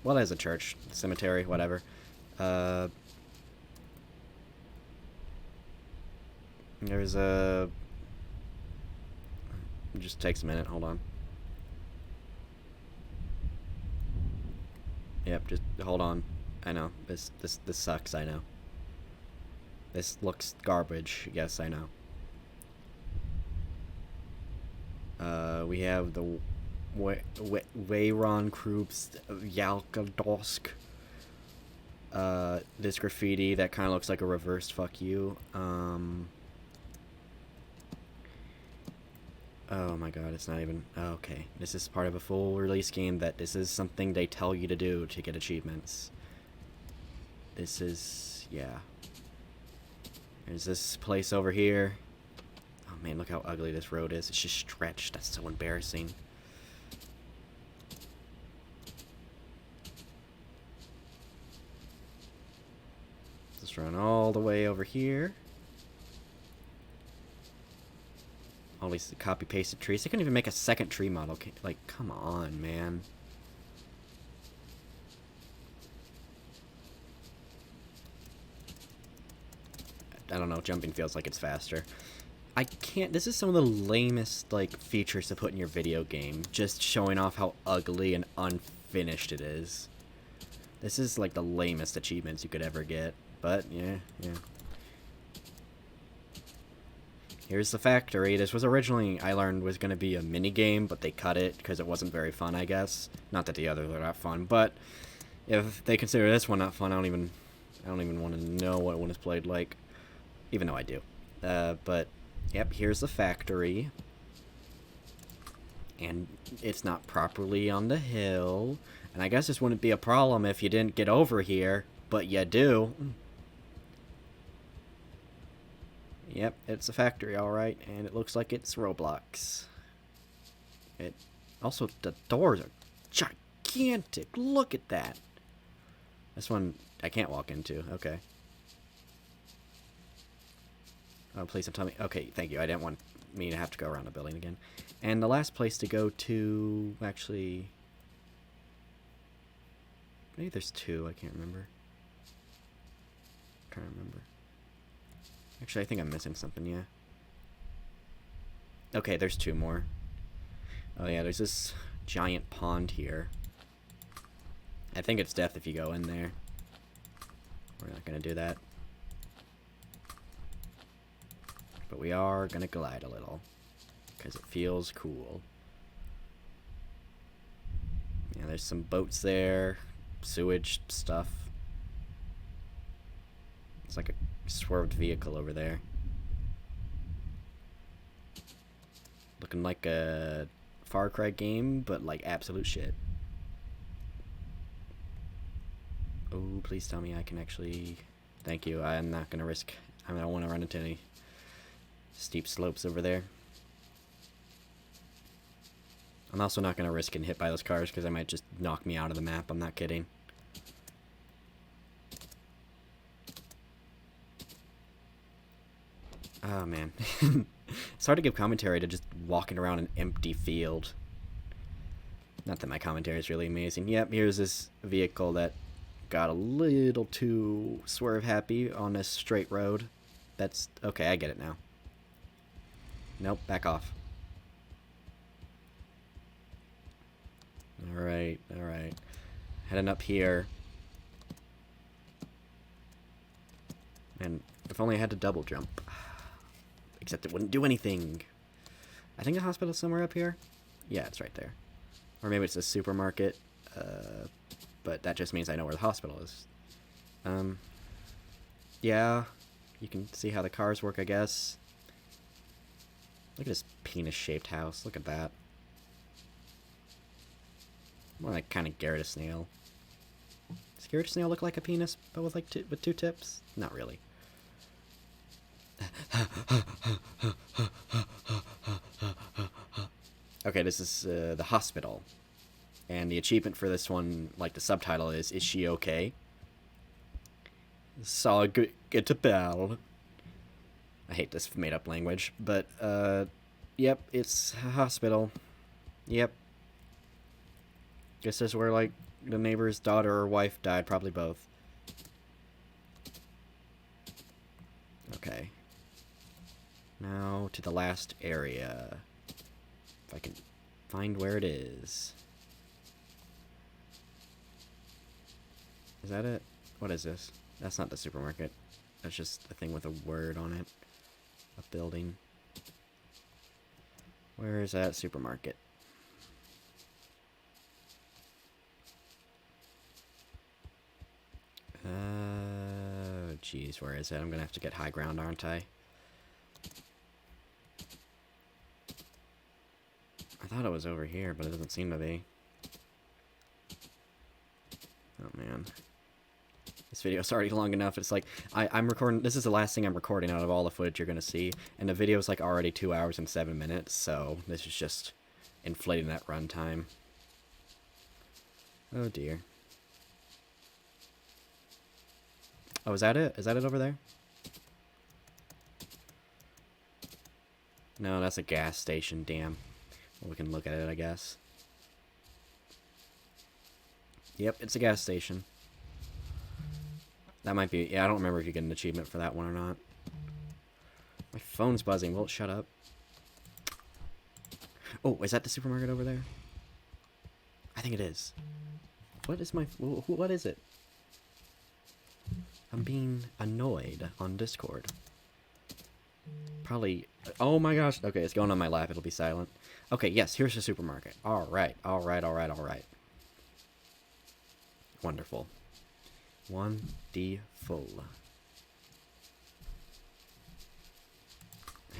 what is a church? Cemetery, whatever. There's a... It just takes a minute, hold on. Yep, just hold on. I know. This sucks, I know. This looks garbage, yes, I know. We have the Wayron Krup's Yalkadosk. This graffiti that kind of looks like a reverse fuck you. Oh my god, it's not even... Okay, this is part of a full release game that this is something they tell you to do to get achievements. This is... yeah. There's this place over here. Oh man, look how ugly this road is. It's just stretched. That's so embarrassing. Let's run all the way over here. All these copy-pasted trees. They couldn't even make a second tree model. Like, come on, man. I don't know, jumping feels like it's faster. I can't... This is some of the lamest, like, features to put in your video game. Just showing off how ugly and unfinished it is. This is, like, the lamest achievements you could ever get. But, yeah. Here's the factory. This was originally, I learned, was going to be a mini game, but they cut it because it wasn't very fun, I guess. Not that the others are not fun, but if they consider this one not fun, I don't even want to know what one is played like, even though I do. But yep, here's the factory, and it's not properly on the hill, and I guess this wouldn't be a problem if you didn't get over here, but you do. Yep, it's a factory, alright, and it looks like it's Roblox. It also, the doors are gigantic. Look at that. This one I can't walk into. Okay. Oh, please don't tell me. Okay, thank you. I didn't want me to have to go around the building again. And the last place to go to, actually, maybe there's two. I can't remember. I'm trying to remember. Actually, I think I'm missing something, yeah. Okay, there's two more. Oh yeah, there's this giant pond here. I think it's death if you go in there. We're not gonna do that. But we are gonna glide a little, because it feels cool. Yeah, there's some boats there, sewage stuff. It's like a swerved vehicle over there. Looking like a Far Cry game, but like absolute shit. Oh, please tell me I can actually... Thank you, I'm not gonna risk... I don't want to run into any steep slopes over there. I'm also not gonna risk getting hit by those cars, because they might just knock me out of the map, I'm not kidding. Oh, man. It's hard to give commentary to just walking around an empty field. Not that my commentary is really amazing. Yep, here's this vehicle that got a little too swerve happy on this straight road. That's... Okay, I get it now. Nope, back off. Alright, alright. Heading up here. And if only I had to double jump. Except it wouldn't do anything. I think the hospital's somewhere up here. Yeah, it's right there. Or maybe it's a supermarket. But that just means I know where the hospital is. Yeah. You can see how the cars work, I guess. Look at this penis-shaped house. Look at that. More like kind of Garrett Snail. Does Garrett Snail look like a penis, but with like with two tips? Not really. Okay, this is the hospital. And the achievement for this one, like the subtitle is she okay? Saw get to bell. I hate this made-up language, but, yep, it's a hospital. Yep. Guess that's where, like, the neighbor's daughter or wife died, probably both. Okay. Now to the last area. If I can find where it is. Is that it? What is this? That's not the supermarket. That's just a thing with a word on it. A building. Where is that supermarket? Jeez, where is it? I'm gonna have to get high ground, aren't I? I thought it was over here, but it doesn't seem to be. Oh, man. This video's already long enough. It's like, I'm recording... This is the last thing I'm recording out of all the footage you're gonna see. And the video's like already 2 hours and 7 minutes, so this is just inflating that runtime. Oh, dear. Oh, is that it? Is that it over there? No, that's a gas station, damn. Well, we can look at it, I guess. Yep, it's a gas station. That might be... Yeah, I don't remember if you get an achievement for that one or not. My phone's buzzing. Will it shut up? Oh, is that the supermarket over there? I think it is. What is my... What is it? I'm being annoyed on Discord. Probably... Oh my gosh. Okay, it's going on my lap. It'll be silent. Okay, yes, here's the supermarket. Alright, alright, alright, alright. Wonderful. 1D full.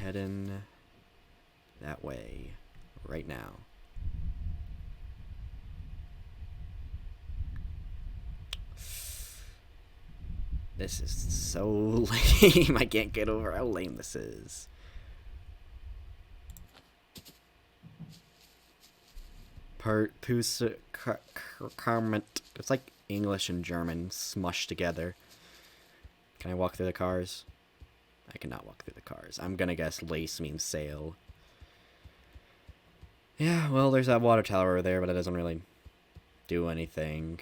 Heading that way right now. This is so lame. I can't get over how lame this is. It's like English and German smushed together. Can I walk through the cars? I cannot walk through the cars. I'm gonna guess lace means sail. Yeah, well, there's that water tower over there, but it doesn't really do anything.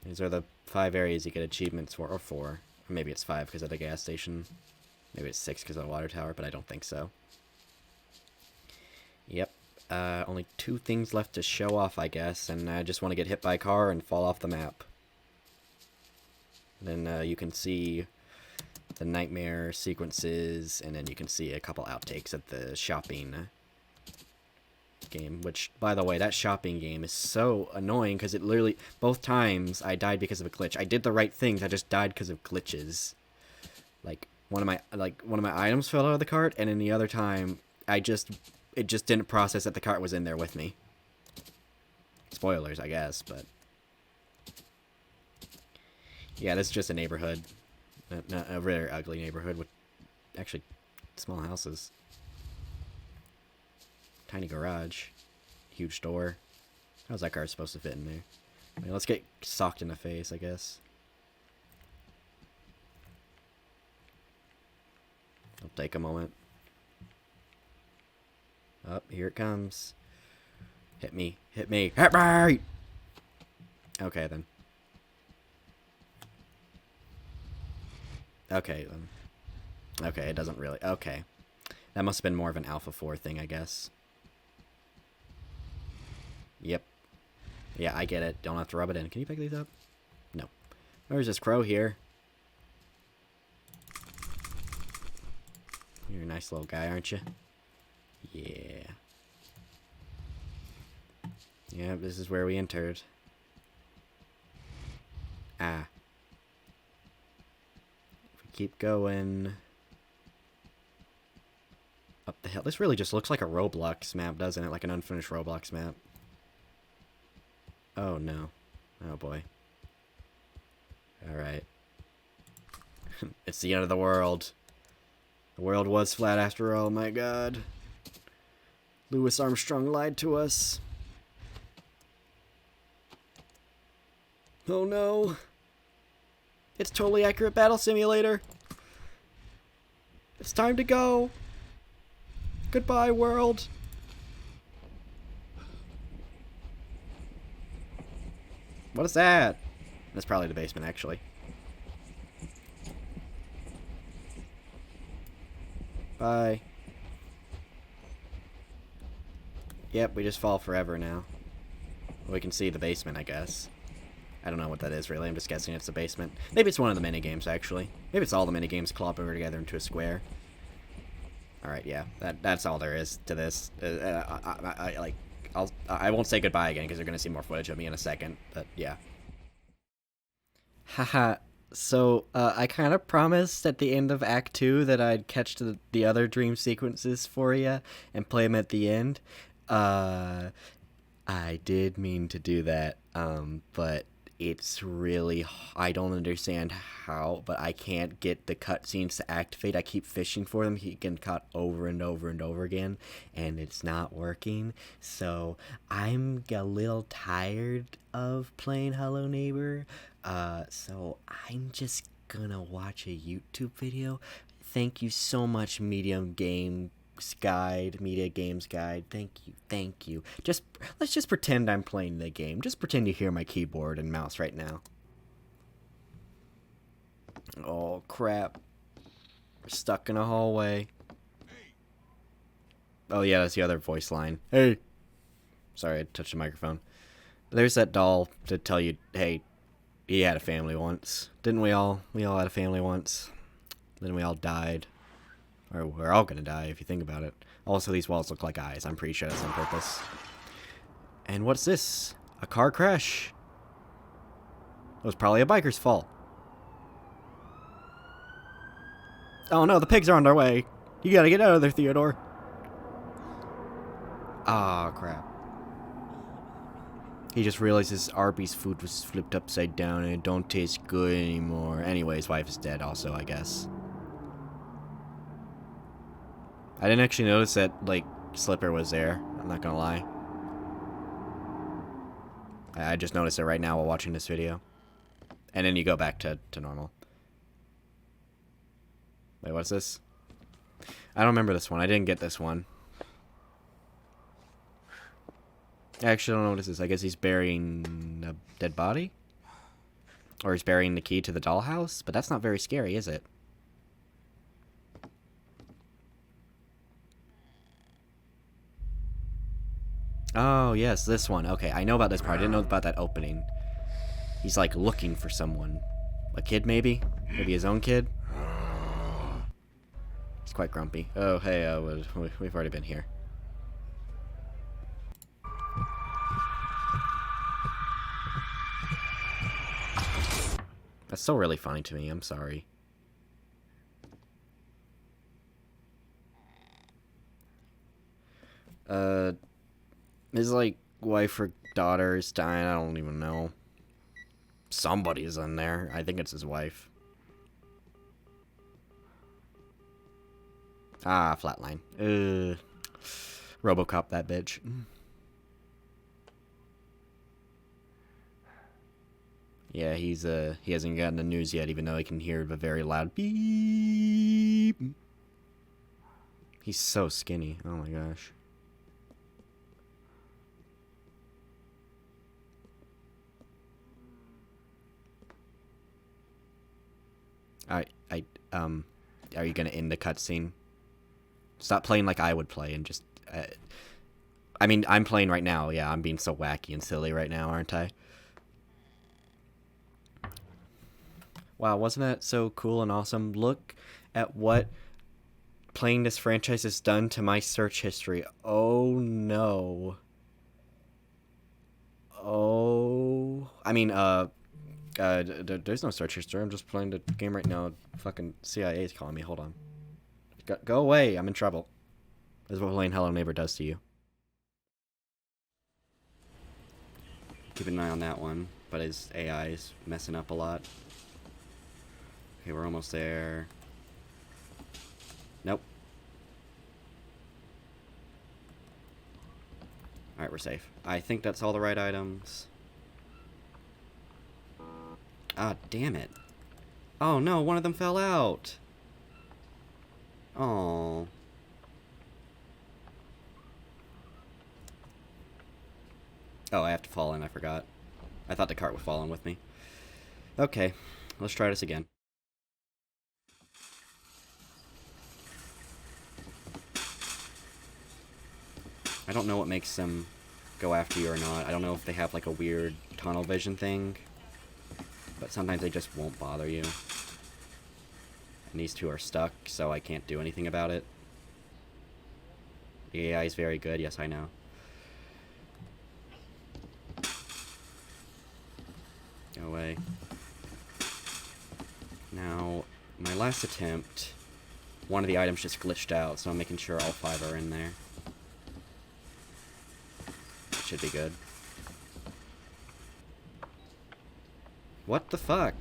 These are the 5 areas you get achievements for, or 4. Or maybe it's 5 because of the gas station. Maybe it's 6 because of the water tower, but I don't think so. Yep. Only 2 things left to show off, I guess, and I just want to get hit by a car and fall off the map. Then you can see the nightmare sequences, and then you can see a couple outtakes of the shopping game, which, by the way, that shopping game is so annoying because it literally, both times I died because of a glitch. I did the right things, I just died because of glitches. Like, one of my items fell out of the cart, and then the other time, it just didn't process that the cart was in there with me. Spoilers, I guess, but... Yeah, this is just a neighborhood. A really ugly neighborhood with, actually, small houses. Tiny garage. Huge door. How's that car supposed to fit in there? I mean, let's get socked in the face, I guess. It'll take a moment. Oh, here it comes. Hit me. Hit me. Hit me! Okay, then. Okay, then. Okay, it doesn't really... Okay. That must have been more of an Alpha 4 thing, I guess. Yep. Yeah, I get it. Don't have to rub it in. Can you pick these up? No. There's this crow here. You're a nice little guy, aren't you? Yeah. Yeah, this is where we entered. Ah. If we keep going... up the hill. This really just looks like a Roblox map, doesn't it? Like an unfinished Roblox map. Oh, no. Oh, boy. Alright. It's the end of the world. The world was flat after all, my god. Louis Armstrong lied to us. Oh no. It's totally accurate battle simulator. It's time to go. Goodbye, world. What is that? That's probably the basement, actually. Bye. Yep, we just fall forever now. We can see the basement, I guess. I don't know what that is, really. I'm just guessing it's the basement. Maybe it's one of the mini games, actually. Maybe it's all the mini games clobbered together into a square. Alright, yeah. That's all there is to this. I won't say goodbye again, because you're going to see more footage of me in a second. But, yeah. Haha. So, I kind of promised at the end of Act 2 that I'd catch the other dream sequences for you and play them at the end. I did mean to do that, but it's really... I don't understand how, but I can't get the cutscenes to activate. I keep fishing for them. He can cut over and over and over again, and it's not working. So, I'm a little tired of playing Hello Neighbor. So I'm just gonna watch a YouTube video. Thank you so much, Media Games Guide. Thank you. Let's just pretend I'm playing the game. Just pretend you hear my keyboard and mouse right now. Oh crap. We're stuck in a hallway. Oh yeah, that's the other voice line. Hey. Sorry, I touched the microphone. There's that doll to tell you, hey, he had a family once. Didn't we all? We all had a family once. Then we all died. Or we're all gonna die if you think about it. Also, these walls look like eyes. I'm pretty sure that's on purpose. And what's this? A car crash. It was probably a biker's fault. Oh no, the pigs are on their way. You gotta get out of there, Theodore. Ah, crap. He just realized his Arby's food was flipped upside down and it don't taste good anymore. Anyway, his wife is dead also, I guess. I didn't actually notice that, like, Slipper was there. I'm not gonna lie. I just noticed it right now while watching this video. And then you go back to normal. Wait, what's this? I don't remember this one. I didn't get this one. I actually don't know what this is. I guess he's burying a dead body? Or he's burying the key to the dollhouse? But that's not very scary, is it? Oh, yes, this one. Okay, I know about this part. I didn't know about that opening. He's, like, looking for someone. A kid, maybe? Maybe his own kid? He's quite grumpy. Oh, hey, we've already been here. That's still really funny to me. I'm sorry. His, like, wife or daughter is dying. I don't even know. Somebody's in there. I think it's his wife. Ah, flatline. RoboCop that bitch. Yeah, he hasn't gotten the news yet, even though he can hear the very loud beep. He's so skinny. Oh my gosh. Are you gonna end the cutscene? Stop playing like I would play and just. I mean, I'm playing right now. Yeah, I'm being so wacky and silly right now, aren't I? Wow, wasn't that so cool and awesome? Look at what playing this franchise has done to my search history. Oh no. Oh. I mean, there's no search history. I'm just playing the game right now. Fucking CIA is calling me. Hold on. Go away. I'm in trouble. This is what playing Hello Neighbor does to you. Keep an eye on that one, but his AI is messing up a lot. Okay, we're almost there. Nope. Alright, we're safe. I think that's all the right items. Ah, damn it. Oh no, one of them fell out. Oh. Oh, I have to fall in, I forgot. I thought the cart would fall in with me. Okay, let's try this again. I don't know what makes them go after you or not. I don't know if they have like a weird tunnel vision thing. but sometimes they just won't bother you. And these two are stuck, so I can't do anything about it. The AI is very good, yes I know. Go away. Now, my last attempt, one of the items just glitched out, so I'm making sure all 5 are in there. That should be good. What the fuck?